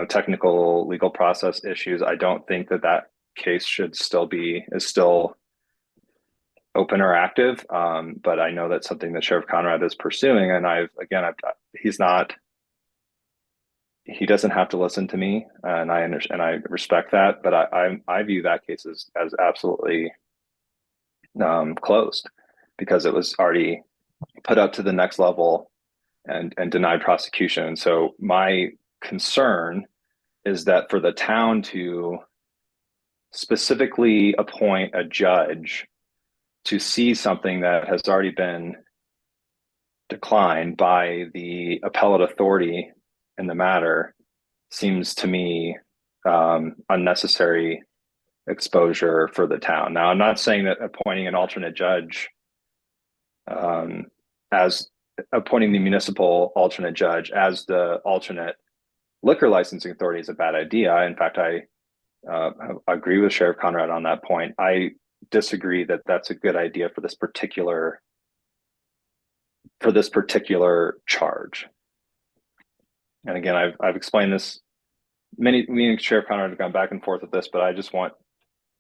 technical legal process issues, I don't think that case is still open or active. But I know that's something that Sheriff Conrad is pursuing, and he doesn't have to listen to me, and I understand, I respect that, but I view that case as absolutely closed, because it was already put up to the next level and denied prosecution. And so my concern is that for the town to specifically appoint a judge to see something that has already been declined by the appellate authority in the matter seems to me unnecessary exposure for the town. Now, I'm not saying that appointing an alternate judge, as appointing the municipal alternate judge as the alternate liquor licensing authority is a bad idea. In fact, I agree with Sheriff Conrad on that point. I disagree that that's a good idea for this particular charge. And again, I've explained this. Me and Sheriff Conrad have gone back and forth with this, but I just want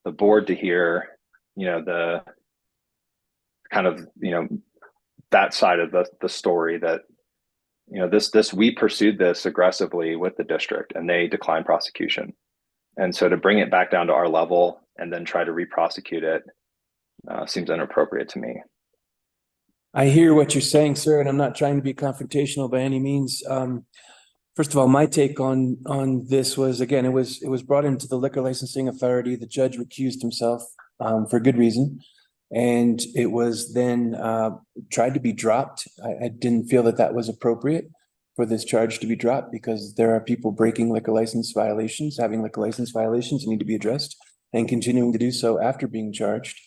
the board to hear, the kind of, that side of the story, that, we pursued this aggressively with the district and they declined prosecution. And so to bring it back down to our level and then try to re-prosecute it seems inappropriate to me. I hear what you're saying, sir, and I'm not trying to be confrontational by any means. First of all, my take on this was, again, it was brought into the liquor licensing authority. The judge recused himself for good reason, and it was then tried to be dropped. I didn't feel that was appropriate for this charge to be dropped, because there are people breaking liquor license violations, having liquor license violations, need to be addressed, and continuing to do so after being charged.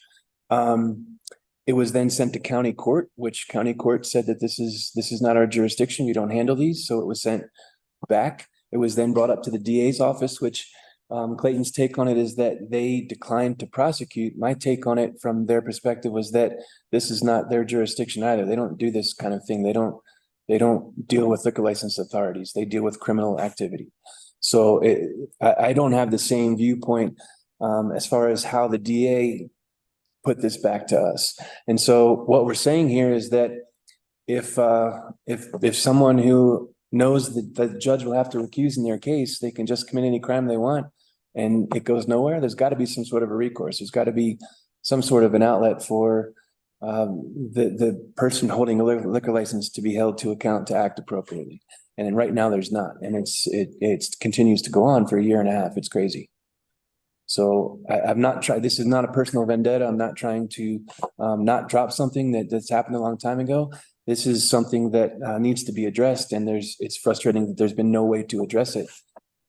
It was then sent to county court, which county court said that this is not our jurisdiction. We don't handle these. So it was sent back. It was then brought up to the DA's office, which Clayton's take on it is that they declined to prosecute. My take on it from their perspective was that this is not their jurisdiction either. They don't do this kind of thing. They don't deal with liquor license authorities. They deal with criminal activity. So I don't have the same viewpoint as far as how the DA put this back to us. And so what we're saying here is that if someone who knows that the judge will have to recuse in their case, they can just commit any crime they want and it goes nowhere, there's got to be some sort of a recourse. There's got to be some sort of an outlet for the person holding a liquor license to be held to account to act appropriately. And then right now there's not. And it continues to go on for 1.5 years. It's crazy. So I've not tried, this is not a personal vendetta. I'm not trying to not drop something that's happened a long time ago. This is something that needs to be addressed, and it's frustrating that there's been no way to address it.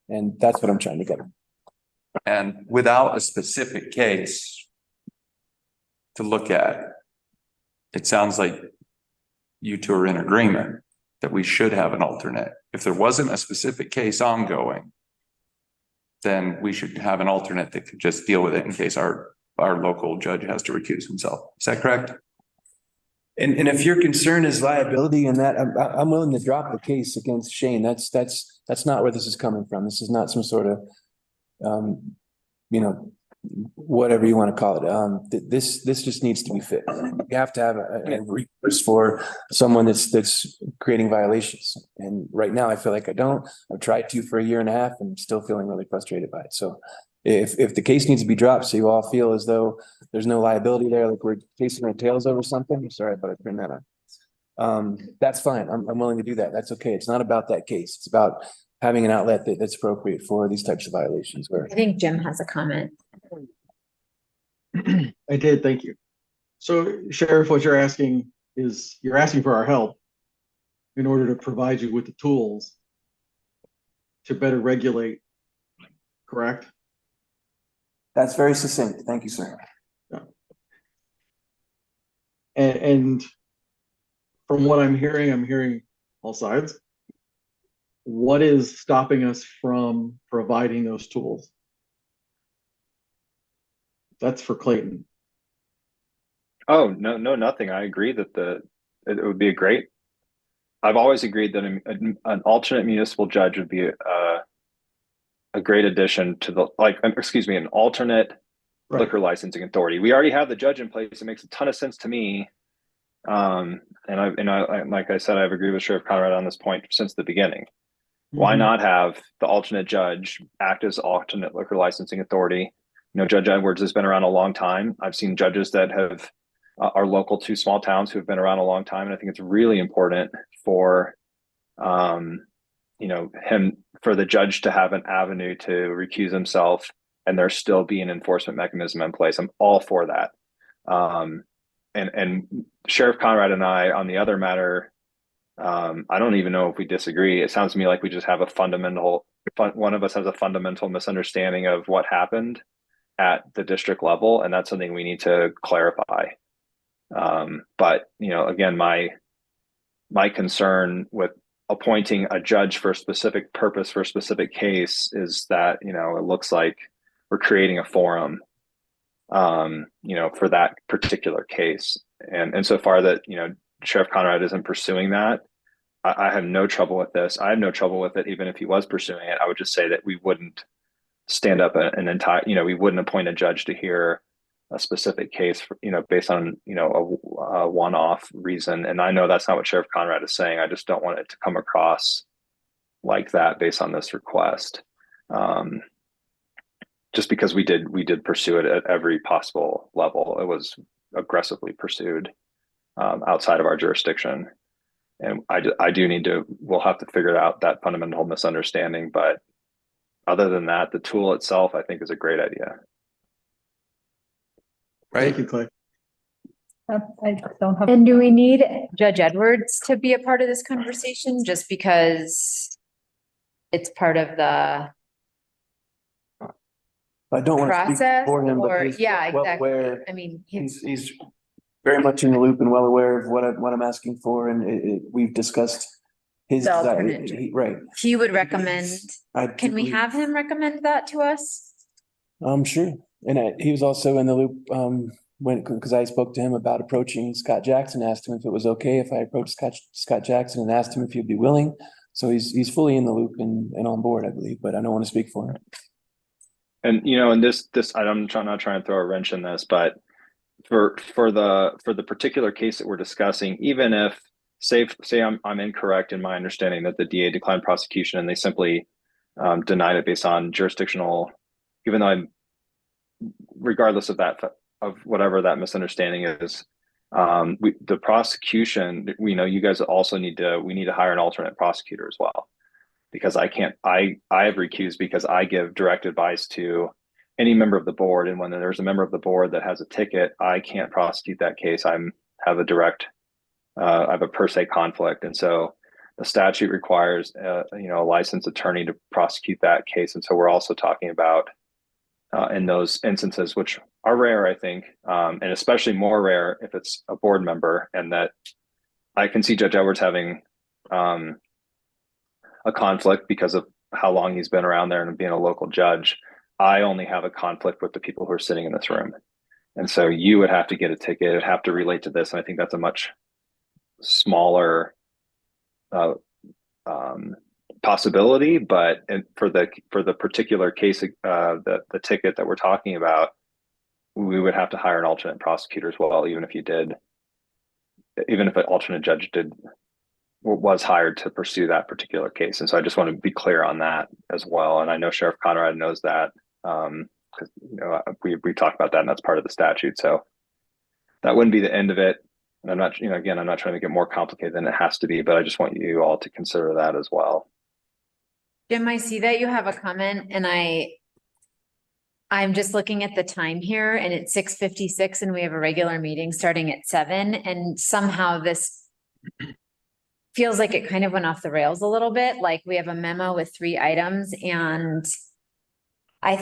And that's what I'm trying to get at. And without a specific case to look at, it sounds like you two are in agreement that we should have an alternate. If there wasn't a specific case ongoing, then we should have an alternate that could just deal with it in case our local judge has to recuse himself. Is that correct? And if your concern is liability and that, I'm willing to drop the case against Shane. That's not where this is coming from. This is not some sort of, you know, whatever you want to call it. This just needs to be fixed. You have to have a recourse for someone that's creating violations. And right now I feel like I don't. I've tried to for a year and a half and I'm still feeling really frustrated by it. So if the case needs to be dropped, so you all feel as though there's no liability there, like we're chasing our tails over something. I'm sorry, but I turned that on. That's fine. I'm willing to do that. That's okay. It's not about that case. It's about having an outlet that's appropriate for these types of violations. Where I think Jim has a comment. I did, thank you. So Sheriff, what you're asking is, you're asking for our help in order to provide you with the tools to better regulate, correct? that's very succinct. Thank you, sir. And from what I'm hearing all sides. What is stopping us from providing those tools? That's for Clayton. Oh, no, nothing. I agree that it would be I've always agreed that an alternate municipal judge would be a great addition to an alternate liquor licensing authority. We already have the judge in place. It makes a ton of sense to me. And I like I said, I've agreed with Sheriff Conrad on this point since the beginning. Why not have the alternate judge act as alternate liquor licensing authority? You know, Judge Edwards has been around a long time. I've seen judges that are local to small towns who have been around a long time. And I think it's really important for, for the judge to have an avenue to recuse himself and there still be an enforcement mechanism in place. I'm all for that. And Sheriff Conrad and I, on the other matter, I don't even know if we disagree. It sounds to me like we just have one of us has a fundamental misunderstanding of what happened at the district level, and that's something we need to clarify. But again, my concern with appointing a judge for a specific purpose for a specific case is that it looks like we're creating a forum for that particular case, and so far that Sheriff Conrad isn't pursuing that, I have no trouble with this. I have no trouble with it even if he was pursuing it. I would just say that we wouldn't stand up we wouldn't appoint a judge to hear a specific case based on a one-off reason. And I know that's not what Sheriff Conrad is saying. I just don't want it to come across like that based on this request. Just because we did pursue it at every possible level. It was aggressively pursued outside of our jurisdiction. And we'll have to figure out that fundamental misunderstanding. But other than that, the tool itself, I think, is a great idea. Right. Thank you, Clay. I don't have. And do we need Judge Edwards to be a part of this conversation just because it's part of the I don't want to speak process for him, but or he's yeah, well exactly. aware. I mean, He's very much in the loop and well aware of what I'm asking for, and we've discussed his The desire. alternate. Right. he would recommend, can we believe- have him recommend that to us? Sure. And he was also in the loop because I spoke to him about approaching Scott Jackson, asked him if it was okay if I approached Scott Jackson and asked him if he'd be willing. So he's fully in the loop and on board, I believe, but I don't want to speak for him. And and this I'm not trying to throw a wrench in this, but for the particular case that we're discussing, even if say I'm incorrect in my understanding that the DA declined prosecution and they simply denied it based on jurisdictional, even though regardless of that, of whatever that misunderstanding is, the prosecution, you guys also need to hire an alternate prosecutor as well, because I have recused because I give direct advice to any member of the board. And when there's a member of the board that has a ticket, I can't prosecute that case. I have a per se conflict. And so the statute requires, a licensed attorney to prosecute that case. And so we're also talking about in those instances, which are rare, I think, and especially more rare if it's a board member, and that I can see Judge Edwards having a conflict because of how long he's been around there and being a local judge, I only have a conflict with the people who are sitting in this room. And so you would have to get a ticket, it'd have to relate to this. And I think that's a much smaller possibility, but for the particular case, the ticket that we're talking about, we would have to hire an alternate prosecutor as well, even if an alternate judge was hired to pursue that particular case. And so I just want to be clear on that as well. And I know Sheriff Conrad knows that, because we talked about that, and that's part of the statute. So that wouldn't be the end of it. And I'm not, again, I'm not trying to make it more complicated than it has to be, but I just want you all to consider that as well. Jim, I see that you have a comment, and I'm just looking at the time here, and it's 6:56 and we have a regular meeting starting at 7, and somehow this feels like it kind of went off the rails a little bit. Like we have a memo with 3 items, and I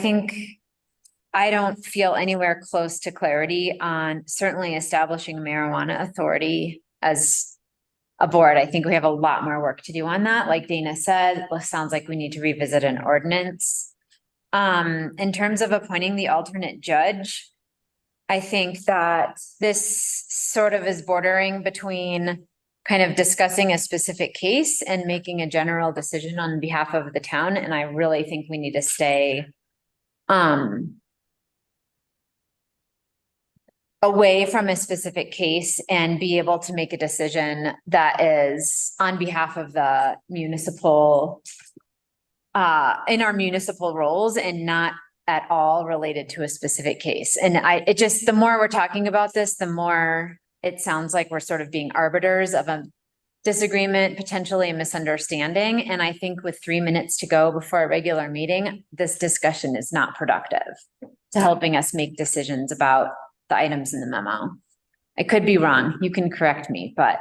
don't feel anywhere close to clarity on certainly establishing a marijuana authority as a board. I think we have a lot more work to do on that. Like Dana said, it sounds like we need to revisit an ordinance. In terms of appointing the alternate judge, I think that this sort of is bordering between kind of discussing a specific case and making a general decision on behalf of the town. And I really think we need to stay away from a specific case and be able to make a decision that is on behalf of the municipal, in our municipal roles, and not at all related to a specific case. And the more we're talking about this, the more it sounds like we're sort of being arbiters of a disagreement, potentially a misunderstanding. And I think with 3 minutes to go before a regular meeting, this discussion is not productive to helping us make decisions about the items in the memo. I could be wrong. You can correct me, but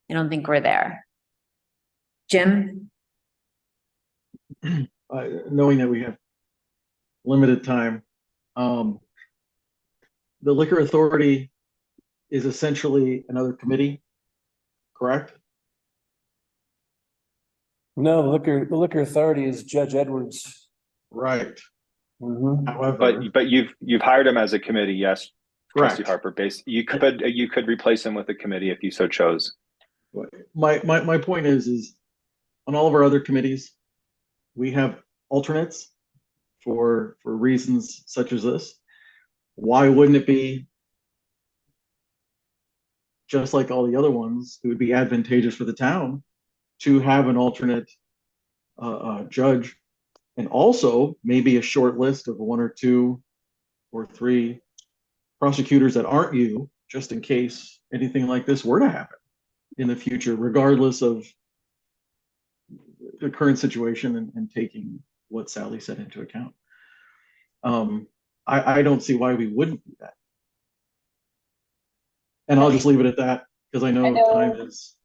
I don't think we're there. Jim? Knowing that we have limited time, the liquor authority is essentially another committee, correct? No, the liquor authority is Judge Edwards. Right. Mhm. However, But you've hired him as a committee, yes, Trustee correct. Harper. You could replace him with a committee if you so chose. My point is on all of our other committees, we have alternates for reasons such as this. Why wouldn't it be just like all the other ones? It would be advantageous for the town to have an alternate judge, and also maybe a short list of 1 or 2 or 3 prosecutors that aren't you, just in case anything like this were to happen in the future, regardless of the current situation and taking what Sally said into account. I don't see why we wouldn't do that. And I'll just leave it at that, because I know time is.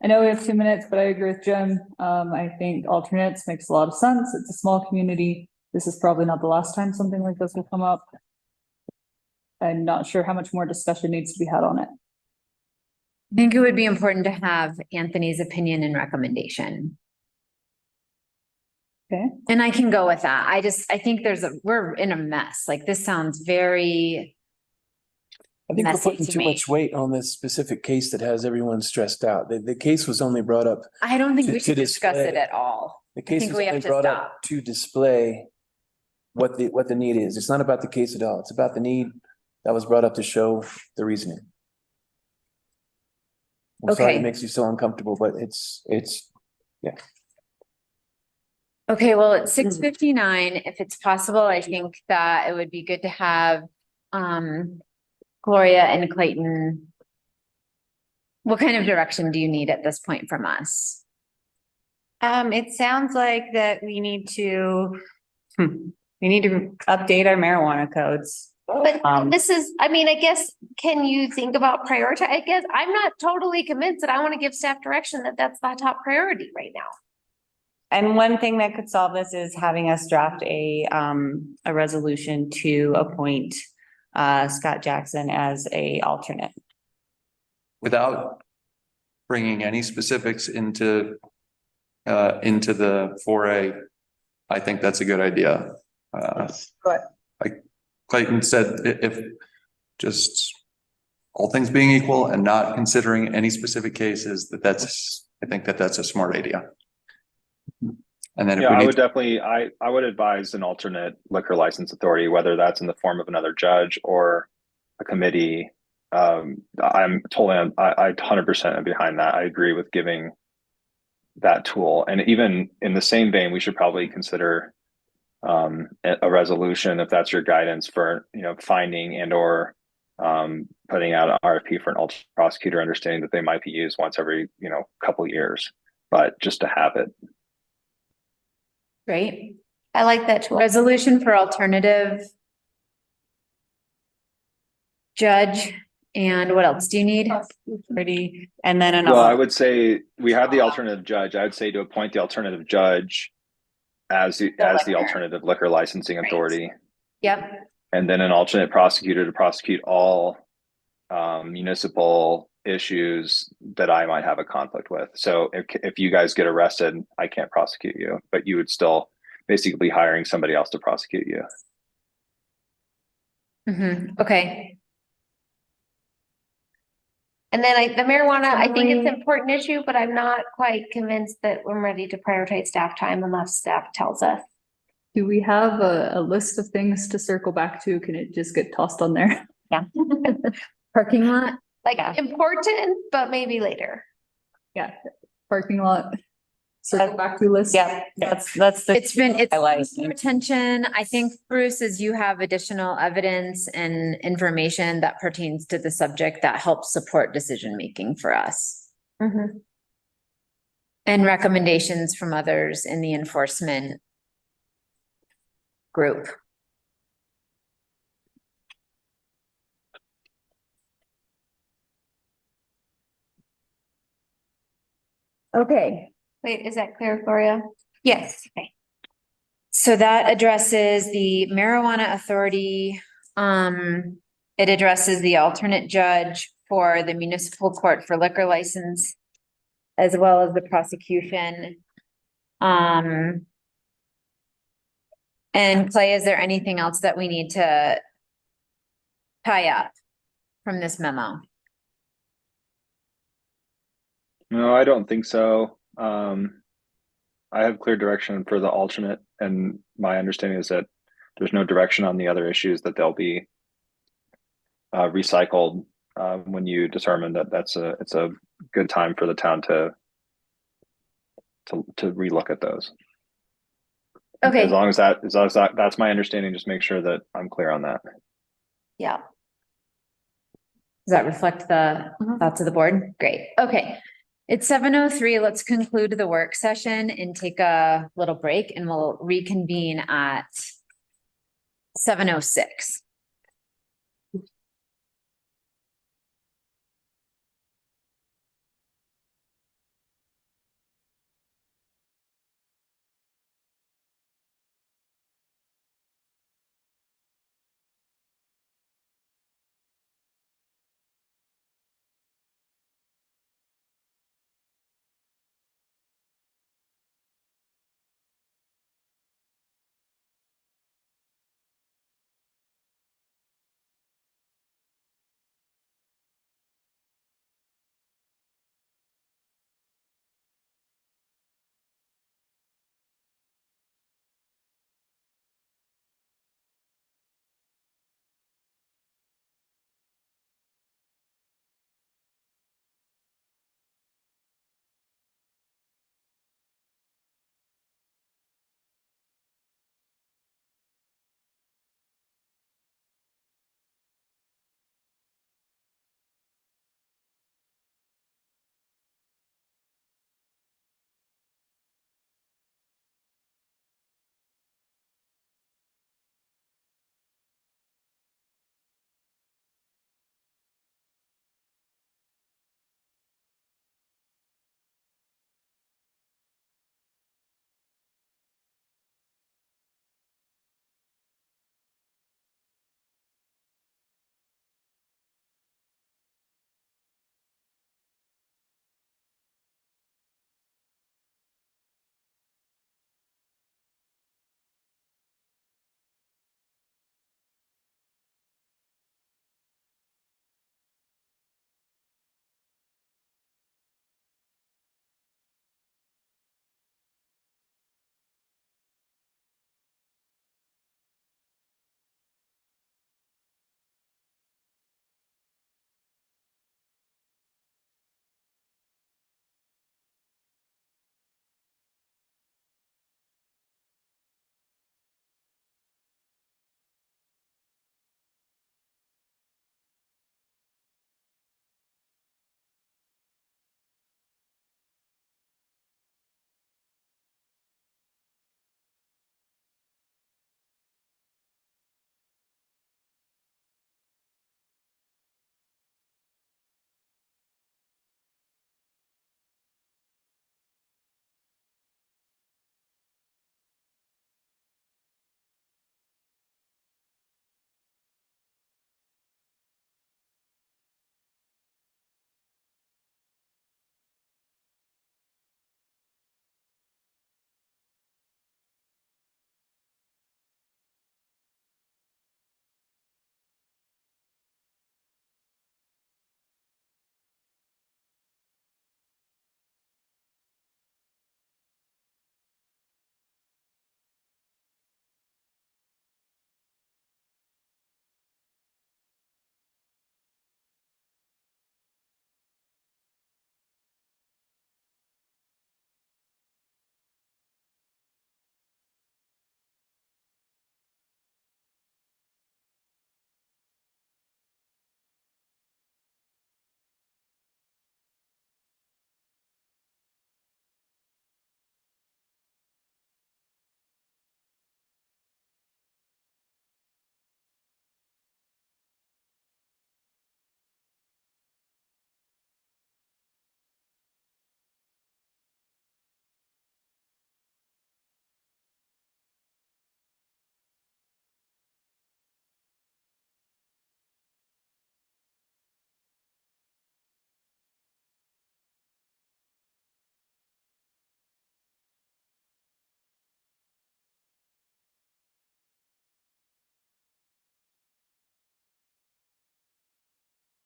I know we have 2 minutes, but I agree with Jim. I think alternates makes a lot of sense. It's a small community. This is probably not the last time something like this will come up. I'm not sure how much more discussion needs to be had on it. I think it would be important to have Anthony's opinion and recommendation. Okay. And I can go with that. I think we're in a mess. Like, this sounds very I think we're messy putting to too me. much weight on this specific case that has everyone stressed out. The case was only brought up. I don't think to- we to should discuss display- it at all. The case think was we have only to brought stop. up to display what the need is. It's not about the case at all. It's about the need that was brought up to show the reasoning. I'm sorry Okay. it makes you so uncomfortable, but it's, yeah. Okay, well, it's 6:59. If it's possible, I think that it would be good to have Gloria and Clayton. What kind of direction do you need at this point from us? It sounds like that we need to update our marijuana codes. But this is, I mean, I guess, can you think about prioritize? I guess I'm not totally convinced that I want to give staff direction that that's the top priority right now. And one thing that could solve this is having us draft a resolution to appoint Scott Jackson as a alternate. Without bringing any specifics into the 4A, I think that's a good idea. Like Clayton said, if just all things being equal and not considering any specific cases, I think that's a smart idea. And then if Yeah, we I need, would definitely, I would advise an alternate liquor license authority, whether that's in the form of another judge or a committee. I'm totally, I 100% am behind that. I agree with giving that tool. And even in the same vein, we should probably consider a resolution, if that's your guidance for, finding and or putting out an RFP for an alternate prosecutor, understanding that they might be used once every, couple years, but just to have it. Great. I like that tool. Resolution for alternative judge. And what else do you need? Pretty, and then Well, I would say we have the alternative judge. I would say to appoint the alternative judge as the alternative liquor licensing authority. Yep. And then an alternate prosecutor to prosecute all municipal issues that I might have a conflict with. So if you guys get arrested, I can't prosecute you, but you would still basically be hiring somebody else to prosecute you. Okay. And then the marijuana, I think it's an important issue, but I'm not quite convinced that we're ready to prioritize staff time unless staff tells us. Do we have a list of things to circle back to? Can it just get tossed on there? Yeah. Parking lot. Like important, but maybe later. Yeah, parking lot. Circle back to list. Yeah, that's the. It's I like. attention. I think, Bruce, as you have additional evidence and information that pertains to the subject that helps support decision-making for us. And recommendations from others in the enforcement group. Okay. Wait, is that clear, Gloria? Yes. Okay. So that addresses the marijuana authority. It addresses the alternate judge for the municipal court for liquor license, as well as the prosecution. And Clay, is there anything else that we need to tie up from this memo? No, I don't think so. I have clear direction for the alternate, and my understanding is that there's no direction on the other issues, that they'll be recycled when you determine that it's a good time for the town to relook at those. Okay. As long as that's my understanding, just make sure that I'm clear on that. Yeah. Does that reflect the thoughts of the board? Great. Okay. It's 7:03. Let's conclude the work session and take a little break, and we'll reconvene at 7:06.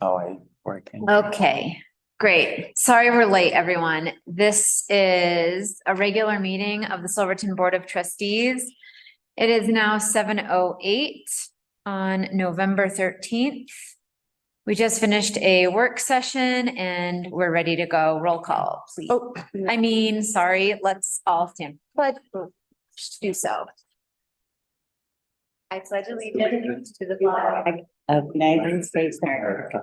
Oh, I working. Okay, great. Sorry we're late, everyone. This is a regular meeting of the Silverton Board of Trustees. It is now 7:08 on November 13th. We just finished a work session and we're ready to go. Roll call, please. Oh, Sorry, let's all stand. But do so. I pledge allegiance to the flag of the United States of America,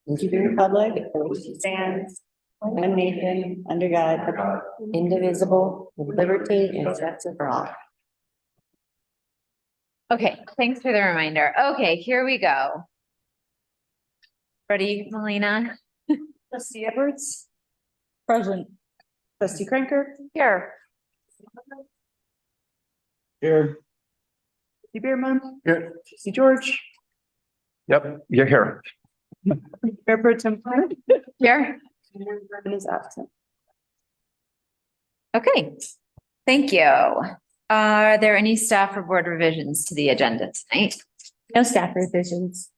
and to the republic for which it stands, one nation, under God, indivisible, with liberty and justice for all. Okay, thanks for the reminder. Okay, here we go. Ready, Melina? Trustee Edwards. Present. Trustee Cranker. Here. Here, Trustee Beerman. Here. Trustee George. Yep, you're here. Mayor Pro Tem Flynn. Here. Urban is absent. Okay, thank you. Are there any staff or board revisions to the agenda tonight? No staff revisions.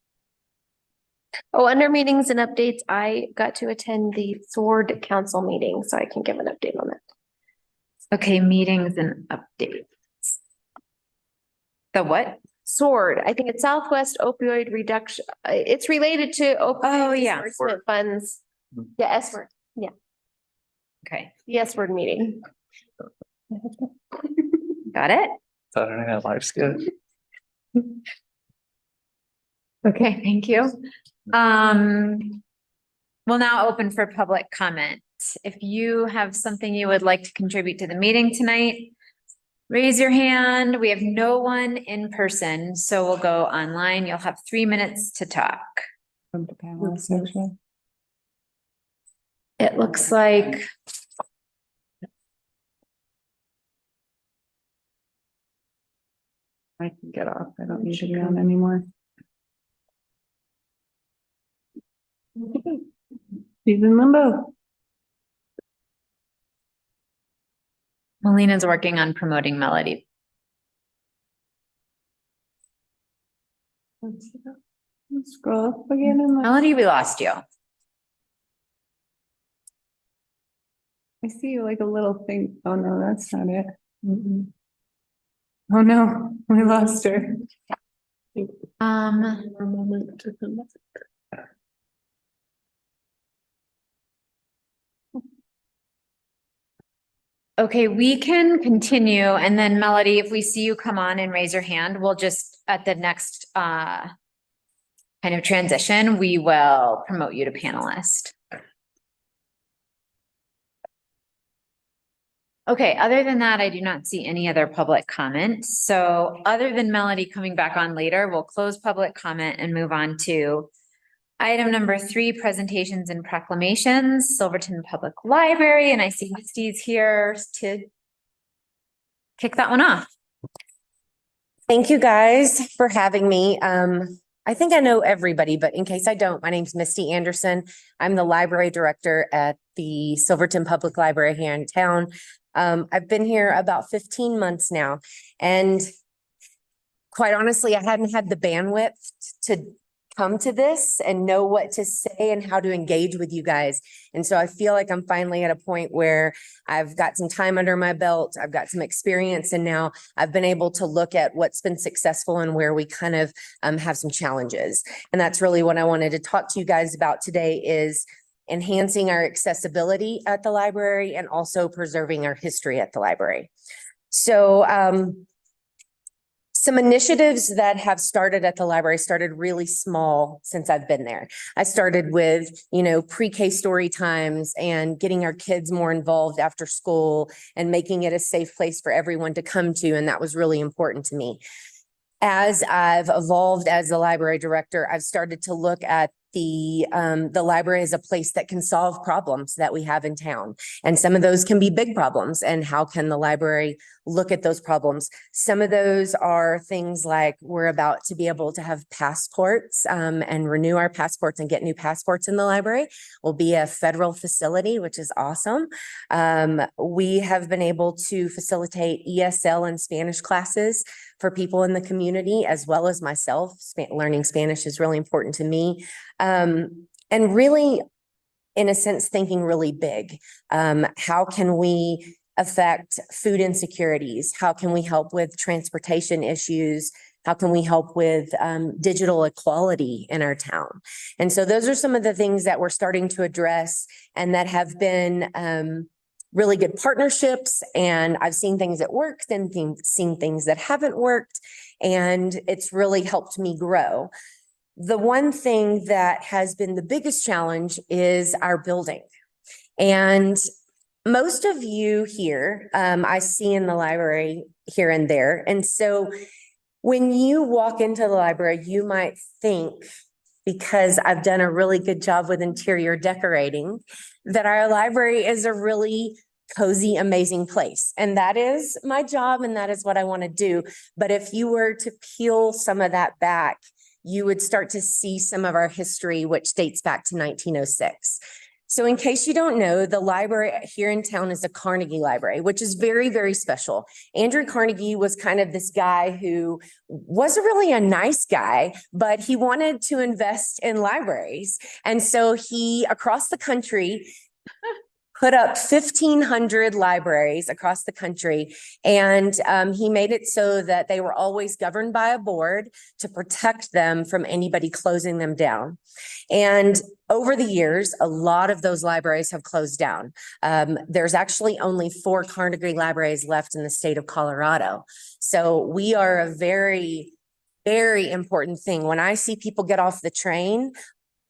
Oh, under meetings and updates, I got to attend the Sword Council meeting, so I can give an update on that. Okay, meetings and updates. The what? Sword, I think it's Southwest Opioid Reduction, it's related to Oh, opioid yeah. disbursement funds. Yeah, S-word, Okay, the S-word meeting. got it? Saturday Night Live's good. Okay, thank you. We'll now open for public comment. If you have something you would like to contribute to the meeting tonight, raise your hand. We have no one in person, so we'll go online. You'll have 3 minutes to talk. It looks like I can get off. I don't need to be on anymore. He's in limbo. Melina's working on promoting Melody. Let's scroll up again. And Melody, we lost you. I see like a little thing. Oh no, that's not it. Oh no, we lost her. Okay, we can continue and then Melody, if we see you come on and raise your hand, we'll just at the next kind of transition, we will promote you to panelist. Okay, other than that, I do not see any other public comment. So other than Melody coming back on later, we'll close public comment and move on to item number 3, presentations and proclamations, Silverton Public Library, and I see Trustees here to kick that one off. Thank you guys for having me. I think I know everybody, but in case I don't, my name's Misty Anderson. I'm the library director at the Silverton Public Library here in town. I've been here about 15 months now, and quite honestly, I hadn't had the bandwidth to come to this and know what to say and how to engage with you guys. And so I feel like I'm finally at a point where I've got some time under my belt, I've got some experience, and now I've been able to look at what's been successful and where we kind of have some challenges. And that's really what I wanted to talk to you guys about today, is enhancing our accessibility at the library and also preserving our history at the library. So some initiatives that have started at the library started really small since I've been there. I started with, pre-K story times and getting our kids more involved after school and making it a safe place for everyone to come to. And that was really important to me. As I've evolved as the library director, I've started to look at the library as a place that can solve problems that we have in town. And some of those can be big problems. And how can the library look at those problems? Some of those are things like we're about to be able to have passports and renew our passports and get new passports in the library. We'll be a federal facility, which is awesome. We have been able to facilitate ESL and Spanish classes for people in the community, as well as myself. Learning Spanish is really important to me. And really, in a sense, thinking really big. How can we affect food insecurities? How can we help with transportation issues? How can we help with digital equality in our town? And so those are some of the things that we're starting to address and that have been really good partnerships. And I've seen things that worked and seen things that haven't worked. And it's really helped me grow. The one thing that has been the biggest challenge is our building. And most of you here, I see in the library here and there. And so when you walk into the library, you might think, because I've done a really good job with interior decorating, that our library is a really cozy, amazing place. And that is my job and that is what I want to do. But if you were to peel some of that back, you would start to see some of our history, which dates back to 1906. So in case you don't know, the library here in town is a Carnegie Library, which is very, very special. Andrew Carnegie was kind of this guy who wasn't really a nice guy, but he wanted to invest in libraries. And so he, across the country, put up 1,500 libraries across the country. And he made it so that they were always governed by a board to protect them from anybody closing them down. And over the years, a lot of those libraries have closed down. There's actually only 4 Carnegie libraries left in the state of Colorado. So we are a very, very important thing. When I see people get off the train,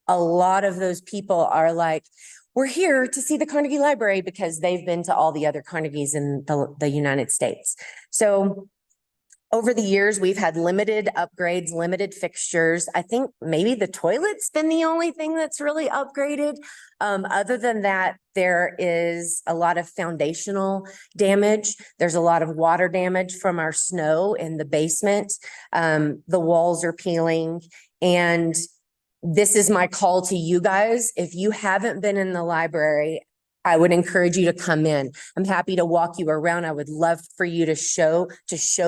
a lot of those people are like, we're here to see the Carnegie Library because they've been to all the other Carnegies in the United States. So over the years, we've had limited upgrades, limited fixtures. I think maybe the toilet's been the only thing that's really upgraded. Other than that, there is a lot of foundational damage. There's a lot of water damage from our snow in the basement. The walls are peeling, and this is my call to you guys. If you haven't been in the library, I would encourage you to come in. I'm happy to walk you around. I would love for you to show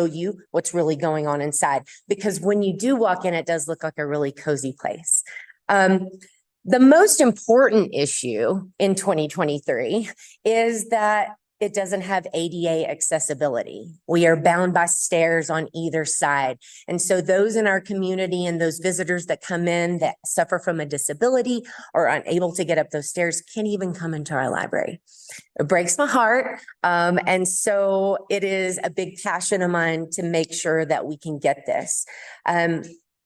you what's really going on inside, because when you do walk in, it does look like a really cozy place. The most important issue in 2023 is that it doesn't have ADA accessibility. We are bound by stairs on either side. And so those in our community and those visitors that come in that suffer from a disability or unable to get up those stairs can't even come into our library. It breaks my heart. And so it is a big passion of mine to make sure that we can get this.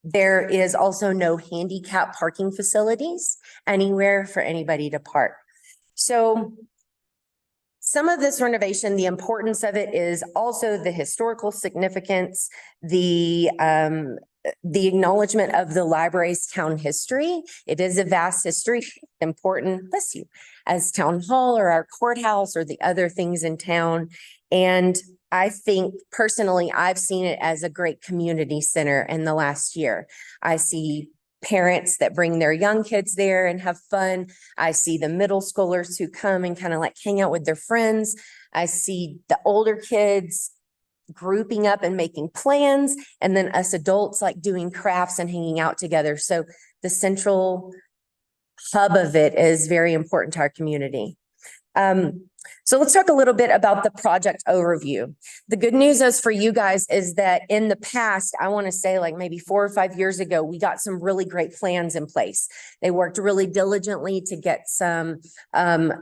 There is also no handicap parking facilities anywhere for anybody to park. So some of this renovation, the importance of it is also the historical significance, the acknowledgement of the library's town history. It is a vast history, important, bless you, as town hall or our courthouse or the other things in town. And I think personally, I've seen it as a great community center in the last year. I see parents that bring their young kids there and have fun. I see the middle schoolers who come and kind of like hang out with their friends. I see the older kids grouping up and making plans, and then us adults like doing crafts and hanging out together. So the central hub of it is very important to our community. So let's talk a little bit about the project overview. The good news is for you guys is that in the past, I want to say like maybe 4 or 5 years ago, we got some really great plans in place. They worked really diligently to get some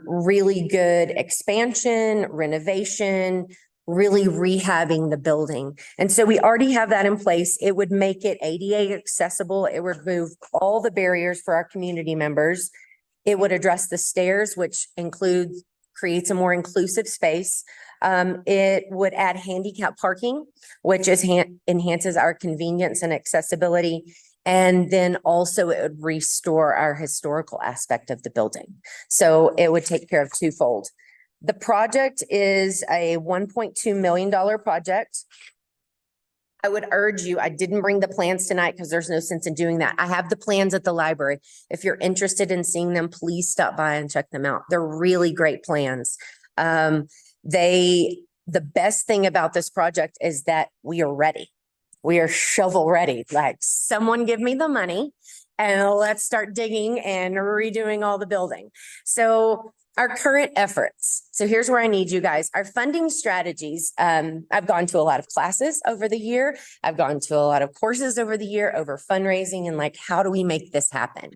really good expansion, renovation, really rehabbing the building. And so we already have that in place. It would make it ADA accessible. It would remove all the barriers for our community members. It would address the stairs, which creates a more inclusive space. It would add handicap parking, which enhances our convenience and accessibility. And then also it would restore our historical aspect of the building. So it would take care of twofold. The project is a $1.2 million project. I would urge you, I didn't bring the plans tonight because there's no sense in doing that. I have the plans at the library. If you're interested in seeing them, please stop by and check them out. They're really great plans. The best thing about this project is that we are ready. We are shovel ready. Like, someone give me the money and let's start digging and redoing all the building. So our current efforts. So here's where I need you guys. Our funding strategies. I've gone to a lot of classes over the year. I've gone to a lot of courses over the year over fundraising and like, how do we make this happen?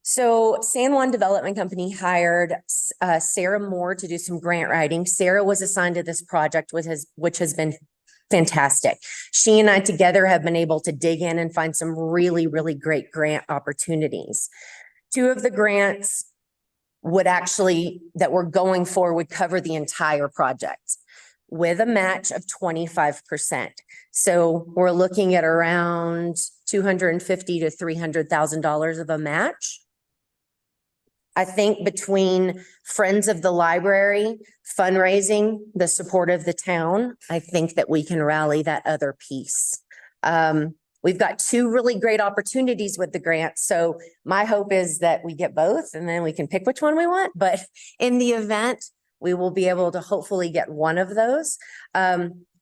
So San Juan Development Company hired Sarah Moore to do some grant writing. Sarah was assigned to this project, which has been fantastic. She and I together have been able to dig in and find some really, really great grant opportunities. 2 of the grants that we're going for would cover the entire project with a match of 25%. So we're looking at around $250,000 to $300,000 of a match. I think between Friends of the Library, fundraising, the support of the town, I think that we can rally that other piece. We've got 2 really great opportunities with the grant. So my hope is that we get both and then we can pick which one we want. But in the event, we will be able to hopefully get one of those.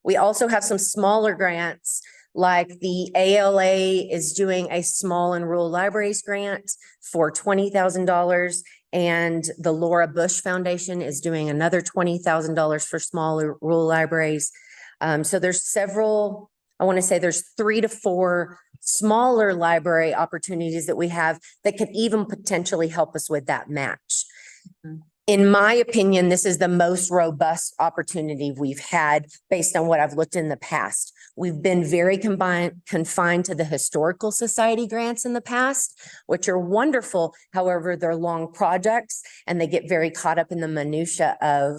We also have some smaller grants, like the ALA is doing a small and rural libraries grant for $20,000. And the Laura Bush Foundation is doing another $20,000 for small rural libraries. So there's several, I want to say there's 3 to 4 smaller library opportunities that we have that could even potentially help us with that match. In my opinion, this is the most robust opportunity we've had based on what I've looked in the past. We've been very confined to the Historical Society grants in the past, which are wonderful. However, they're long projects and they get very caught up in the minutia of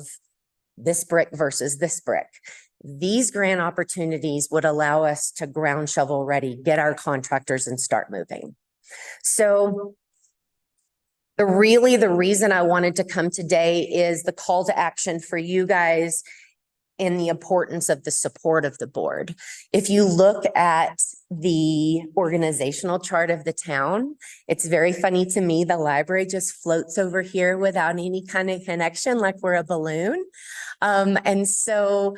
this brick versus this brick. These grant opportunities would allow us to ground shovel ready, get our contractors and start moving. So the reason I wanted to come today is the call to action for you guys in the importance of the support of the board. If you look at the organizational chart of the town, it's very funny to me. The library just floats over here without any kind of connection, like we're a balloon. And so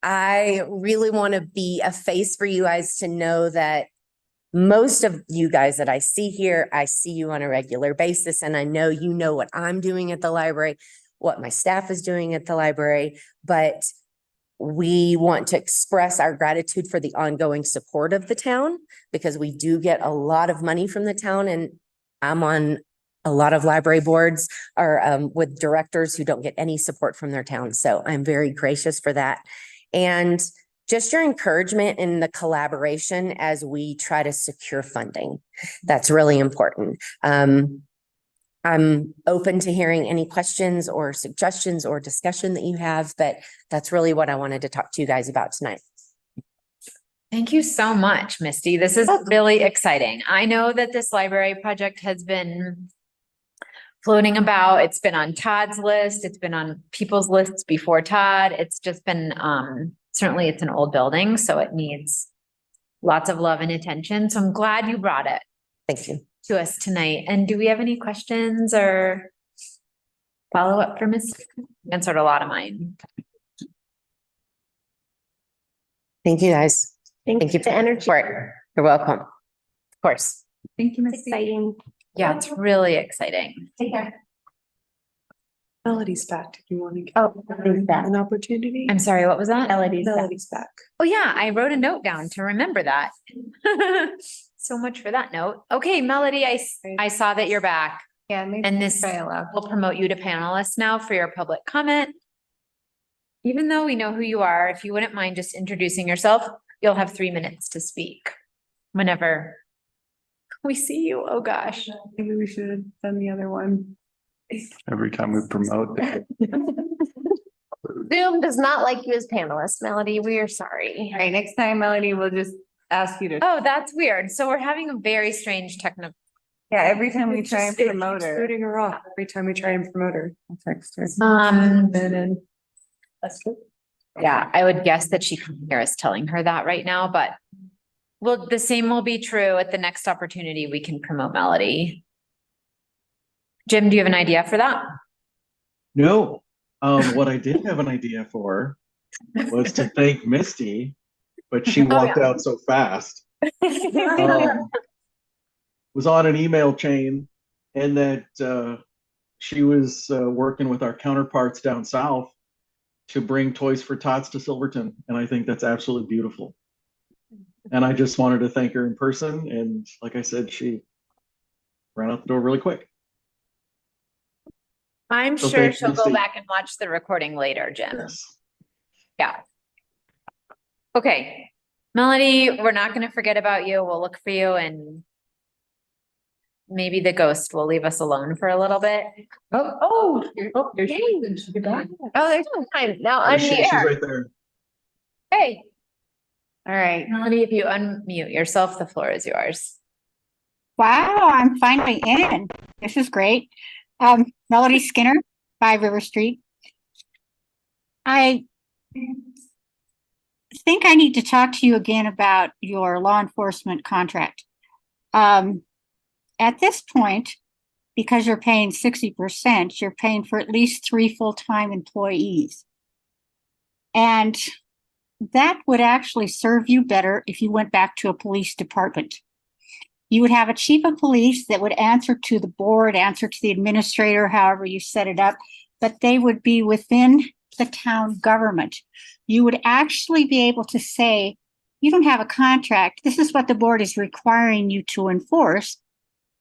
I really want to be a face for you guys to know that most of you guys that I see here, I see you on a regular basis, and I know you know what I'm doing at the library, what my staff is doing at the library, but we want to express our gratitude for the ongoing support of the town because we do get a lot of money from the town, and I'm on a lot of library boards or with directors who don't get any support from their town. So I'm very gracious for that. And just your encouragement in the collaboration as we try to secure funding. That's really important. I'm open to hearing any questions or suggestions or discussion that you have, but that's really what I wanted to talk to you guys about tonight. Thank you so much, Misty. This is really exciting. I know that this library project has been floating about. It's been on Todd's list. It's been on people's lists before Todd. It's just been, certainly it's an old building, so it needs lots of love and attention. So I'm glad you brought it. Thank you. To us tonight. And do we have any questions or follow up for Ms. Answered a lot of mine. Thank you, guys. Thank you for the energy. You're welcome. Of course. Thank you, It's Misty. exciting. Yeah, it's really exciting. Take care. Melody's back. If you want to get Oh, an opportunity. I'm sorry, what was that? Melody's back. Oh yeah, I wrote a note down to remember that. So much for that note. Okay, Melody, I saw that you're back. Yeah, maybe. And this will promote you to panelists now for your public comment. Even though we know who you are, if you wouldn't mind just introducing yourself, you'll have 3 minutes to speak whenever we see you. Oh gosh. Maybe we should have done the other one. Every time we promote. Zoom does not like you as panelist, Melody. We are sorry. All right, next time, Melody, we'll just ask you to. Oh, that's weird. So we're having a very strange technical. Yeah, every time we try and promote her. Putting her off every time we try and promote her. I'll text her. That's good. Yeah, I would guess that she can hear us telling her that right now, but well, the same will be true at the next opportunity we can promote Melody. Jim, do you have an idea for that? No, what I did have an idea for was to thank Misty, but she walked out so fast. was on an email chain and that she was working with our counterparts down south to bring Toys for Tots to Silverton. And I think that's absolutely beautiful. And I just wanted to thank her in person. And like I said, she ran out the door really quick. I'm So sure thank she'll you, go Steve. back and watch the recording later, Jim. Yes. Yeah. Okay, Melody, we're not gonna forget about you. We'll look for you and maybe the ghost will leave us alone for a little bit. Oh, there's yay. Oh, there's Fine, now There she is. unmute She's her. right there. Hey, All right. Melody, if you unmute yourself, the floor is yours. Wow, I'm finally in. This is great. Melody Skinner, 5 River Street. I think I need to talk to you again about your law enforcement contract. At this point, because you're paying 60%, you're paying for at least 3 full-time employees. And that would actually serve you better if you went back to a police department. You would have a chief of police that would answer to the board, answer to the administrator, however you set it up, but they would be within the town government. You would actually be able to say, you don't have a contract. This is what the board is requiring you to enforce.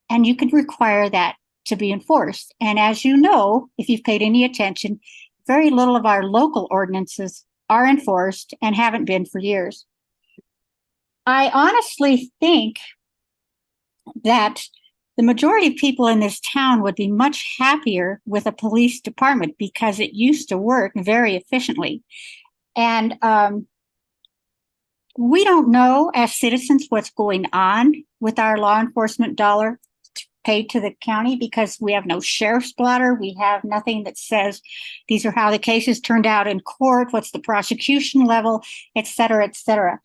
And you could require that to be enforced. And as you know, if you've paid any attention, very little of our local ordinances are enforced and haven't been for years. I honestly think that the majority of people in this town would be much happier with a police department because it used to work very efficiently. And we don't know as citizens what's going on with our law enforcement dollar paid to the county because we have no sheriff's blotter. We have nothing that says these are how the cases turned out in court, what's the prosecution level, et cetera, et cetera.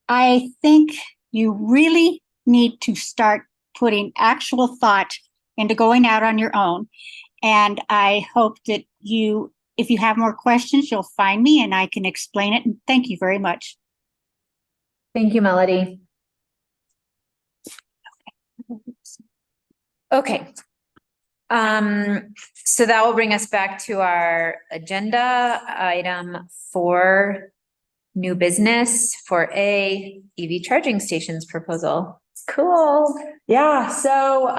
I think you really need to start putting actual thought into going out on your own. And I hope that you, if you have more questions, you'll find me and I can explain it. And thank you very much. Thank you, Melody. Okay. So that will bring us back to our agenda item for new business for EV charging stations proposal. Cool. Yeah, so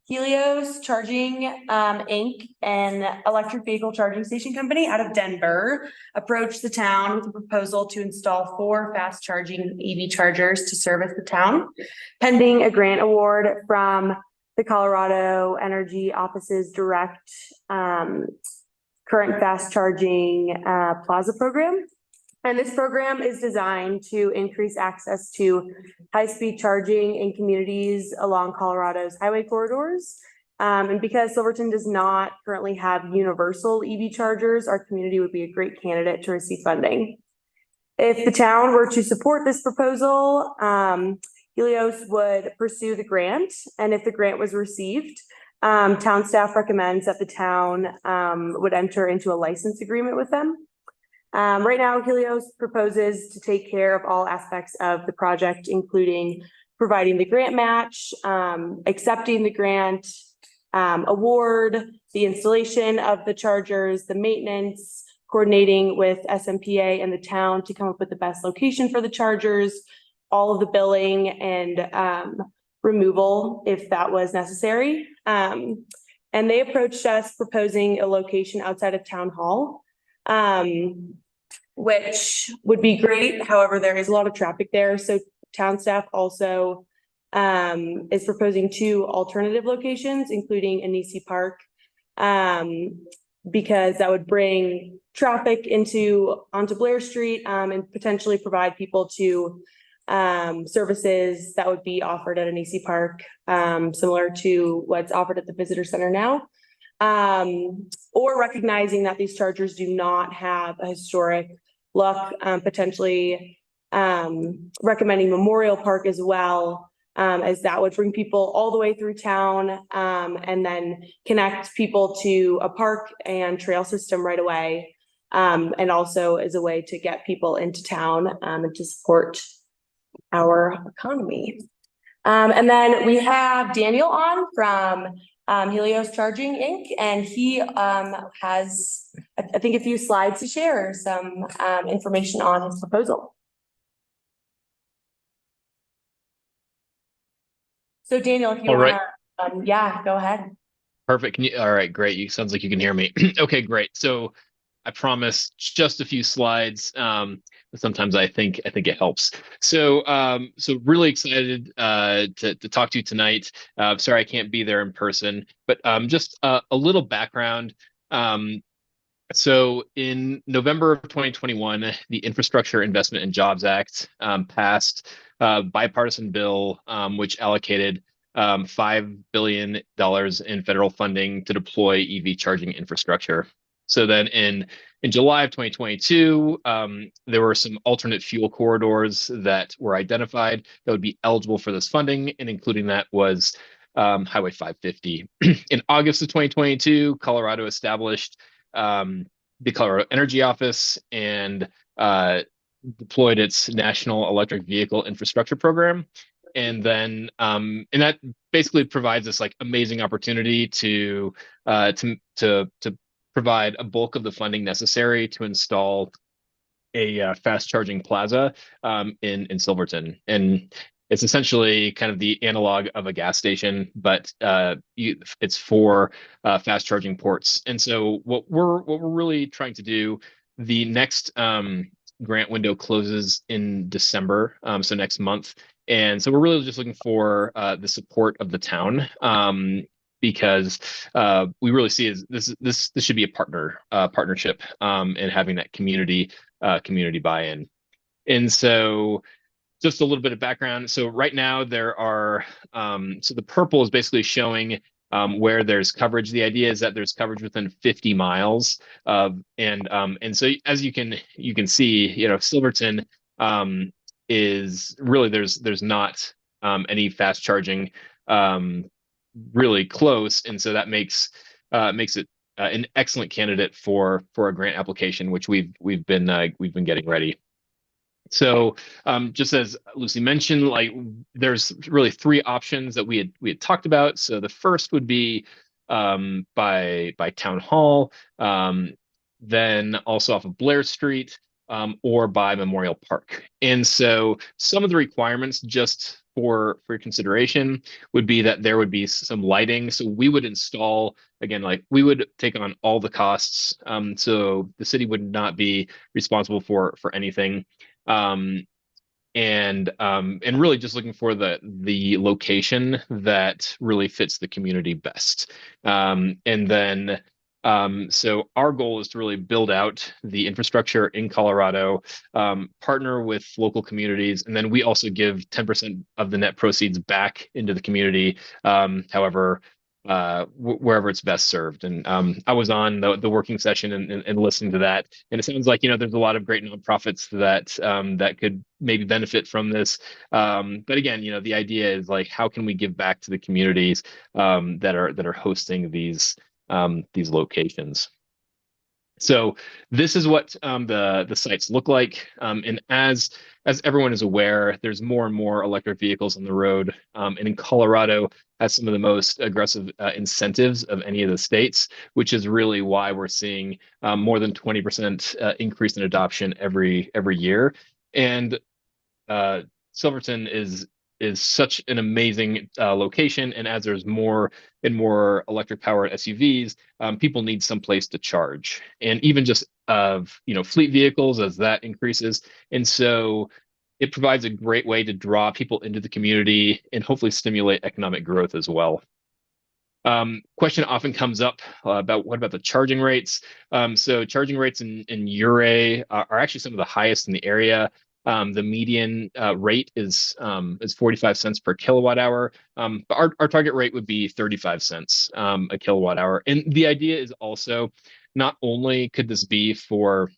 Helios Charging Inc., an electric vehicle charging station company out of Denver, approached the town with a proposal to install 4 fast charging EV chargers to service the town, pending a grant award from the Colorado Energy Office's direct current fast charging plaza program. And this program is designed to increase access to high-speed charging in communities along Colorado's highway corridors. And because Silverton does not currently have universal EV chargers, our community would be a great candidate to receive funding. If the town were to support this proposal, Helios would pursue the grant. And if the grant was received, town staff recommends that the town would enter into a license agreement with them. Right now, Helios proposes to take care of all aspects of the project, including providing the grant match, accepting the grant award, the installation of the chargers, the maintenance, coordinating with SMPA and the town to come up with the best location for the chargers, all of the billing and removal if that was necessary. And they approached us proposing a location outside of Town Hall, which would be great. However, there is a lot of traffic there. So town staff also is proposing 2 alternative locations, including Anisi Park, because that would bring traffic onto Blair Street and potentially provide people to services that would be offered at Anisi Park, similar to what's offered at the visitor center now. Or recognizing that these chargers do not have a historic look, potentially recommending Memorial Park as well, as that would bring people all the way through town and then connect people to a park and trail system right away, and also as a way to get people into town and to support our economy. And then we have Daniel on from Helios Charging Inc. And he has, I think, a few slides to share, some information on his proposal. So Daniel, if you All want right. to, yeah, go ahead. Perfect. All right, great. You sounds like you can hear me. Okay, great. So I promise just a few slides. Sometimes I think it helps. So really excited to talk to you tonight. Sorry I can't be there in person, but just a little background. So in November of 2021, the Infrastructure Investment and Jobs Act passed a bipartisan bill which allocated $5 billion in federal funding to deploy EV charging infrastructure. So then in July of 2022, there were some alternate fuel corridors that were identified that would be eligible for this funding, and including that was Highway 550. In August of 2022, Colorado established the Colorado Energy Office and deployed its National Electric Vehicle Infrastructure Program. And then and that basically provides this like amazing opportunity to provide a bulk of the funding necessary to install a fast charging plaza in Silverton. And it's essentially kind of the analog of a gas station, but it's for fast charging ports. And so what we're really trying to do, the next grant window closes in December, so next month. And so we're really just looking for the support of the town. Because we really see as this should be a partnership and having that community buy-in. And so just a little bit of background. So right now there are so the purple is basically showing where there's coverage. The idea is that there's coverage within 50 miles of and so as you can see, you know, Silverton is really there's not any fast charging really close, and so that makes it an excellent candidate for a grant application, which we've been getting ready. So just as Lucy mentioned, like there's really three options that we had talked about. So the first would be by Town Hall, then also off of Blair Street, or by Memorial Park. And so some of the requirements, just for consideration, would be that there would be some lighting. So we would install, again, like we would take on all the costs. So the city would not be responsible for anything. And really just looking for the location that really fits the community best. And then so our goal is to really build out the infrastructure in Colorado, partner with local communities, and then we also give 10% of the net proceeds back into the community, however, wherever it's best served. And I was on the working session and listening to that, and it sounds like, you know, there's a lot of great nonprofits that could maybe benefit from this. But again, you know, the idea is like, how can we give back to the communities that are hosting these locations? So this is what the sites look like. And as everyone is aware, there's more and more electric vehicles on the road. And in Colorado has some of the most aggressive incentives of any of the states, which is really why we're seeing more than 20% increase in adoption every year. And Silverton is such an amazing location, and as there's more and more electric powered SUVs, people need some place to charge, and even just fleet vehicles as that increases. And so it provides a great way to draw people into the community and hopefully stimulate economic growth as well. Question often comes up about what about the charging rates? So charging rates in Ouray are actually some of the highest in the area. The median rate is 45 cents per kilowatt hour. But our target rate would be 35 cents a kilowatt hour. And the idea is also, not only could this be for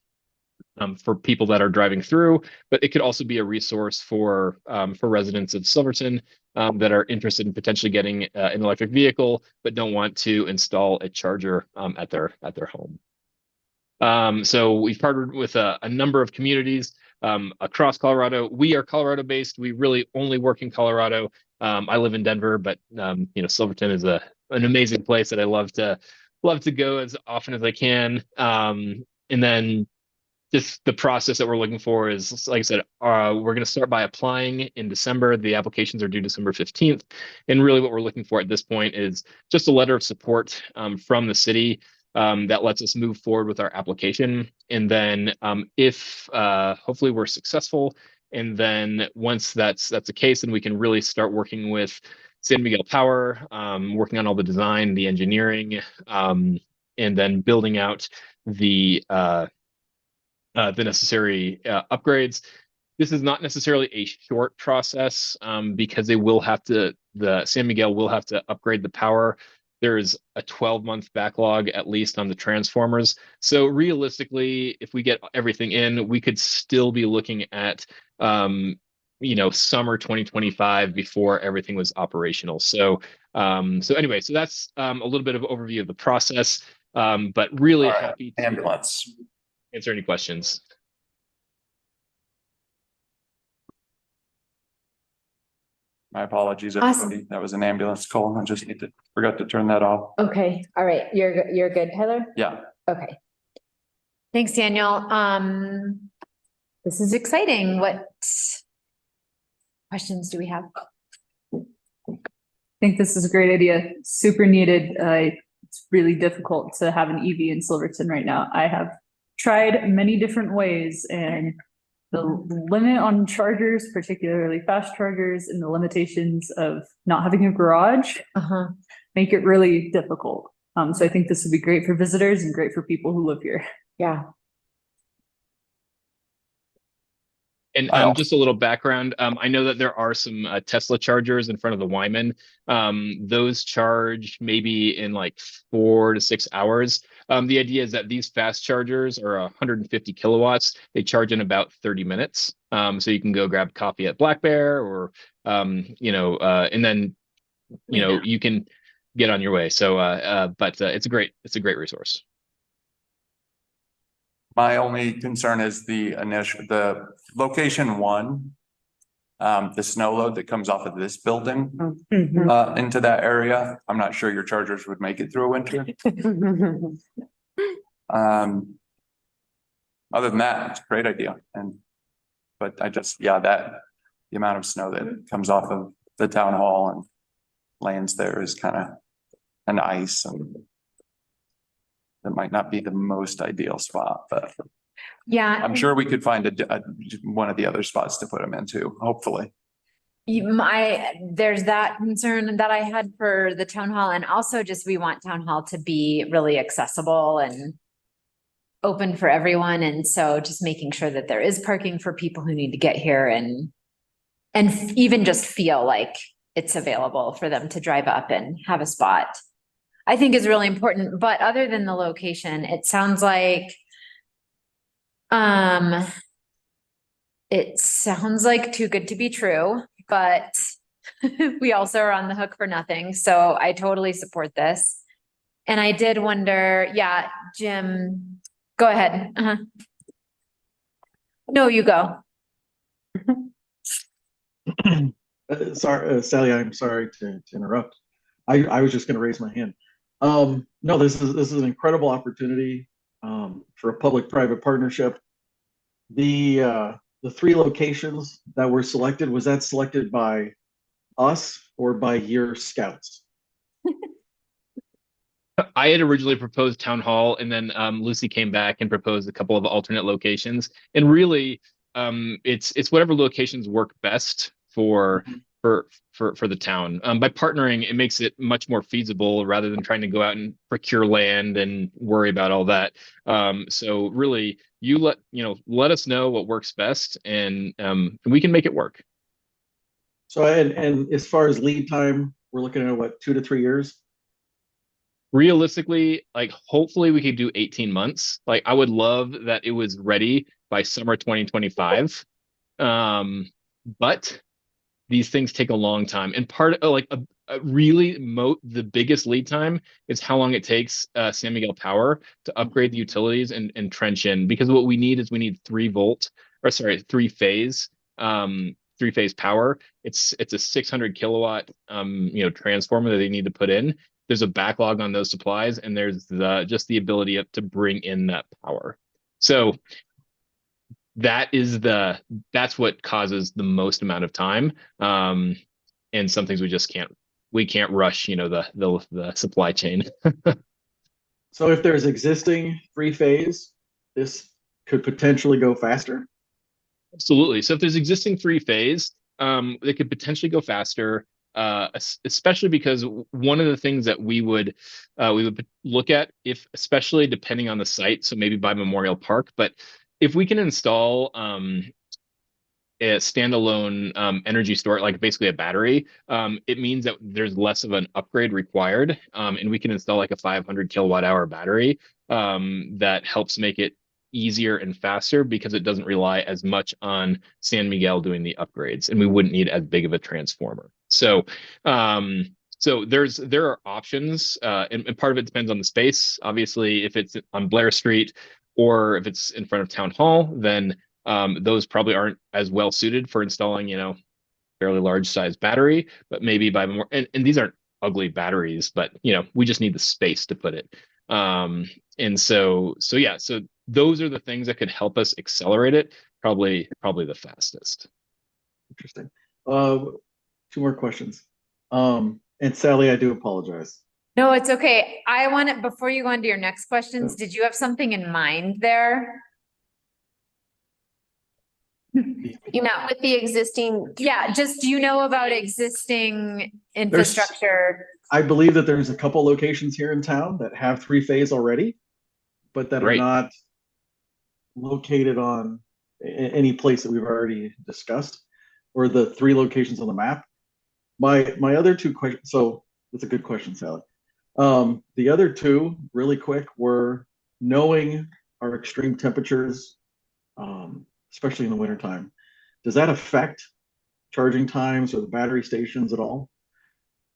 people that are driving through, but it could also be a resource for residents of Silverton that are interested in potentially getting an electric vehicle, but don't want to install a charger at their home. So we've partnered with a number of communities across Colorado. We are Colorado based. We really only work in Colorado. I live in Denver, but Silverton is an amazing place that I love to go as often as I can. And then just the process that we're looking for is, like I said, we're going to start by applying in December. The applications are due December 15th. And really what we're looking for at this point is just a letter of support from the city that lets us move forward with our application. And then if hopefully we're successful, and then once that's the case, then we can really start working with San Miguel Power, working on all the design, the engineering, and then building out the necessary upgrades. This is not necessarily a short process because the San Miguel will have to upgrade the power. There's a 12-month backlog at least on the transformers. So realistically, if we get everything in, we could still be looking at summer 2025 before everything was operational. So anyway, so that's a little bit of overview of the process. But really happy to ambulance. Answer any questions. My apologies, Awesome. everybody. That was an ambulance call. I just forgot to turn that off. Okay, all right, you're good, Heather? Yeah. Okay. Thanks, Daniel. This is exciting. What questions do we have? I think this is a great idea. Super needed. It's really difficult to have an EV in Silverton right now. I have tried many different ways, and the limit on chargers, particularly fast chargers, and the limitations of not having a garage make it really difficult. So I think this would be great for visitors and great for people who live here. Yeah. And just a little background. I know that there are some Tesla chargers in front of the Wyman. Those charge maybe in like 4 to 6 hours. The idea is that these fast chargers are 150 kilowatts. They charge in about 30 minutes. So you can go grab coffee at Black Bear, or and then you can get on your way. So but it's a great resource. My only concern is the location one, the snow load that comes off of this building into that area. I'm not sure your chargers would make it through a winter. Other than that, it's a great idea. But the amount of snow that comes off of the town hall and lands there is kind of an ice, and that might not be the most ideal spot, but yeah, I'm sure we could find one of the other spots to put them into, hopefully. There's that concern that I had for the town hall, and also just we want town hall to be really accessible and open for everyone. And so just making sure that there is parking for people who need to get here, and even just feel like it's available for them to drive up and have a spot, I think is really important. But other than the location, it sounds like too good to be true, but we also are on the hook for nothing. So I totally support this. And I did wonder, Jim, go ahead. No, you go. Sorry, Sally, I'm sorry to interrupt. I was just going to raise my hand. No, this is an incredible opportunity for a public-private partnership. The 3 locations that were selected, was that selected by us or by your scouts? I had originally proposed town hall, and then Lucy came back and proposed a couple of alternate locations. And really, it's whatever locations work best for the town. By partnering, it makes it much more feasible rather than trying to go out and procure land and worry about all that. So really, you let us know what works best, and we can make it work. So and as far as lead time, we're looking at what, 2 to 3 years? Realistically, like hopefully we could do 18 months. Like I would love that it was ready by summer 2025. But these things take a long time, and part of the biggest lead time is how long it takes San Miguel Power to upgrade the utilities and trench in, because what we need is 3 phase three-phase power. It's a 600 kilowatt, transformer that they need to put in. There's a backlog on those supplies, and there's just the ability to bring in that power. So that's what causes the most amount of time. And some things we can't rush, the supply chain. So if there's existing three-phase, this could potentially go faster? Absolutely. So if there's existing three-phase, they could potentially go faster, especially because one of the things that we would look at, if especially depending on the site, so maybe by Memorial Park, but if we can install a standalone energy store, like basically a battery, it means that there's less of an upgrade required, and we can install like a 500 kilowatt hour battery that helps make it easier and faster because it doesn't rely as much on San Miguel doing the upgrades, and we wouldn't need as big of a transformer. So there are options, and part of it depends on the space. Obviously, if it's on Blair Street or if it's in front of Town Hall, then those probably aren't as well suited for installing, fairly large size battery, but maybe by more, and these aren't ugly batteries, but we just need the space to put it. And so those are the things that could help us accelerate it, probably the fastest. Interesting. 2 more questions. And Sally, I do apologize. No, it's okay. Before you go on to your next questions, did you have something in mind there? You met with the existing. Yeah, just do you know about existing infrastructure? I believe that there's a couple locations here in town that have three-phase already, but that are not located on any place that we've already discussed, or the 3 locations on the map. My other 2 questions, so that's a good question, Sally. The other 2, really quick, were knowing our extreme temperatures, especially in the wintertime. Does that affect charging times or the battery stations at all?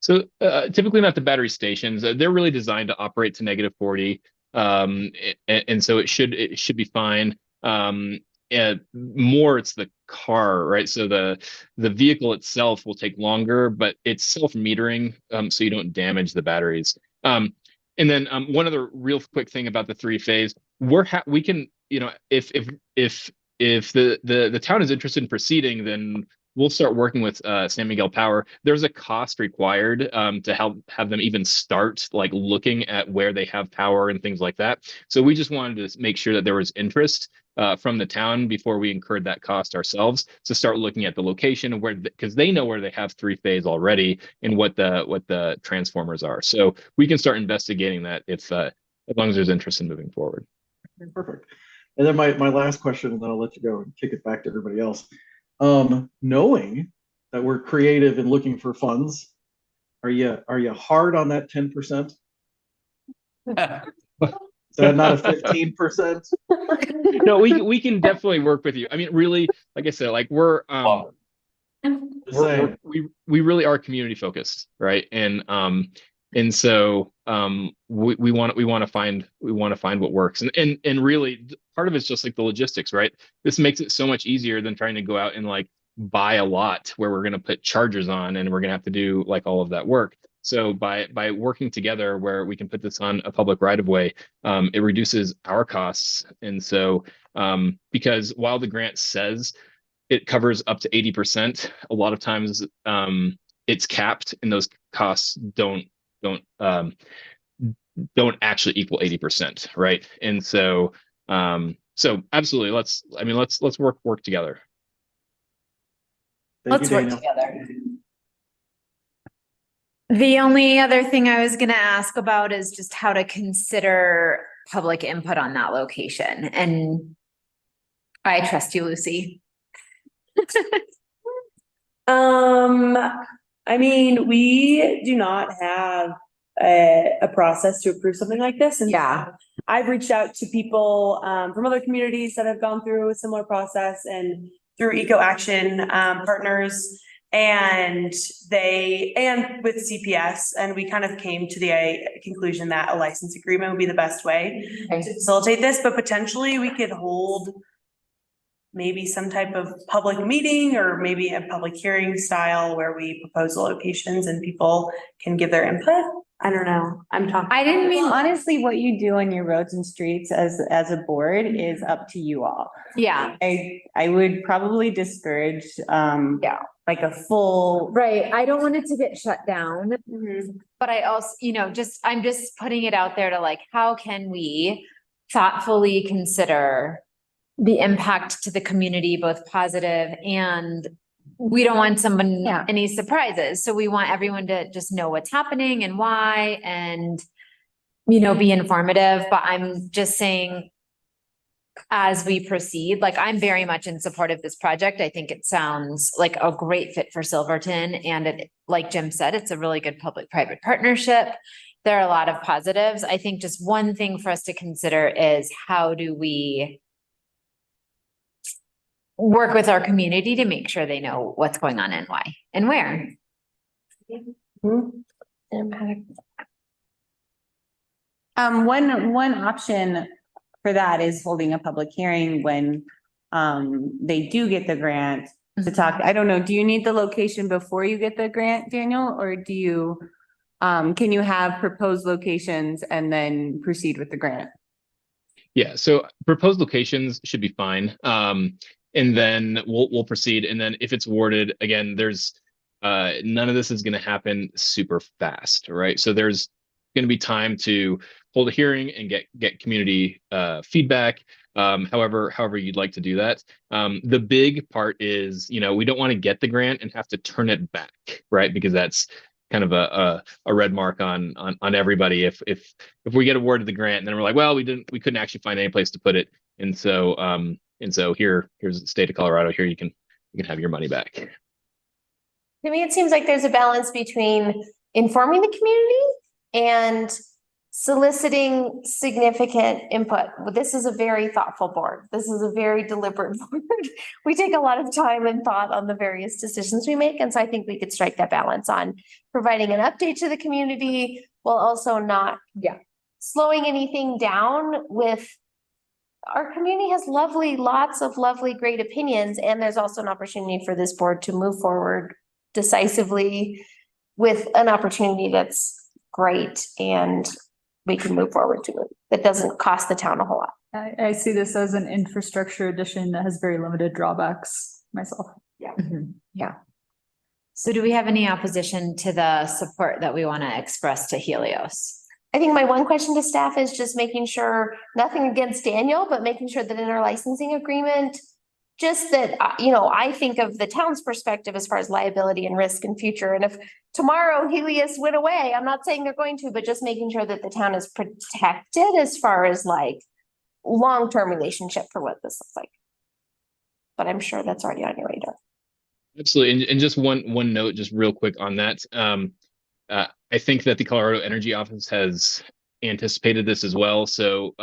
So typically not the battery stations. They're really designed to operate to -40. And so it should be fine. And more it's the car, right? So the vehicle itself will take longer, but it's self-metering, so you don't damage the batteries. And then one other real quick thing about the three-phase, we can, if the town is interested in proceeding, then we'll start working with San Miguel Power. There's a cost required to have them even start like looking at where they have power and things like that. So we just wanted to make sure that there was interest from the town before we incurred that cost ourselves, to start looking at the location of where, because they know where they have three-phase already and what the transformers are. So we can start investigating that if as long as there's interest in moving forward. Perfect. And then my last question, and then I'll let you go and kick it back to everybody else. Knowing that we're creative and looking for funds, are you hard on that 10%? Is that not a 15%? No, we can definitely work with you. I mean, really, like I said, like we really are community focused, right? And so we want to find what works, and really part of it's just like the logistics, right? This makes it so much easier than trying to go out and like buy a lot where we're going to put chargers on and we're going to have to do like all of that work. So by working together where we can put this on a public right of way, it reduces our costs. And so because while the grant says it covers up to 80%, a lot of times it's capped, and those costs don't actually equal 80%, right? And so absolutely, let's work together. Let's work together. The only other thing I was going to ask about is just how to consider public input on that location. And I trust you, Lucy. I mean, we do not have a process to approve something like this. And yeah, I've reached out to people from other communities that have gone through a similar process and through Eco Action partners, and with CPS, and we kind of came to the conclusion that a license agreement would be the best way to facilitate this, but potentially we could hold maybe some type of public meeting or maybe a public hearing style where we propose the locations and people can give their input. I don't know. I'm talking. I didn't mean, honestly, what you do on your roads and streets as a board is up to you all. Yeah. I would probably discourage, like a full. Right. I don't want it to get shut down, Mhm. but I also, I'm just putting it out there to like, how can we thoughtfully consider the impact to the community, both positive and we don't want someone, any surprises. So we want everyone to just know what's happening and why and, be informative. But I'm just saying, as we proceed, like I'm very much in support of this project. I think it sounds like a great fit for Silverton. And it, like Jim said, it's a really good public-private partnership. There are a lot of positives. I think just one thing for us to consider is how do we work with our community to make sure they know what's going on and why and where. One option for that is holding a public hearing when they do get the grant to talk. I don't know, do you need the location before you get the grant, Daniel, or do you can you have proposed locations and then proceed with the grant? Yeah, so proposed locations should be fine. And then we'll proceed. And then if it's awarded, again, there's none of this is going to happen super fast, right? So there's going to be time to hold a hearing and get community feedback. However you'd like to do that. The big part is, we don't want to get the grant and have to turn it back, right? Because that's kind of a red mark on everybody. If we get awarded the grant and then we're like, well, we couldn't actually find any place to put it. And so here's the state of Colorado. Here you can have your money back. To me, it seems like there's a balance between informing the community and soliciting significant input. This is a very thoughtful board. This is a very deliberate board. We take a lot of time and thought on the various decisions we make. And so I think we could strike that balance on providing an update to the community while also not slowing anything down with our community has lots of lovely, great opinions. And there's also an opportunity for this board to move forward decisively with an opportunity that's great and we can move forward to it. That doesn't cost the town a whole lot. I see this as an infrastructure addition that has very limited drawbacks myself. Yeah. Yeah. So do we have any opposition to the support that we want to express to Helios? I think my one question to staff is just making sure, nothing against Daniel, but making sure that in our licensing agreement, just that, I think of the town's perspective as far as liability and risk and future. And if tomorrow Helios went away, I'm not saying they're going to, but just making sure that the town is protected as far as like long-term relationship for what this looks like. But I'm sure that's already on your radar. Absolutely. And just one note, just real quick on that. I think that the Colorado Energy Office has anticipated this as well. So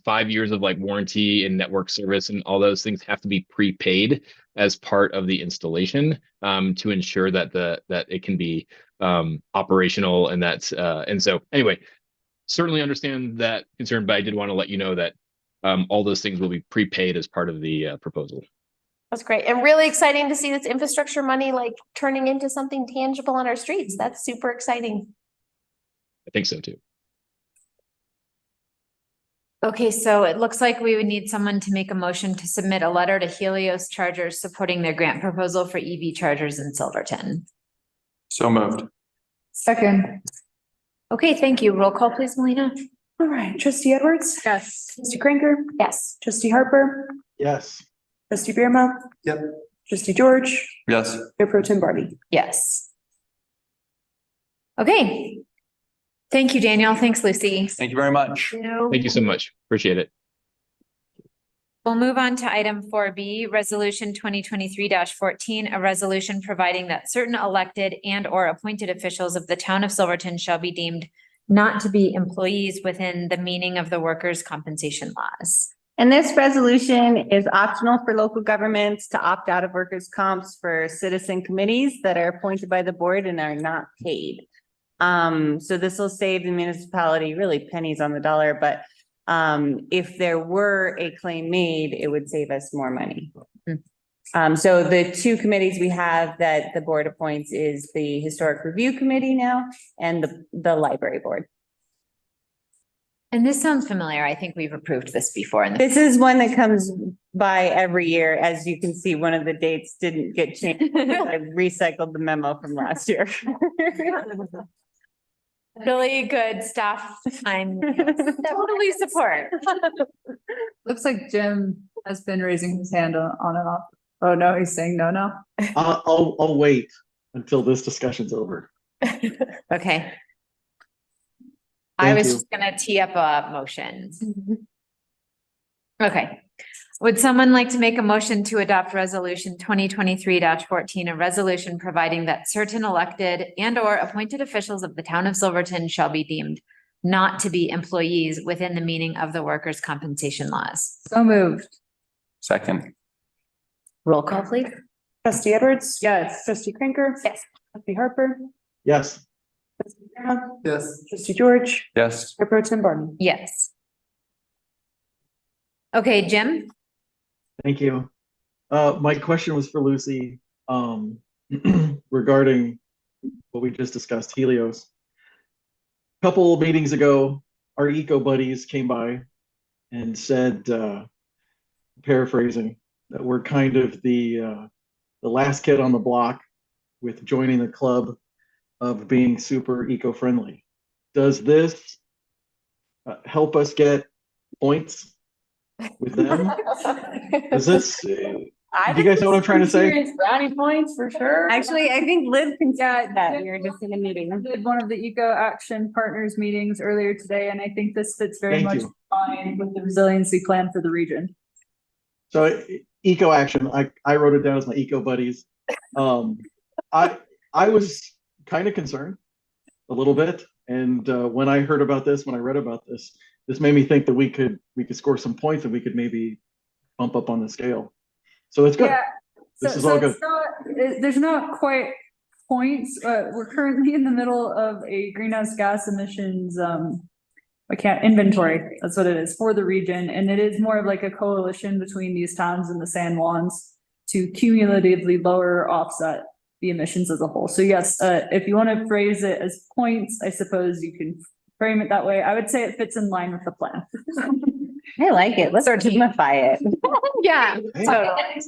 5 years of like warranty and network service and all those things have to be prepaid as part of the installation to ensure that that it can be operational and that's and so anyway, certainly understand that concern, but I did want to let you know that all those things will be prepaid as part of the proposal. That's great. And really exciting to see this infrastructure money like turning into something tangible on our streets. That's super exciting. I think so too. Okay, so it looks like we would need someone to make a motion to submit a letter to Helios Chargers supporting their grant proposal for EV chargers in Silverton. So moved. Second. Okay, thank you. Roll call, please, Melina. All right, trustee Edwards? Yes. Trustee Kranker? Yes. Trustee Harper? Yes. Trustee Birma? Yep. Trustee George? Yes. Mayor Pro Tem Barbie? Yes. Okay. Thank you, Daniel. Thanks, Lucy. Thank you very much. Thank you so much. Appreciate it. We'll move on to item 4B, Resolution 2023-14, a resolution providing that certain elected and or appointed officials of the town of Silverton shall be deemed not to be employees within the meaning of the workers' compensation laws. And this resolution is optional for local governments to opt out of workers' comps for citizen committees that are appointed by the board and are not paid. So this will save the municipality really pennies on the dollar, but if there were a claim made, it would save us more money. So the two committees we have that the board appoints is the Historic Review Committee now and the Library Board. And this sounds familiar. I think we've approved this before. In the This is one that comes by every year. As you can see, one of the dates didn't get changed. I recycled the memo from last year. really good staff time. Totally support. Looks like Jim has been raising his hand on and off. Oh, no, he's saying no now. I'll wait until this discussion's over. Okay. I Thank was you. just gonna tee up a motion. Okay. Would someone like to make a motion to adopt resolution 2023-14, a resolution providing that certain elected and or appointed officials of the town of Silverton shall be deemed not to be employees within the meaning of the workers' compensation laws? So moved. Second, Roll call, please. Trustee Edwards? Yes. Trustee Kränker? Yes. Trustee Harper? Yes, Trustee Graham? Yes. Trustee George? yes. Mayor Pro Tem Barney? Yes. Okay, Jim? thank you. My question was for Lucy, regarding what we just discussed, Helios. Couple of meetings ago, our eco buddies came by and said, paraphrasing, that we're kind of the last kid on the block with joining the club of being super eco-friendly. Does this help us get points with them? Is this, do you guys know what I'm trying to say? Serious brownie points for sure. Actually, I think Liz can Yeah, start that. We were just in a meeting. I did one of the Eco Action Partners meetings earlier today, and I think this fits very Thank much you. fine with the resiliency plan for the region. So eco action, I wrote it down as my eco buddies. I was kind of concerned a little bit. And when I heard about this, when I read about this, this made me think that we could score some points and we could maybe bump up on the scale. So it's good. Yeah. This is so all good. it's not, there's not quite points. We're currently in the middle of a greenhouse gas emissions inventory. That's what it is for the region. And it is more of like a coalition between these towns and the San Juans to cumulatively lower or offset the emissions as a whole. So yes, if you want to phrase it as points, I suppose you can frame it that way. I would say it fits in line with the plan. I like it. Let's simplify it. Yeah. Hey, Totally.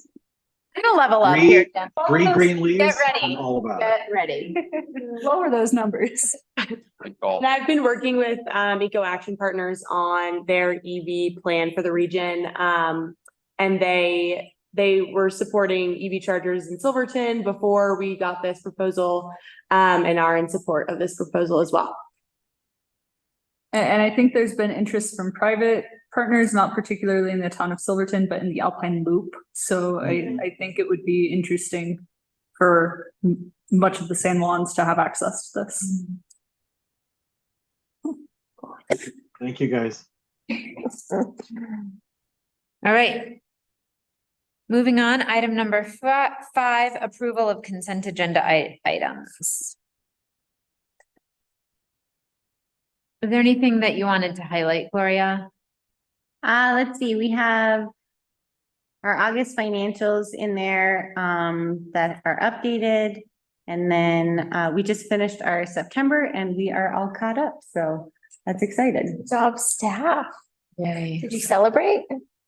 I'm gonna level up here, Jen. Three green leaves, Get ready. I'm all about it. Get ready. Lower those numbers. Good call. And I've been working with Eco Action Partners on their EV plan for the region. And they were supporting EV chargers in Silverton before we got this proposal, and are in support of this proposal as well. And I think there's been interest from private partners, not particularly in the town of Silverton, but in the Alpine Loop. So I think it would be interesting for much of the San Juans to have access to this. Thank you, guys. All right. Moving on, item number 5, approval of consent agenda items. Is there anything that you wanted to highlight, Gloria? Let's see, we have our August financials in there that are updated. And then we just finished our September and we are all caught up. So that's exciting. Good job, staff. Yay. Did you celebrate?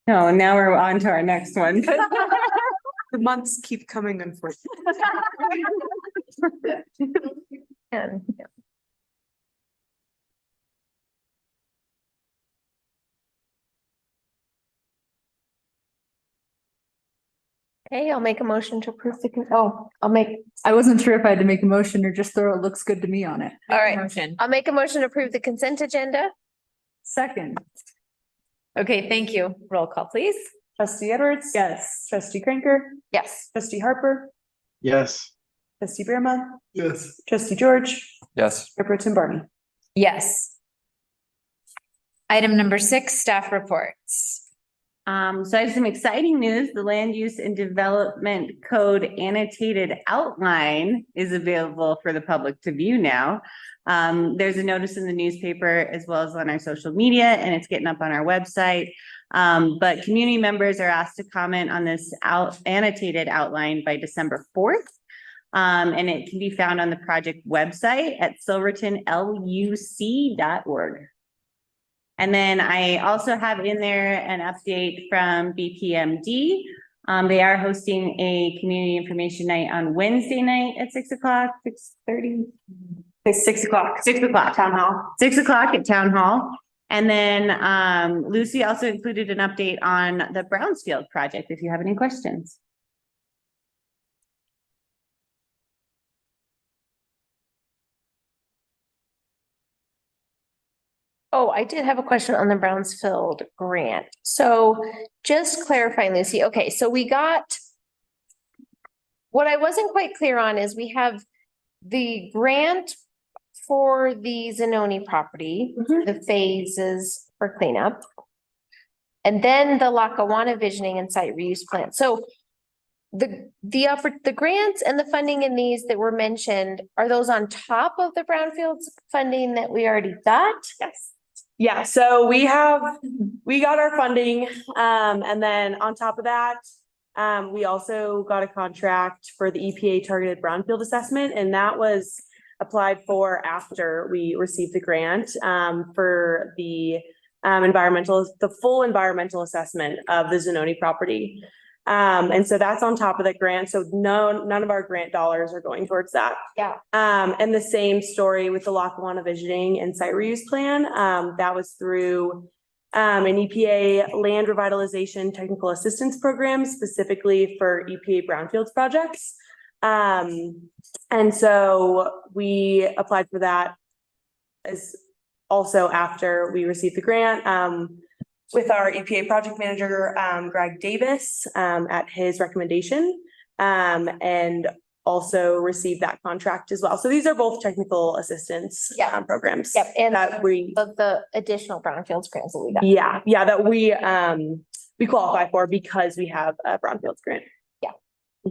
No, now we're on to our next one. The months keep coming, unfortunately. Okay, I'll make a motion to approve I wasn't sure if I had to make a motion or just throw it looks good to me on it. all right. Motion. I'll make a motion to approve the consent agenda. Second, Okay, thank you. Roll call, please. Trustee Edwards? yes. Trustee Kränker? Yes. Trustee Harper? Yes. Trustee Beerma? Yes. Trustee George? Yes. Mayor Pro Tem Barney? Yes. Item number 6, staff reports. So I have some exciting news. The Land Use and Development Code annotated outline is available for the public to view now. There's a notice in the newspaper as well as on our social media, and it's getting up on our website. But community members are asked to comment on this annotated outline by December 4th. And it can be found on the project website at silvertonluc.org. And then I also have in there an update from BPMD. They are hosting a community information night on Wednesday night at 6 o'clock, 6:30. It's 6 o'clock. 6 o'clock. Town hall. 6 o'clock at Town Hall. And then Lucy also included an update on the Brownsfield project, if you have any questions. Oh, I did have a question on the Brownsfield grant. So just clarifying, Lucy, okay, so we got. What I wasn't quite clear on is we have the grant for the Zanoni property, the phases for cleanup. And then the Lackawanna visioning and site reuse plan. So the grants and the funding in these that were mentioned, are those on top of the Brownfields funding that we already got? Yes. Yeah, so we got our funding, and then on top of that, we also got a contract for the EPA targeted brownfield assessment, and that was applied for after we received the grant, for the full environmental assessment of the Zanoni property. And so that's on top of the grant. So none of our grant dollars are going towards that. Yeah. And the same story with the Lackawanna visioning and site reuse plan. That was through an EPA land revitalization technical assistance program specifically for EPA brownfields projects. And so we applied for that as also after we received the grant. With our EPA project manager, Greg Davis, at his recommendation, and also received that contract as well. So these are both technical assistance programs. Yep, and that we of the additional brownfields grants that we got. Yeah, that we qualify for because we have a brownfields grant. Yeah,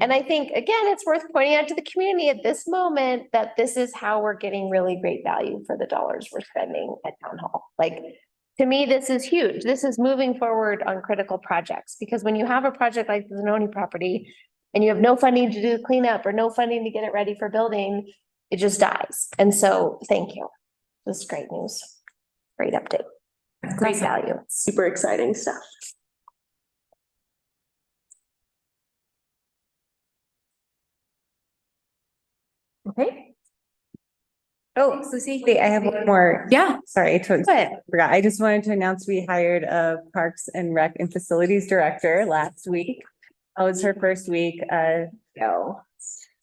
and I think again, it's worth pointing out to the community at this moment that this is how we're getting really great value for the dollars we're spending at Town Hall. Like, to me, this is huge. This is moving forward on critical projects, because when you have a project like the Zanoni property and you have no funding to do the cleanup or no funding to get it ready for building, it just dies. And so thank you. This is great news. Great update. Great value. Super exciting stuff. Okay. Oh, Lucy, I have one more. Yeah. Sorry, I totally forgot. I just wanted to announce we hired a Parks and Rec and Facilities Director last week. Oh, it's her first week. No.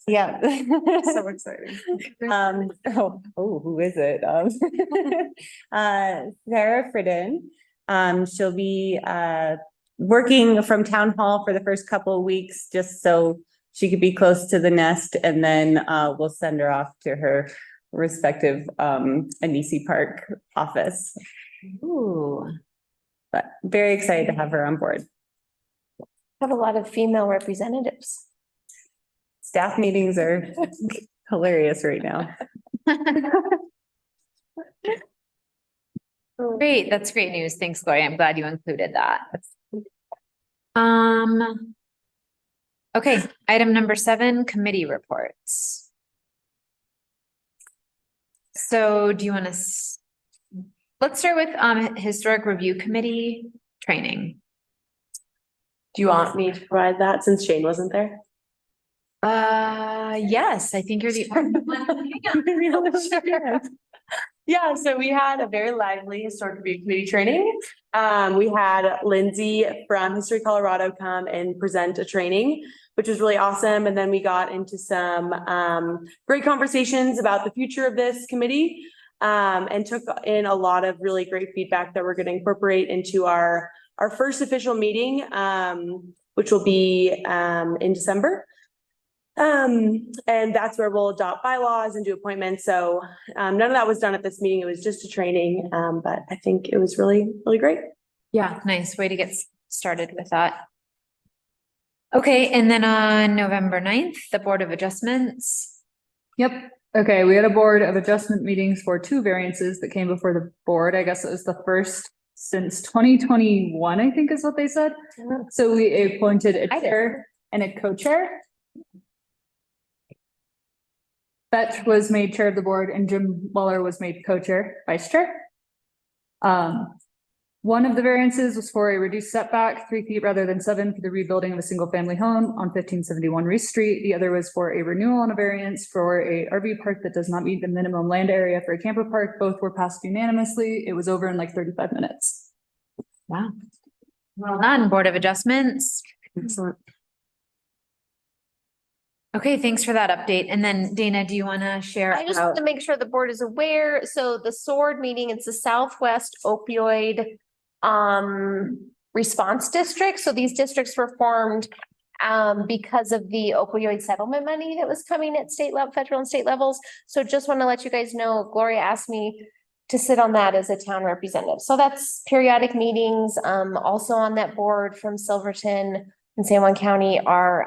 Yeah. So exciting. Who is it? Sarah Fridden. She'll be working from Town Hall for the first couple of weeks, just so she could be close to the nest, and then we'll send her off to her respective Anisi Park office. Ooh. But very excited to have her on board. Have a lot of female representatives. Staff meetings are hilarious right now. Great, that's great news. Thanks, Gloria. I'm glad you included that. Okay, item number 7, committee reports. So do you want to, let's start with historic review committee training. Do you want me to provide that since Shane wasn't there? Yes, I think you're the only one. Yeah, so we had a very lively historic review committee training. We had Lindsay from History Colorado come and present a training, which was really awesome. And then we got into some great conversations about the future of this committee, and took in a lot of really great feedback that we're going to incorporate into our first official meeting, which will be in December. And that's where we'll adopt bylaws and do appointments. So none of that was done at this meeting. It was just a training, but I think it was really, really great. Yeah, nice way to get started with that. Okay, and then on November 9th, the Board of Adjustments. Yep. Okay, we had a Board of Adjustment meetings for 2 variances that came before the board. I guess it was the first since 2021, I think is what they said. So we appointed a I did. chair and a co-chair. Fetch was made chair of the board and Jim Waller was made co-chair, vice chair. One of the variances was for a reduced setback, 3 feet rather than 7 for the rebuilding of a single family home on 1571 Reese Street. The other was for a renewal on a variance for a RV park that does not meet the minimum land area for a camper park. Both were passed unanimously. It was over in like 35 minutes. Wow. Well done, Board of Adjustments. Excellent. Okay, thanks for that update. And then Dana, do you want to share? I just want to make sure the board is aware. So the SWORD meeting, it's the Southwest Opioid Response District. So these districts were formed because of the opioid settlement money that was coming at state level, federal and state levels. So just want to let you guys know, Gloria asked me to sit on that as a town representative. So that's periodic meetings. Also on that board from Silverton and San Juan County are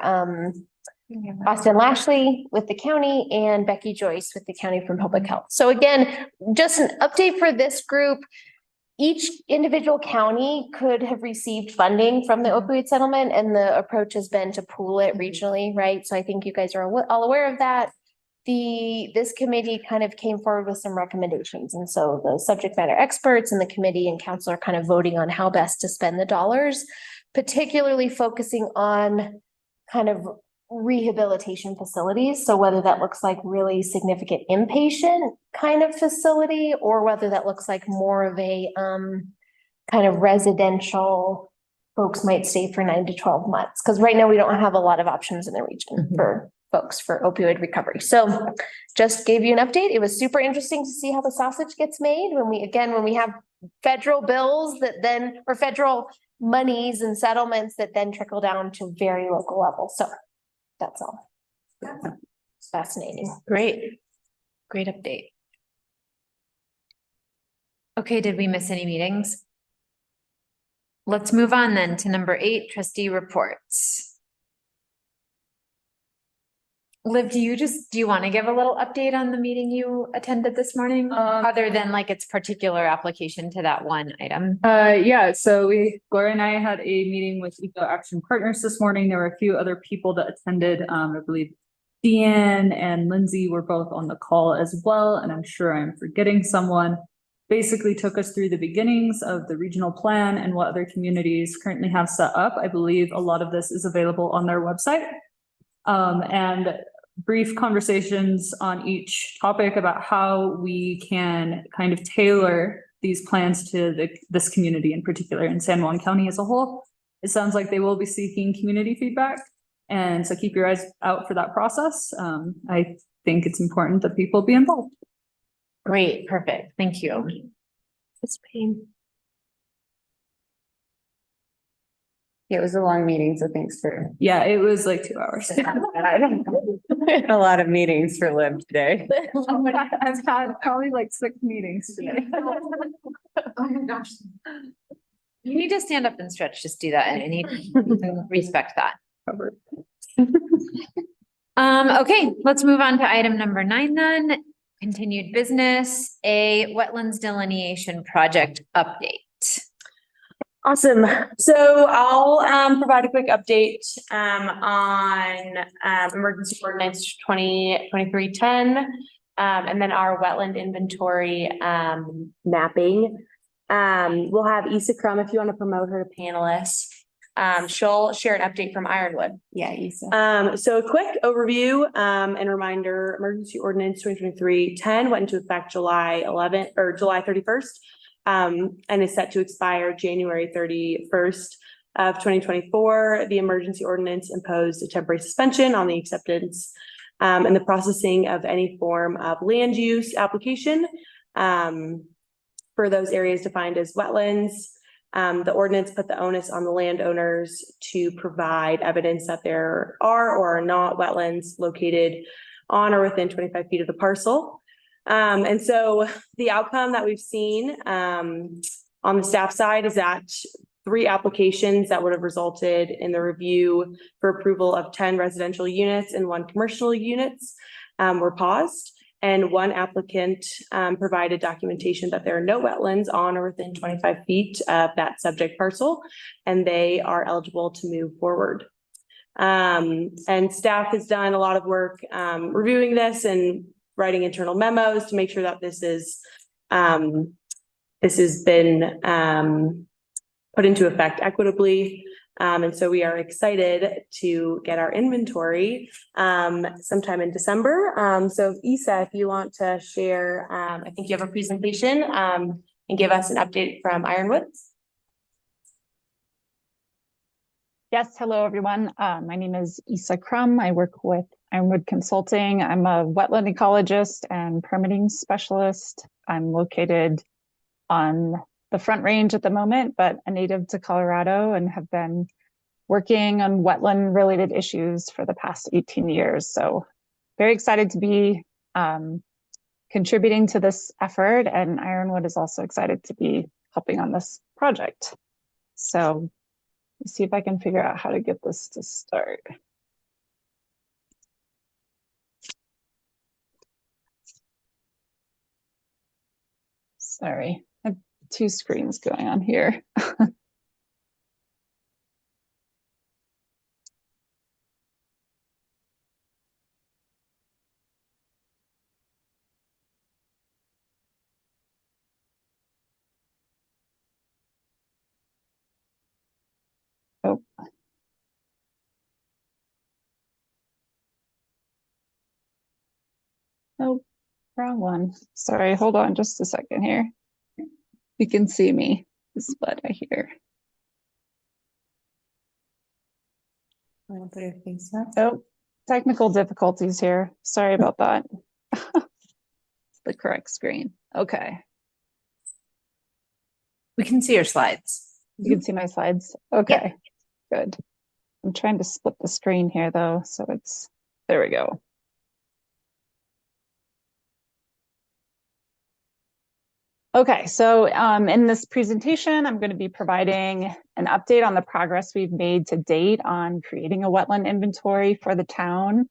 Austin Lashley with the county and Becky Joyce with the county from public health. So again, just an update for this group. Each individual county could have received funding from the opioid settlement, and the approach has been to pool it regionally, right? So I think you guys are all aware of that. This committee kind of came forward with some recommendations. And so the subject matter experts and the committee and council are kind of voting on how best to spend the dollars, particularly focusing on kind of rehabilitation facilities. So whether that looks like really significant inpatient kind of facility, or whether that looks like more of a kind of residential, folks might stay for 9 to 12 months. Because right now we don't have a lot of options in the region for folks for opioid recovery. So just gave you an update. It was super interesting to see how the sausage gets made when we have federal bills that then, or federal monies and settlements that then trickle down to very local levels. So that's all. It's fascinating. Great. Great update. Okay, did we miss any meetings? Let's move on then to number 8, trustee reports. Liv, do you want to give a little update on the meeting you attended this morning? Other than like its particular application to that one item? Yeah, so Gloria and I had a meeting with Eco Action Partners this morning. There were a few other people that attended. I believe Deanne and Lindsay were both on the call as well, and I'm sure I'm forgetting someone. Basically took us through the beginnings of the regional plan and what other communities currently have set up. I believe a lot of this is available on their website. And brief conversations on each topic about how we can kind of tailor these plans to this community in particular, in San Juan County as a whole. It sounds like they will be seeking community feedback, and so keep your eyes out for that process. I think it's important that people be involved. Great, perfect. Thank you. It's pain. It was a long meeting, so thanks for. Yeah, it was like 2 hours. A lot of meetings for Liv today. I've had probably like 6 meetings today. Oh my gosh. You need to stand up and stretch, just do that, and I need to respect that. Okay, let's move on to item number 9 then. Continued business, a wetlands delineation project update. Awesome. So I'll provide a quick update on emergency ordinance 2023-10 and then our wetland inventory mapping. We'll have Issa Crum, if you want to promote her to panelist. She'll share an update from Ironwood. Yeah, Issa. So a quick overview and reminder, emergency ordinance 2023-10 went into effect July 11th or July 31st. And is set to expire January 31st of 2024. The emergency ordinance imposed a temporary suspension on the acceptance and the processing of any form of land use application for those areas defined as wetlands. The ordinance put the onus on the landowners to provide evidence that there are or are not wetlands located on or within 25 feet of the parcel. And so the outcome that we've seen on the staff side is that 3 applications that would have resulted in the review for approval of 10 residential units and 1 commercial units were paused. and one applicant provided documentation that there are no wetlands on or within 25 feet of that subject parcel, and they are eligible to move forward. And staff has done a lot of work reviewing this and writing internal memos to make sure that this has been put into effect equitably. And so we are excited to get our inventory sometime in December. So Isa, if you want to share, I think you have a presentation and give us an update from Ironwoods. Yes, hello, everyone. My name is Isa Crum. I work with Ironwood Consulting. I'm a wetland ecologist and permitting specialist. I'm located on the Front Range at the moment, but a native to Colorado, and have been working on wetland related issues for the past 18 years. So very excited to be contributing to this effort, and Ironwood is also excited to be helping on this project. So let's see if I can figure out how to get this to start. Sorry, I have two screens going on here. Oh. Oh, wrong one. Sorry, hold on just a second here. You can see me, is what I hear. Oh, technical difficulties here. Sorry about that. The correct screen. Okay. We can see your slides. You can see my slides. Okay, good. I'm trying to split the screen here though, so it's, there we go. Okay, so in this presentation, I'm going to be providing an update on the progress we've made to date on creating a wetland inventory for the town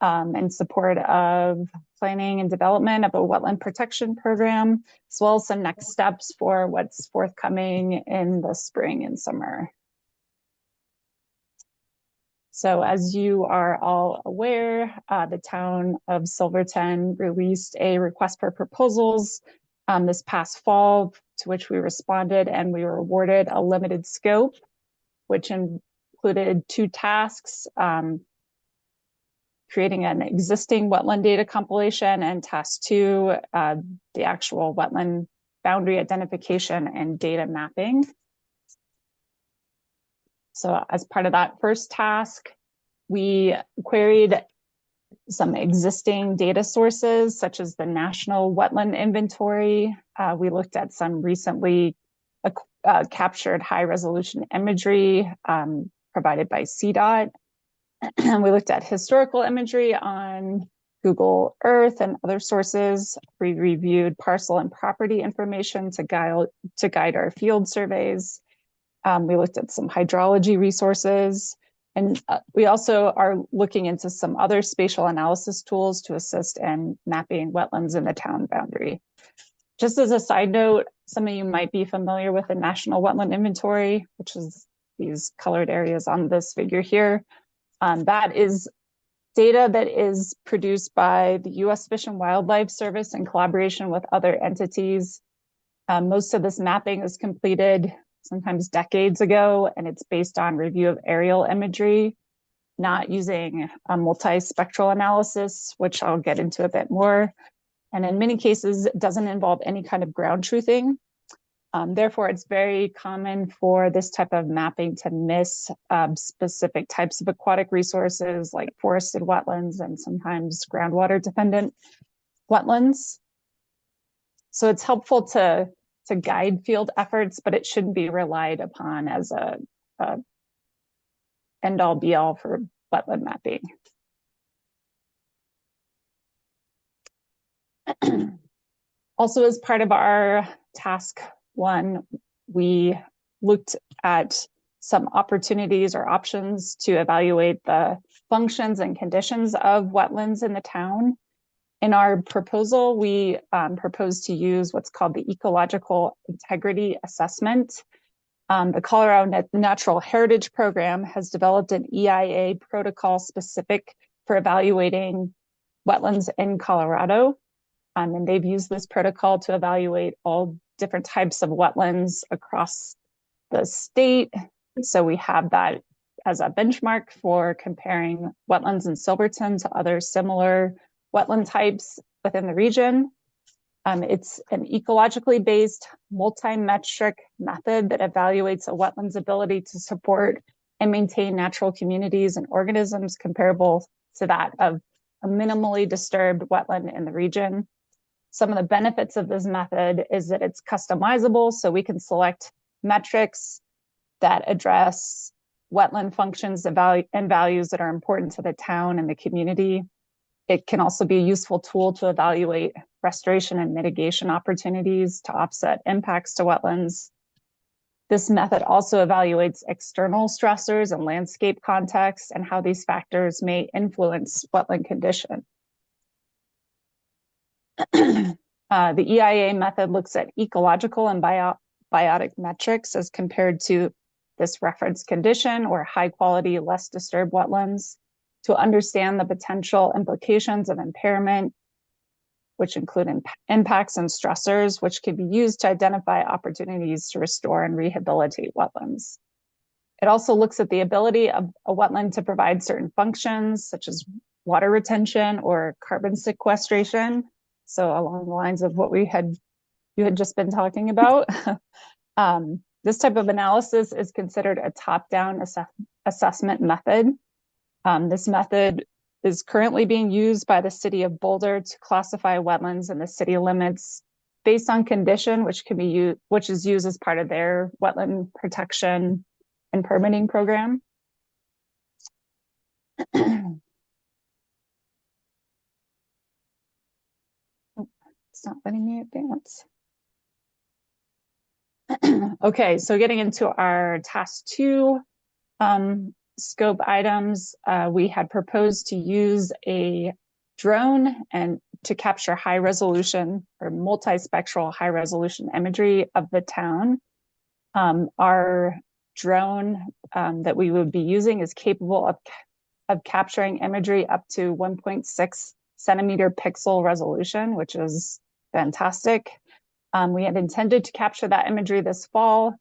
in support of planning and development of a wetland protection program, as well as some next steps for what's forthcoming in the spring and summer. So as you are all aware, the town of Silverton released a request for proposals this past fall, to which we responded, and we were awarded a limited scope, which included two tasks, creating an existing wetland data compilation, and task two, the actual wetland boundary identification and data mapping. So as part of that first task, we queried some existing data sources, such as the National Wetland Inventory. We looked at some recently captured high-resolution imagery provided by CDOT. We looked at historical imagery on Google Earth and other sources. We reviewed parcel and property information to guide our field surveys. We looked at some hydrology resources. And we also are looking into some other spatial analysis tools to assist in mapping wetlands in the town boundary. Just as a side note, some of you might be familiar with the National Wetland Inventory, which is these colored areas on this figure here. That is data that is produced by the U.S. Fish and Wildlife Service in collaboration with other entities. Most of this mapping is completed sometimes decades ago, and it's based on review of aerial imagery, not using a multispectral analysis, which I'll get into a bit more. And in many cases, it doesn't involve any kind of ground truthing. Therefore, it's very common for this type of mapping to miss specific types of aquatic resources like forested wetlands and sometimes groundwater dependent wetlands. So it's helpful to guide field efforts, but it shouldn't be relied upon as a end all be all for wetland mapping. Also, as part of our task one, we looked at some opportunities or options to evaluate the functions and conditions of wetlands in the town. In our proposal, we propose to use what's called the Ecological Integrity Assessment. The Colorado Natural Heritage Program has developed an EIA protocol specific for evaluating wetlands in Colorado. And they've used this protocol to evaluate all different types of wetlands across the state. So we have that as a benchmark for comparing wetlands in Silverton to other similar wetland types within the region. It's an ecologically based multi-metric method that evaluates a wetland's ability to support and maintain natural communities and organisms comparable to that of a minimally disturbed wetland in the region. Some of the benefits of this method is that it's customizable, so we can select metrics that address wetland functions and values that are important to the town and the community. It can also be a useful tool to evaluate restoration and mitigation opportunities to offset impacts to wetlands. This method also evaluates external stressors and landscape context and how these factors may influence wetland condition. The EIA method looks at ecological and biotic metrics as compared to this reference condition or high quality, less disturbed wetlands to understand the potential implications of impairment, which include impacts and stressors, which can be used to identify opportunities to restore and rehabilitate wetlands. It also looks at the ability of a wetland to provide certain functions, such as water retention or carbon sequestration. So along the lines of what you had just been talking about. This type of analysis is considered a top-down assessment method. This method is currently being used by the city of Boulder to classify wetlands in the city limits based on condition, which is used as part of their wetland protection and permitting program. It's not letting me advance. Okay, so getting into our task 2 scope items, we had proposed to use a drone and to capture high resolution or multispectral high resolution imagery of the town. Our drone that we would be using is capable of capturing imagery up to 1.6 centimeter pixel resolution, which is fantastic. We had intended to capture that imagery this fall,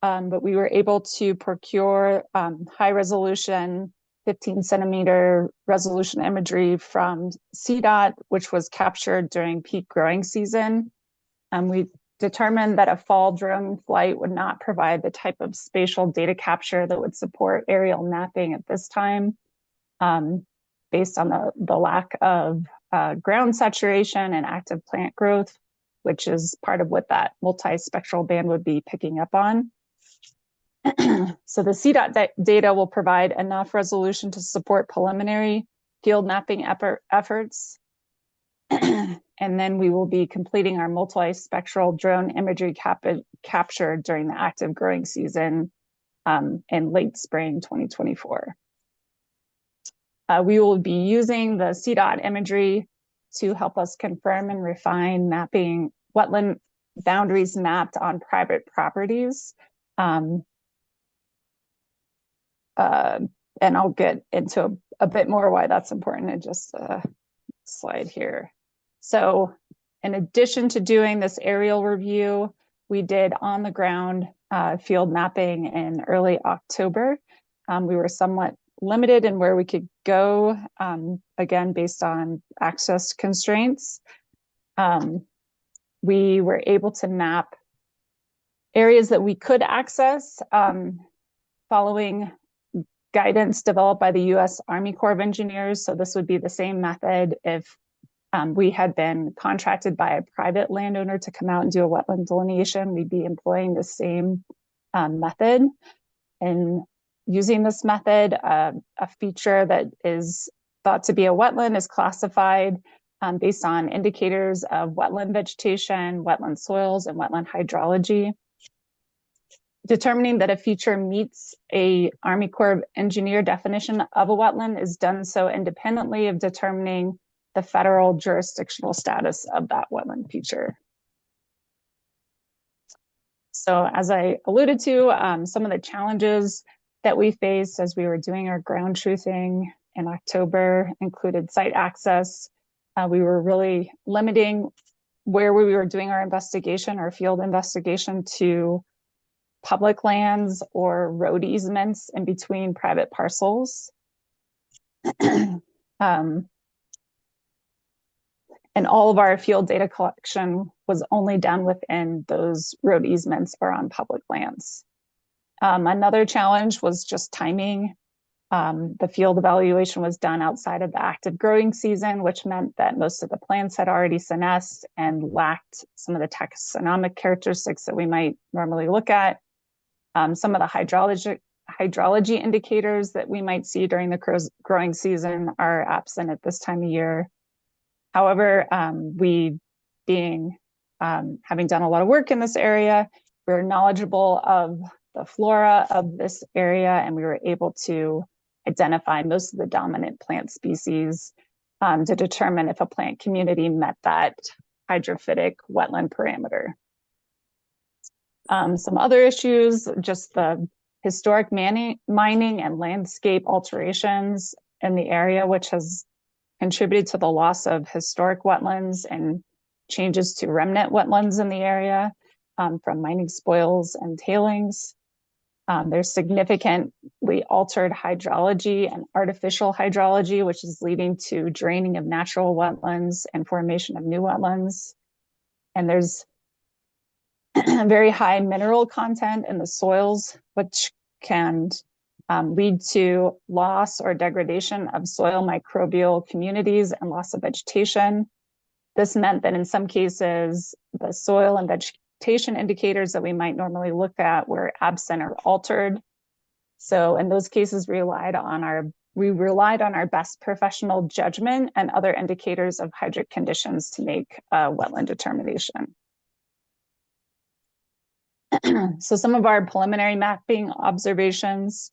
but we were able to procure high resolution 15 centimeter resolution imagery from CDOT, which was captured during peak growing season. We determined that a fall drone flight would not provide the type of spatial data capture that would support aerial mapping at this time, based on the lack of ground saturation and active plant growth, which is part of what that multispectral band would be picking up on. So the CDOT data will provide enough resolution to support preliminary field mapping efforts. And then we will be completing our multispectral drone imagery capture during the active growing season in late spring 2024. We will be using the CDOT imagery to help us confirm and refine mapping wetland boundaries mapped on private properties. And I'll get into a bit more why that's important in just a slide here. So in addition to doing this aerial review, we did on the ground field mapping in early October. We were somewhat limited in where we could go, again, based on access constraints. We were able to map areas that we could access following guidance developed by the U.S. Army Corps of Engineers. So this would be the same method if we had been contracted by a private landowner to come out and do a wetland delineation. We'd be employing the same method. And using this method, a feature that is thought to be a wetland is classified based on indicators of wetland vegetation, wetland soils, and wetland hydrology. Determining that a feature meets a Army Corps of Engineer definition of a wetland is done so independently of determining the federal jurisdictional status of that wetland feature. So as I alluded to, some of the challenges that we faced as we were doing our ground truthing in October included site access. We were really limiting where we were doing our investigation, our field investigation, to public lands or road easements in between private parcels. And all of our field data collection was only done within those road easements or on public lands. Another challenge was just timing. The field evaluation was done outside of the active growing season, which meant that most of the plants had already senesced and lacked some of the taxonomic characteristics that we might normally look at. Some of the hydrology indicators that we might see during the growing season are absent at this time of year. However, we having done a lot of work in this area, we're knowledgeable of the flora of this area, and we were able to identify most of the dominant plant species to determine if a plant community met that hydrophytic wetland parameter. Some other issues, just the historic mining and landscape alterations in the area, which has contributed to the loss of historic wetlands and changes to remnant wetlands in the area from mining spoils and tailings. There's significantly altered hydrology and artificial hydrology, which is leading to draining of natural wetlands and formation of new wetlands. And there's very high mineral content in the soils, which can lead to loss or degradation of soil microbial communities and loss of vegetation. This meant that in some cases, the soil and vegetation indicators that we might normally look at were absent or altered. So in those cases, we relied on our best professional judgment and other indicators of hydric conditions to make a wetland determination. So some of our preliminary mapping observations,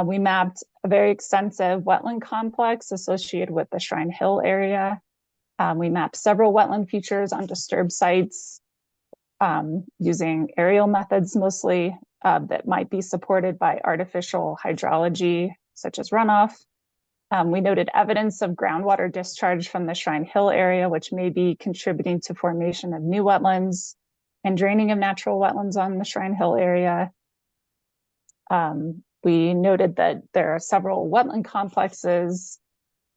we mapped a very extensive wetland complex associated with the Shrine Hill area. We mapped several wetland features on disturbed sites using aerial methods mostly that might be supported by artificial hydrology, such as runoff. We noted evidence of groundwater discharge from the Shrine Hill area, which may be contributing to formation of new wetlands and draining of natural wetlands on the Shrine Hill area. We noted that there are several wetland complexes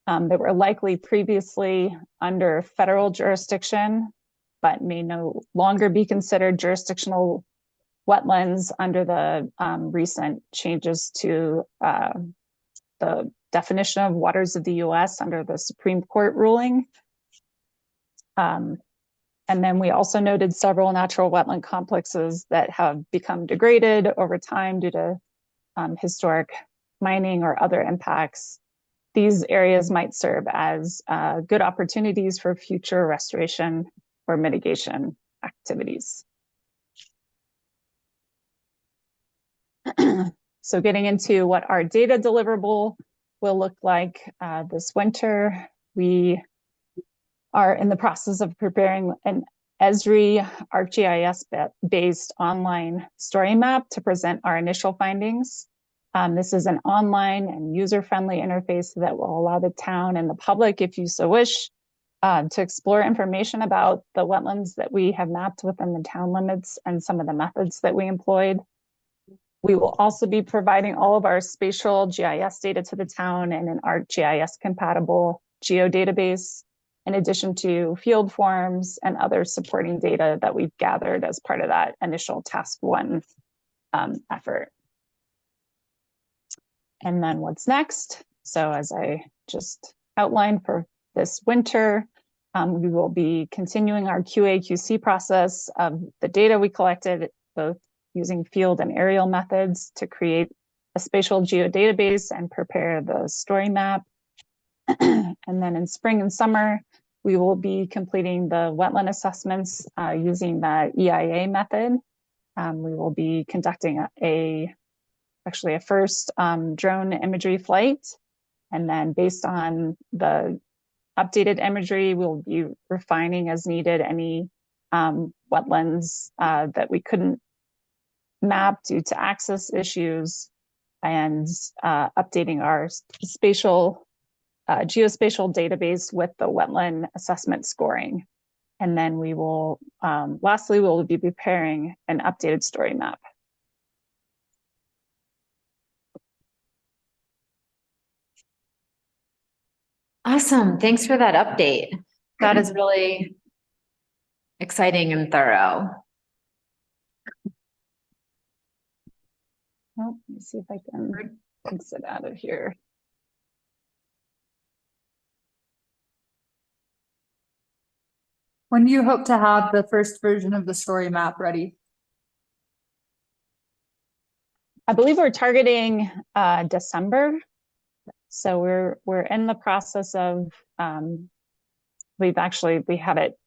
that were likely previously under federal jurisdiction, but may no longer be considered jurisdictional wetlands under the recent changes to the definition of waters of the US under the Supreme Court ruling. And then we also noted several natural wetland complexes that have become degraded over time due to historic mining or other impacts. These areas might serve as good opportunities for future restoration or mitigation activities. So getting into what our data deliverable will look like this winter, we are in the process of preparing an Esri ArcGIS-based online story map to present our initial findings. This is an online and user-friendly interface that will allow the town and the public, if you so wish, to explore information about the wetlands that we have mapped within the town limits and some of the methods that we employed. We will also be providing all of our spatial GIS data to the town in an ArcGIS compatible geodatabase, in addition to field forms and other supporting data that we've gathered as part of that initial task one effort. And then what's next? So as I just outlined for this winter, we will be continuing our QA/QC process of the data we collected, both using field and aerial methods to create a spatial geodatabase and prepare the story map. And then in spring and summer, we will be completing the wetland assessments using the EIA method. We will be conducting actually a first drone imagery flight. And then based on the updated imagery. We'll be refining as needed any wetlands that we couldn't map due to access issues, and updating our geospatial database with the wetland assessment scoring. And then we will, lastly, we'll be preparing an updated story map. Awesome. Thanks for that update. That is really exciting and thorough. Well, let me see if I can exit out of here. When do you hope to have the first version of the story map ready? I believe we're targeting December. So we're in the process of we have it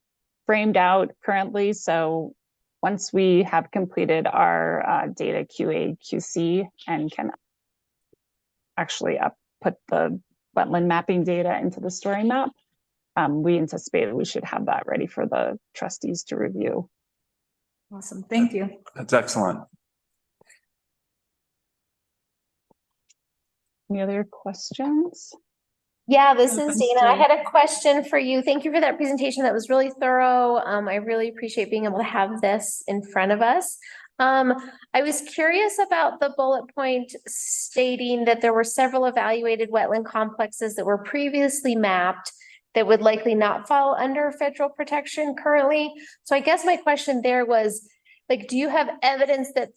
framed out currently. So once we have completed our data QA QC and can actually put the wetland mapping data into the story map, we anticipate we should have that ready for the trustees to review. Awesome, thank you. That's excellent. Any other questions? Yeah, this is Dana. I had a question for you. Thank you for that presentation. That was really thorough. I really appreciate being able to have this in front of us. I was curious about the bullet point stating that there were several evaluated wetland complexes that were previously mapped that would likely not fall under federal protection currently. So I guess my question there was, like, do you have evidence that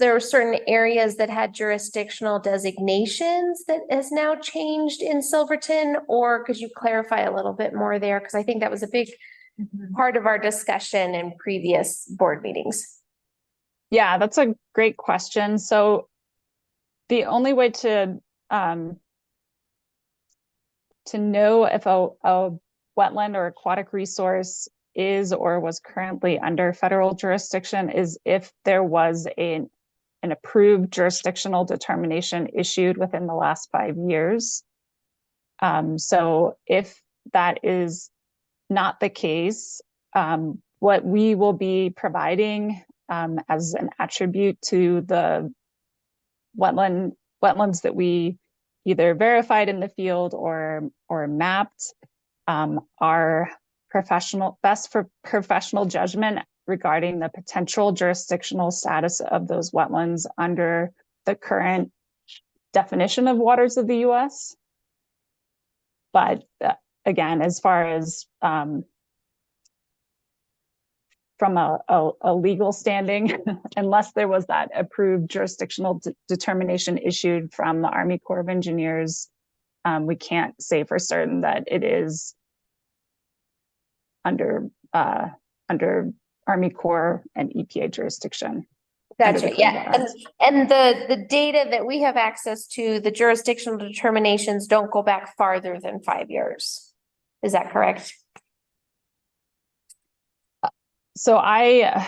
there are certain areas that had jurisdictional designations that has now changed in Silverton? Or could you clarify a little bit more there? Because I think that was a big part of our discussion in previous board meetings. Yeah, that's a great question. So the only way to know if a wetland or aquatic resource is or was currently under federal jurisdiction is if there was an approved jurisdictional determination issued within the last 5 years. So if that is not the case, what we will be providing as an attribute to the wetlands that we either verified in the field or mapped are best for professional judgment regarding the potential jurisdictional status of those wetlands under the current definition of waters of the US. But again, as far as from a legal standing, unless there was that approved jurisdictional determination issued from the Army Corps of Engineers, we can't say for certain that it is under Army Corps and EPA jurisdiction. Gotcha. Yeah. And the data that we have access to, the jurisdictional determinations don't go back farther than 5 years. Is that correct? So I'm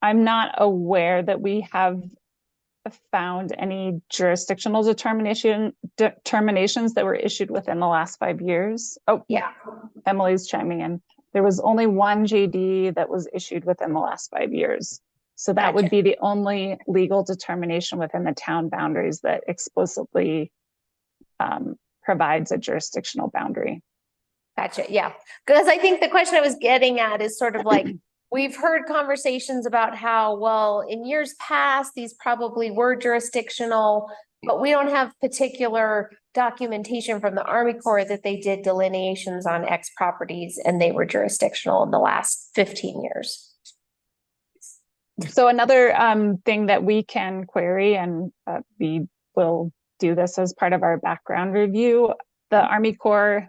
not aware that we have found any jurisdictional determinations that were issued within the last 5 years. Oh, yeah. Emily's chiming in. There was only one JD that was issued within the last 5 years. So that would be the only legal determination within the town boundaries that explicitly provides a jurisdictional boundary. Gotcha. Yeah. Because I think the question I was getting at is sort of like, we've heard conversations about how, well, in years past, these probably were jurisdictional, but we don't have particular documentation from the Army Corps that they did delineations on X properties and they were jurisdictional in the last 15 years. So another thing that we can query, and we will do this as part of our background review, the Army Corps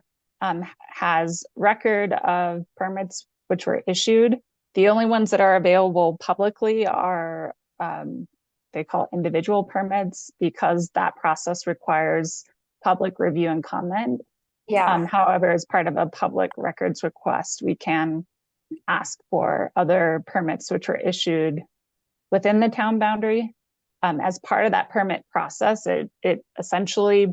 has record of permits which were issued. The only ones that are available publicly are they call individual permits because that process requires public review and comment. Yeah. However, as part of a public records request, we can ask for other permits which were issued within the town boundary. As part of that permit process, it essentially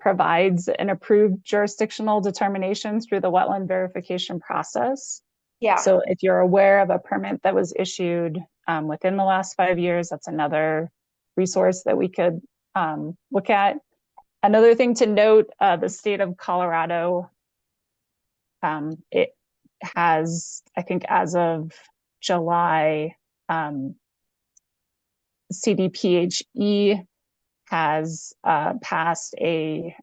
provides an approved jurisdictional determination through the wetland verification process. Yeah. So if you're aware of a permit that was issued within the last 5 years, that's another resource that we could look at. Another thing to note, the state of Colorado, it has, I think as of July, CDPHE has passed a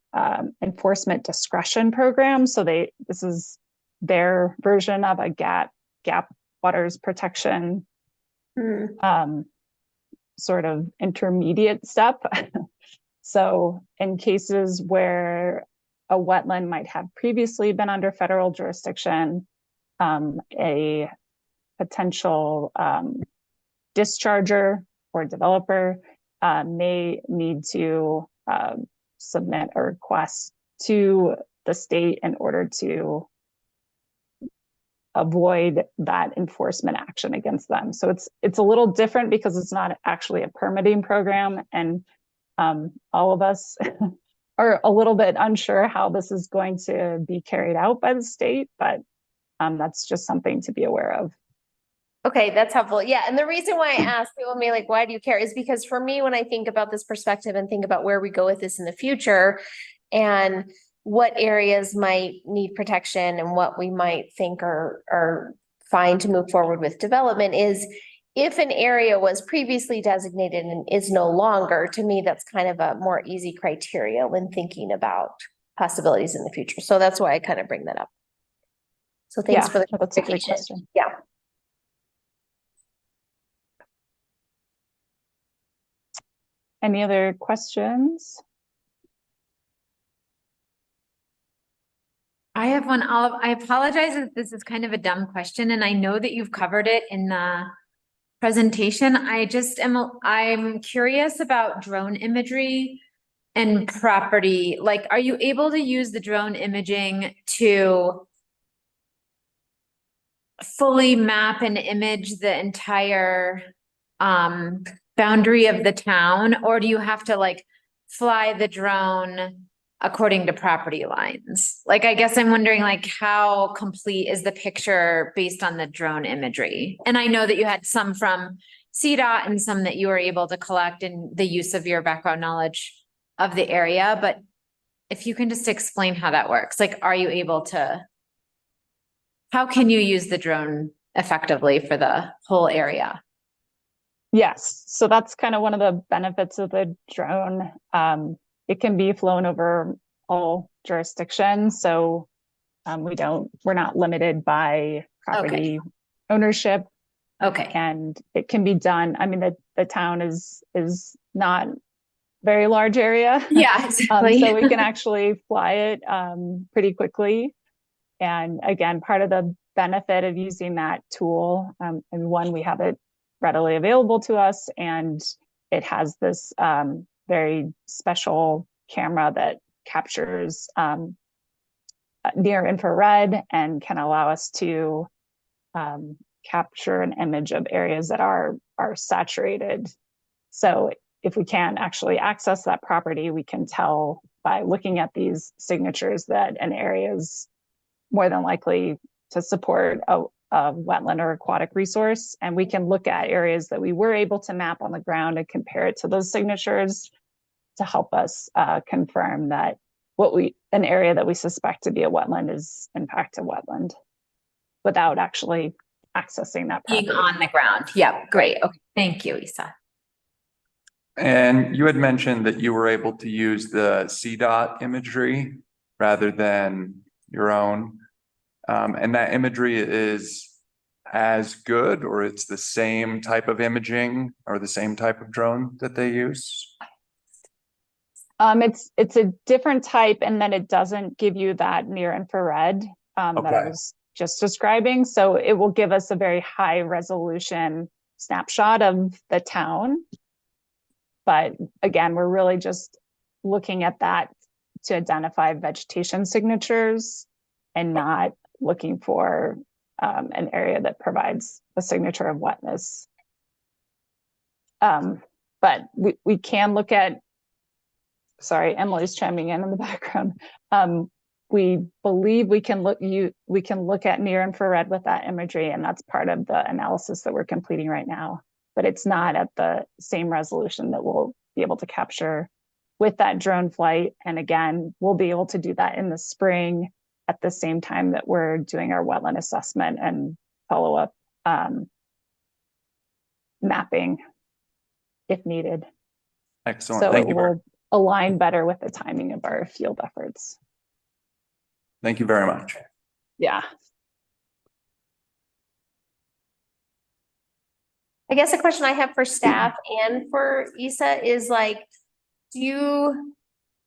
enforcement discretion program. So this is their version of a gap waters protection sort of intermediate step. So in cases where a wetland might have previously been under federal jurisdiction, a potential discharger or developer may need to submit a request to the state in order to avoid that enforcement action against them. So it's a little different because it's not actually a permitting program, and all of us are a little bit unsure how this is going to be carried out by the state, but that's just something to be aware of. Okay, that's helpful. Yeah. And the reason why I asked people may like, why do you care? Is because for me, when I think about this perspective and think about where we go with this in the future and what areas might need protection and what we might think are fine to move forward with development, is if an area was previously designated and is no longer, to me, that's kind of a more easy criteria when thinking about possibilities in the future. So that's why I kind of bring that up. So thanks for the that's a great question. Yeah. Any other questions? I have one, Olive. I apologize if this is kind of a dumb question, and I know that you've covered it in the presentation. I'm curious about drone imagery and property. Like, are you able to use the drone imaging to fully map and image the entire boundary of the town, or do you have to like fly the drone according to property lines? Like, I guess I'm wondering, like, how complete is the picture based on the drone imagery? And I know that you had some from CDOT and some that you were able to collect in the use of your background knowledge of the area, but if you can just explain how that works, like, are you able to, how can you use the drone effectively for the whole area? Yes, so that's kind of one of the benefits of the drone. It can be flown over all jurisdictions, so we're not limited by property ownership. Okay. And it can be done. I mean, the town is not very large area. Yeah, exactly. So we can actually fly it pretty quickly. And again, part of the benefit of using that tool, and one, we have it readily available to us, and it has this very special camera that captures near infrared and can allow us to capture an image of areas that are saturated. So if we can actually access that property, we can tell by looking at these signatures that an area is more than likely to support a wetland or aquatic resource. And we can look at areas that we were able to map on the ground and compare it to those signatures to help us confirm that an area that we suspect to be a wetland is in fact a wetland without actually accessing that property. Being on the ground. Yeah, great. Okay, thank you, Isa. And you had mentioned that you were able to use the CDOT imagery rather than your own. And that imagery is as good, or it's the same type of imaging or the same type of drone that they use? It's a different type, and then it doesn't give you that near infrared that I was just describing. So it will give us a very high resolution snapshot of the town. But again, we're really just looking at that to identify vegetation signatures and not looking for an area that provides a signature of wetness. But we can look at sorry, Emily's chiming in the background. We believe we can look at near infrared with that imagery, and that's part of the analysis that we're completing right now. But it's not at the same resolution that we'll be able to capture with that drone flight. And again, we'll be able to do that in the spring at the same time that we're doing our wetland assessment and follow-up mapping if needed. Excellent. So Thank it you. will align better with the timing of our field efforts. Thank you very much. Yeah. I guess a question I have for staff and for Isa is like, do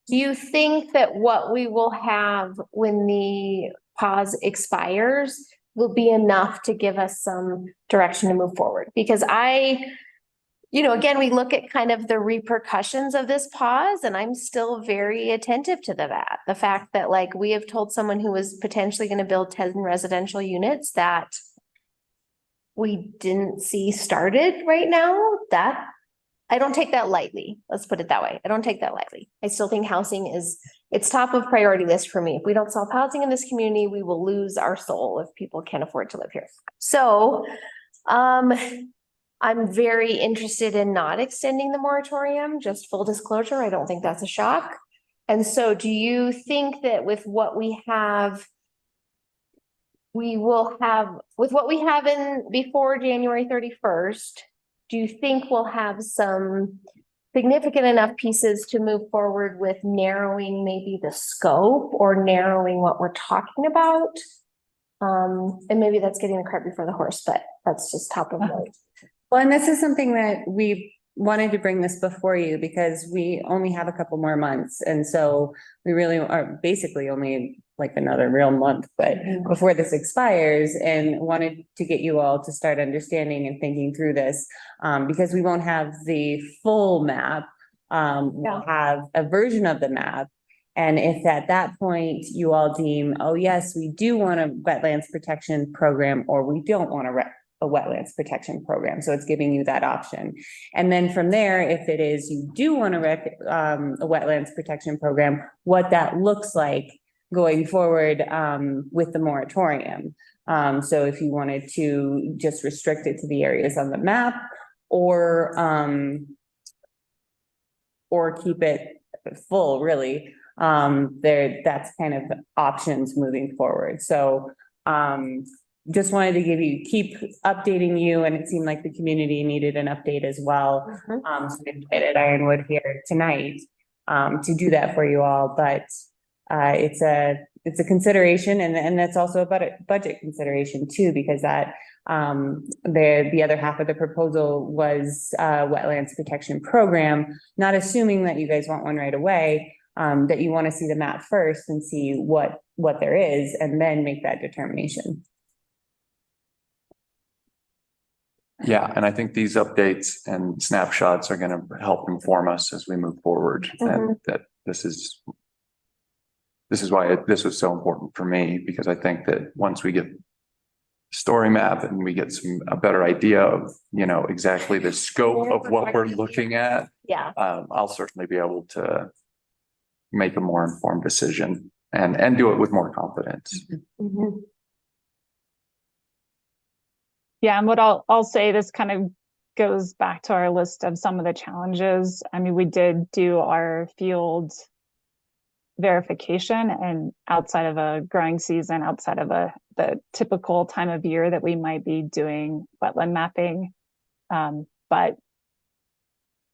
you think that what we will have when the pause expires will be enough to give us some direction to move forward? Because again, we look at kind of the repercussions of this pause, and I'm still very attentive to that. The fact that like we have told someone who was potentially going to build 10 residential units that we didn't see started right now, that I don't take that lightly. Let's put it that way. I don't take that lightly. I still think housing it's top of priority list for me. If we don't solve housing in this community, we will lose our soul if people can't afford to live here. So, I'm very interested in not extending the moratorium, just full disclosure. I don't think that's a shock. And so do you think that with what we have, with what we have in before January 31st, do you think we'll have some significant enough pieces to move forward with narrowing maybe the scope or narrowing what we're talking about? And maybe that's getting the cart before the horse, but that's just top of mind. Well, and this is something that we wanted to bring this before you because we only have a couple more months. And so we really are basically only like another real month, but before this expires, and wanted to get you all to start understanding and thinking through this because we won't have the full map. We'll have a version of the map. And if at that point you all deem, oh, yes, we do want a wetlands protection program, or we don't want a wetlands protection program. So it's giving you that option. And then from there, if it is you do want a wetlands protection program, what that looks like going forward with the moratorium. So if you wanted to just restrict it to the areas on the map or keep it full, really, that's kind of options moving forward. So just wanted to keep updating you, and it seemed like the community needed an update as well. So I invited Ironwood here tonight to do that for you all, but it's a consideration, and that's also about a budget consideration too, because that the other half of the proposal was wetlands protection program, not assuming that you guys want one right away, that you want to see the map first and see what there is, and then make that determination. Yeah, and I think these updates and snapshots are going to help inform us as we move forward. And that this is why this was so important for me, because I think that once we get story map and we get a better idea of, exactly the scope of what we're looking at, I'll certainly be able to make a more informed decision and do it with more confidence. Yeah, and what I'll say, this kind of goes back to our list of some of the challenges. I mean, we did do our field verification, and outside of a growing season, outside of the typical time of year that we might be doing wetland mapping, but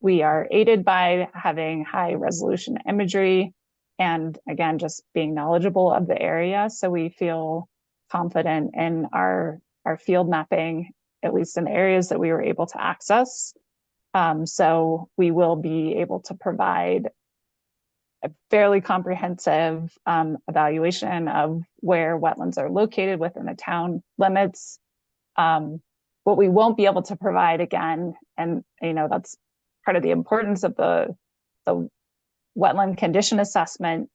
we are aided by having high resolution imagery and, again, just being knowledgeable of the area. So we feel confident in our field mapping, at least in the areas that we were able to access. So we will be able to provide a fairly comprehensive evaluation of where wetlands are located within the town limits. What we won't be able to provide, again, and that's part of the importance of the wetland condition assessment,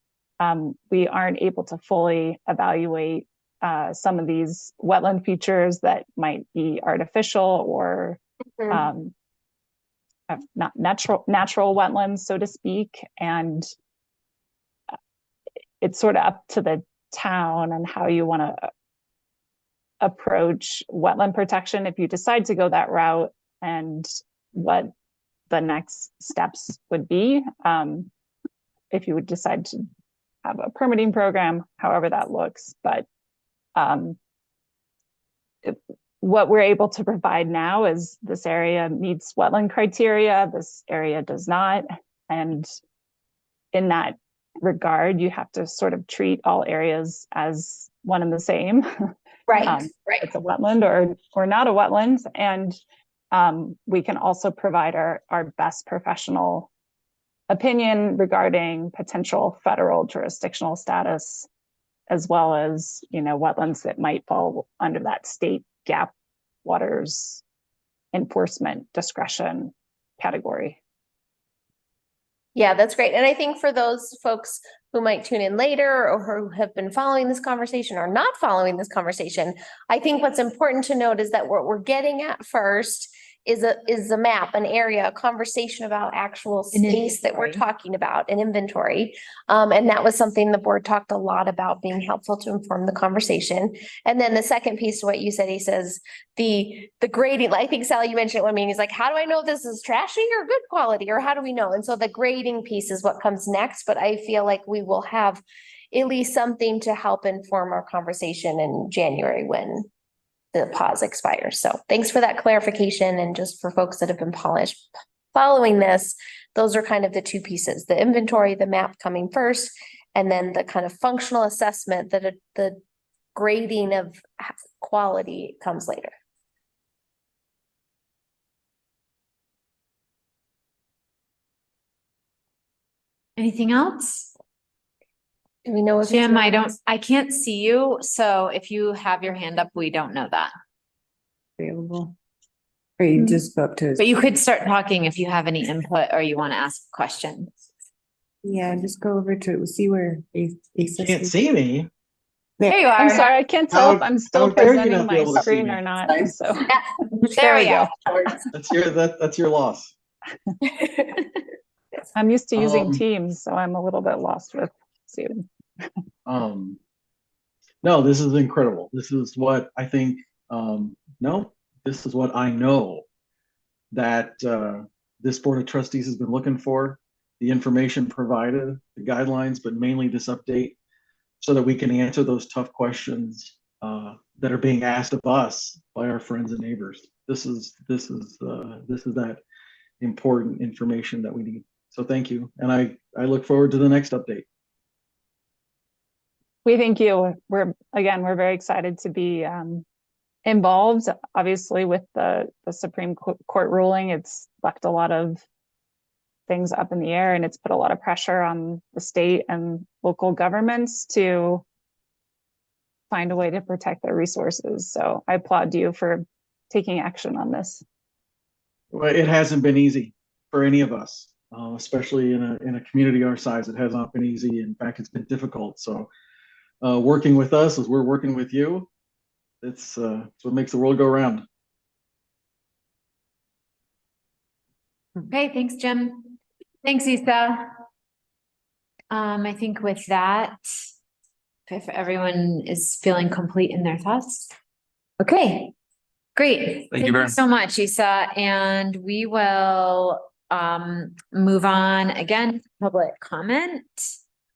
we aren't able to fully evaluate some of these wetland features that might be artificial or not natural wetlands, so to speak, and it's sort of up to the town and how you want to approach wetland protection if you decide to go that route, and what the next steps would be. If you would decide to have a permitting program, however that looks, but what we're able to provide now is this area meets wetland criteria, this area does not. And in that regard, you have to sort of treat all areas as one and the same. Right. It's a wetland or not a wetland. And we can also provide our best professional opinion regarding potential federal jurisdictional status, as well as, wetlands that might fall under that state gap waters enforcement discretion category. Yeah, that's great. And I think for those folks who might tune in later or who have been following this conversation or not following this conversation, I think what's important to note is that what we're getting at first is a map, an area, a conversation about actual space that we're talking about, an inventory. And that was something the board talked a lot about being helpful to inform the conversation. And then the second piece to what you said, he says, the grading, I think Sally, you mentioned it one meeting, he's like, how do I know this is trashy or good quality, or how do we know? And so the grading piece is what comes next, but I feel like we will have at least something to help inform our conversation in January when the pause expires. So thanks for that clarification. And just for folks that have been following this, those are kind of the two pieces, the inventory, the map coming first, and then the kind of functional assessment that the grading of quality comes later. Anything else? Do we know if Jim, I can't see you. So if you have your hand up, we don't know that. Available. Or you just go up to. But you could start talking if you have any input or you want to ask a question. Yeah, just go over to see where You can't see me. There you are. I'm sorry, I can't tell if I'm still how dare you presenting not be my able to see screen me? or not, so. There we go. That's your loss. I'm used to using Teams, so I'm a little bit lost with Zoom. No, this is incredible. This is what I think, this is what I know that this Board of Trustees has been looking for, the information provided, the guidelines, but mainly this update so that we can answer those tough questions that are being asked of us by our friends and neighbors. This is that important information that we need. So thank you. And I look forward to the next update. We thank you. We're very excited to be involved. Obviously, with the Supreme Court ruling, it's left a lot of things up in the air, and it's put a lot of pressure on the state and local governments to find a way to protect their resources. So I applaud you for taking action on this. Well, it hasn't been easy for any of us, especially in a community our size. It has not been easy. In fact, it's been difficult. So working with us as we're working with you, it's what makes the world go round. Okay, thanks, Jim. Thanks, Issa. I think with that, if everyone is feeling complete in their thoughts. Okay, great. Thank you very so much, Issa. And we will move on again, public comment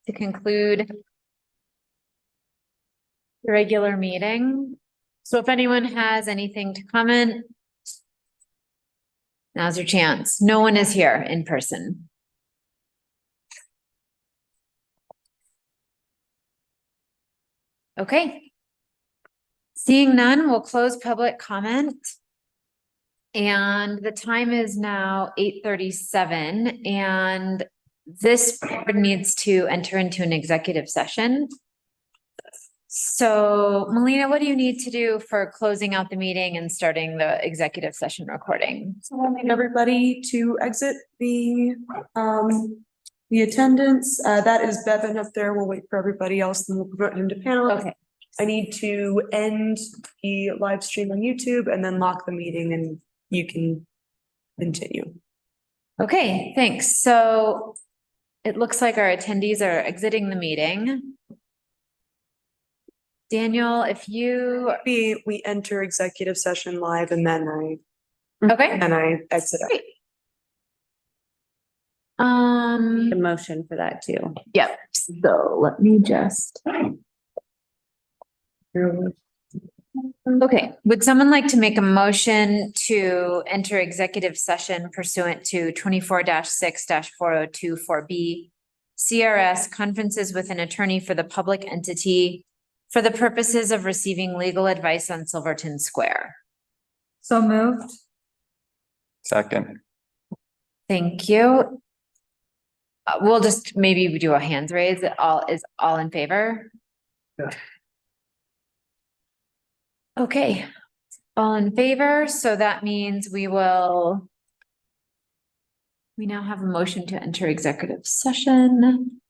to conclude the regular meeting. So if anyone has anything to comment, now's your chance. No one is here in person. Okay. Seeing none, we'll close public comment. And the time is now 8:37, and this board needs to enter into an executive session. So Melina, what do you need to do for closing out the meeting and starting the executive session recording? So I'll need everybody to exit the attendance. That is Bevan up there. We'll wait for everybody else, then we'll put it into panel. Okay. I need to end the live stream on YouTube and then lock the meeting and you can continue. Okay, thanks. So it looks like our attendees are exiting the meeting. Daniel, if you, We enter executive session live and then okay, I exit out. great. The motion for that too. Yep, so let me just. Okay, would someone like to make a motion to enter executive session pursuant to 24-6-4024B CRS conferences with an attorney for the public entity for the purposes of receiving legal advice on Silverton Square? So moved. Second. Thank you. We'll just maybe do a hands raise. Is all in favor? Yeah. Okay, all in favor, so that means we now have a motion to enter executive session.